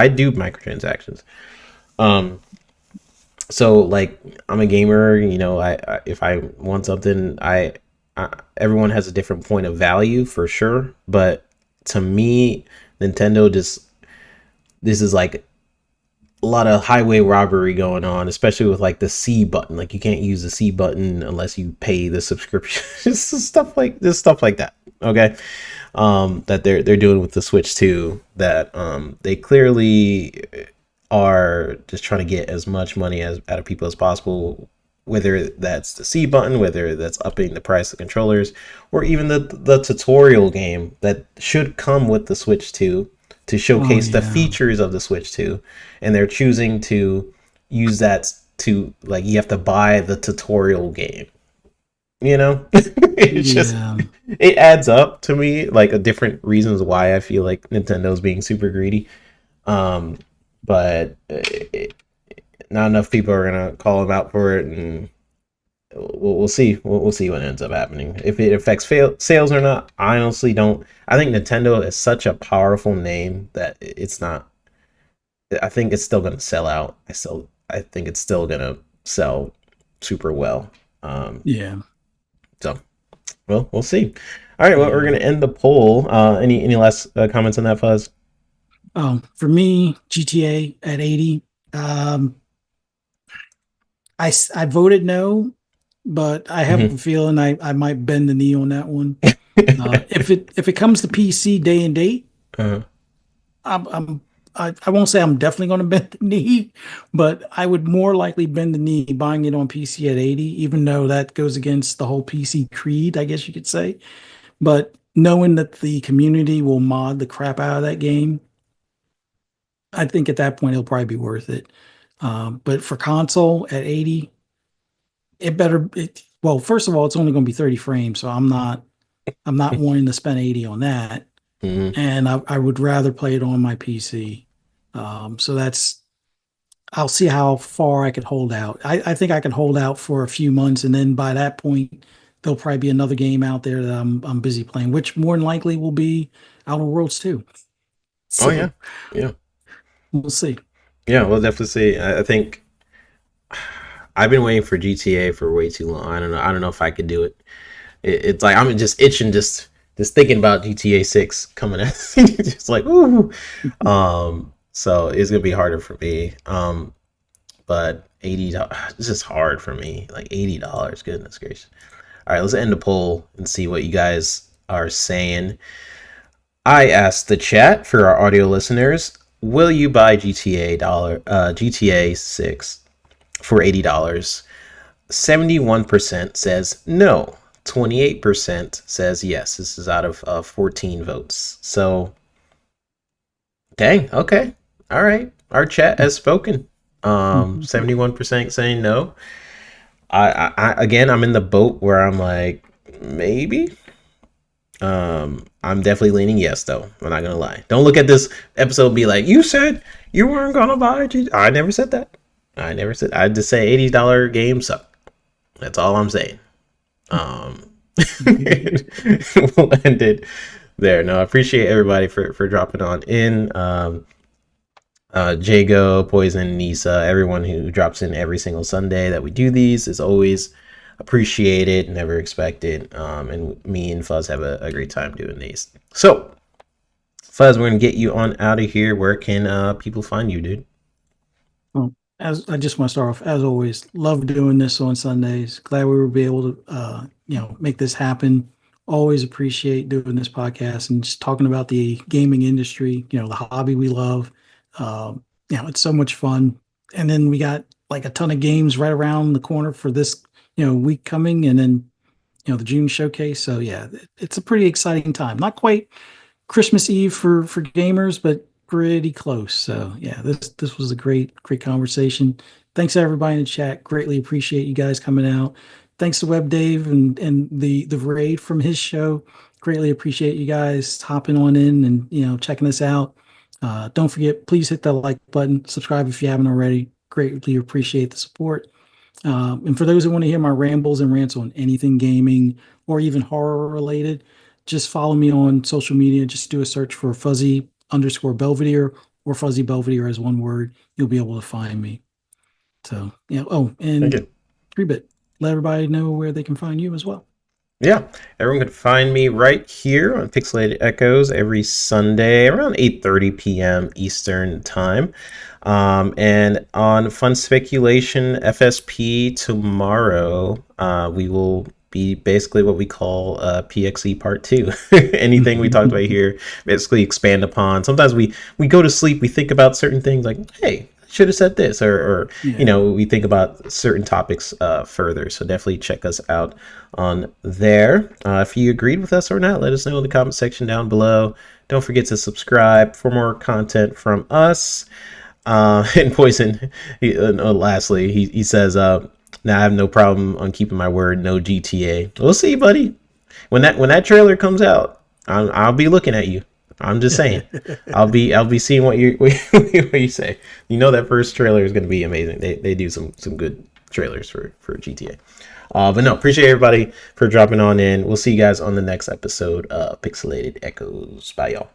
A: do microtransactions. Um, so like I'm a gamer. I if I want something, everyone has a different point of value for sure. But to me, Nintendo just this is like a lot of highway robbery going on, especially with like the C button. Like you can't use the C button unless you pay the subscription. Just stuff like that. Okay. That they're doing with the Switch 2 that they clearly are just trying to get as much money as out of people as possible, whether that's the C button, whether that's upping the price of controllers, or even the tutorial game that should come with the Switch 2 to
B: Oh
A: showcase the
B: yeah.
A: features of the Switch 2, and they're choosing to use that to like you have to buy the tutorial game. It's just
B: Yeah.
A: it adds up to me like a different reasons why I feel like Nintendo's being super greedy. Um, but not enough people are gonna call them out for it, and we'll see. We'll see what ends up happening. If it affects sales or not, I honestly don't. I think Nintendo is such a powerful name that it's not. I think it's still gonna sell out. I think it's still gonna sell super well. Um,
B: Yeah.
A: so, well, we'll see. All right, well, we're
B: Yeah.
A: gonna end the poll. Any last comments on that, Fuzz?
B: For me, GTA at 80. Um, I voted no, but I have
A: Hmm.
B: a feeling I might bend the knee on that one. If it comes to PC day and date,
A: uh,
B: I'm I won't say I'm definitely going to bend the knee, but I would more likely bend the knee buying it on PC at 80, even though that goes against the whole PC creed, I guess you could say. But knowing that the community will mod the crap out of that game, I think at that point it'll probably be worth it. But for console at 80, well, first of all, it's only going to be 30 frames, so I'm not wanting to spend 80 on that.
A: hmm.
B: And I would rather play it on my PC. So I'll see how far I can hold out. I think I can hold out for a few months, and then by that point, there'll probably be another game out there that I'm busy playing, which more than likely will be Outer Worlds 2.
A: Oh yeah,
B: So
A: yeah,
B: we'll see.
A: yeah. We'll definitely see. I think I've been waiting for GTA for way too long. I don't know. I don't know if I could do it. It's like I'm just itching, just thinking about GTA 6 coming out. Just like ooh. So it's gonna be harder for me. But $80, this is hard for me. Like $80, goodness gracious. All right, let's end the poll and see what you guys are saying. I asked the chat for our audio listeners: will you buy GTA 6 for $80? 71% says no. 28% says yes. This is out of 14 votes. So Dang. Okay. All right. Our chat has spoken. 71% saying no. Again, I'm in the boat where I'm like, maybe. I'm definitely leaning yes, though. I'm not gonna lie. Don't look at this episode and be like, you said you weren't gonna buy it. I never said that. I never said. I just say $80 games suck. That's all I'm saying. Um, we'll end it there. No, I appreciate everybody for dropping on in. Jago, Poison, Nisa, everyone who drops in every single Sunday that we do these is always appreciated, never expected. And me and Fuzz have a great time doing these. So, Fuzz, we're gonna get you on out of here. Where can people find you, dude?
B: Well, as I just want to start off, as always, love doing this on Sundays. Glad we were be able to, make this happen. Always appreciate doing this podcast and just talking about the gaming industry. The hobby we love. It's so much fun. And then we got like a ton of games right around the corner for this, week coming, and then the June showcase. So yeah, it's a pretty exciting time. Not quite Christmas Eve for gamers, but pretty close. So yeah, this was a great conversation. Thanks to everybody in the chat. Greatly appreciate you guys coming out. Thanks to Web Dave and the raid from his show. Greatly appreciate you guys hopping on in and checking us out. Don't forget, please hit that like button, subscribe if you haven't already. Greatly appreciate the support. And for those who want to hear my rambles and rants on anything gaming or even horror related, just follow me on social media. Just do a search for Fuzzy_Belvedere or Fuzzy Belvedere as one word. You'll be able to find me. So, oh,
A: Thank
B: and
A: you.
B: 3-bit, let everybody know where they can find you as well.
A: Yeah, everyone can find me right here on Pixelated Echoes every Sunday around 8:30 p.m. Eastern time. And on Fun Speculation FSP tomorrow, we will be basically what we call PXE Part 2. Anything we talked about here, basically expand upon. Sometimes we go to sleep, we think about certain things like, hey, should have said this, or
B: Yeah.
A: we think about certain topics further. So definitely check us out on there. If you agreed with us or not, let us know in the comment section down below. Don't forget to subscribe for more content from us. And Poison, lastly, he says, now I have no problem on keeping my word, no GTA. We'll see, buddy. When that trailer comes out, I'll be looking at you. I'm just saying. I'll be seeing what you say. That first trailer is going to be amazing. They do some good trailers for GTA. But no, appreciate everybody for dropping on in. We'll see you guys on the next episode of Pixelated Echoes. Bye, y'all.